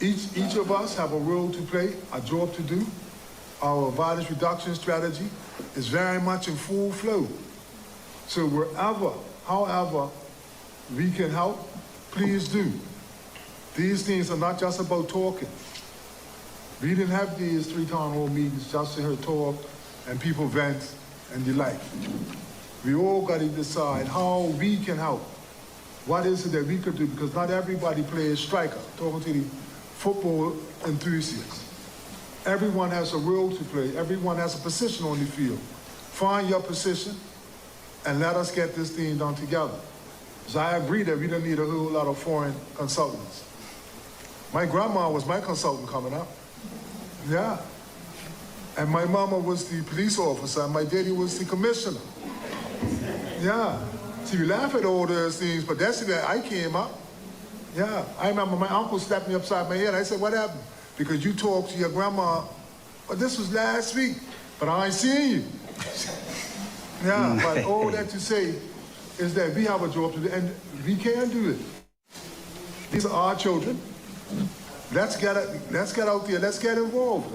Each of us have a role to play, a job to do. Our violence reduction strategy is very much in full flow. So wherever, however we can help, please do. These things are not just about talking. We didn't have these 3 town hall meetings just to hear talk and people vent and the like. We all got to decide how we can help. What is it that we could do? Because not everybody plays striker, talking to the football enthusiasts. Everyone has a role to play. Everyone has a position on the field. Find your position and let us get this thing done together. So I agree that we don't need a whole lot of foreign consultants. My grandma was my consultant coming up. Yeah. And my mama was the police officer, and my daddy was the commissioner. Yeah. See, we laugh at all those things, but that's the way I came up. Yeah. I remember my uncle slapped me upside my head. I said, what happened? Because you talked to your grandma, but this was last week, but I ain't seen you. Yeah, but all that to say is that we have a job to do, and we can do it. These are our children. Let's get out there, let's get involved.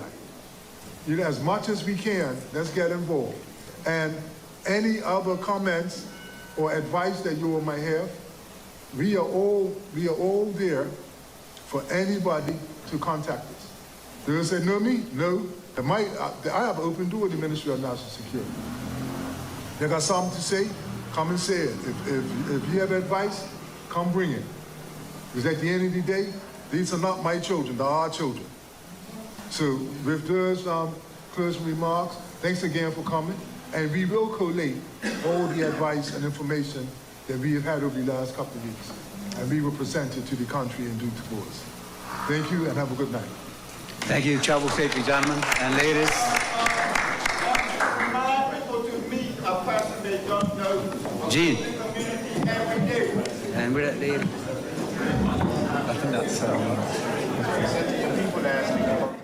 You know, as much as we can, let's get involved. And any other comments or advice that you all might have, we are all there for anybody to contact us. They'll say, know me? No. I have an open door with the Ministry of National Security. They got something to say, come and say it. If you have advice, come bring it. Because at the end of the day, these are not my children, they're our children. So with those closing remarks, thanks again for coming. And we will collate all the advice and information that we have had over the last couple of weeks. And we will present it to the country in due course. Thank you and have a good night. Thank you. Travel safely, gentlemen and ladies. Remind people to meet a person they don't know Gene. in the community every day. And we're at the... I think that's... People asking about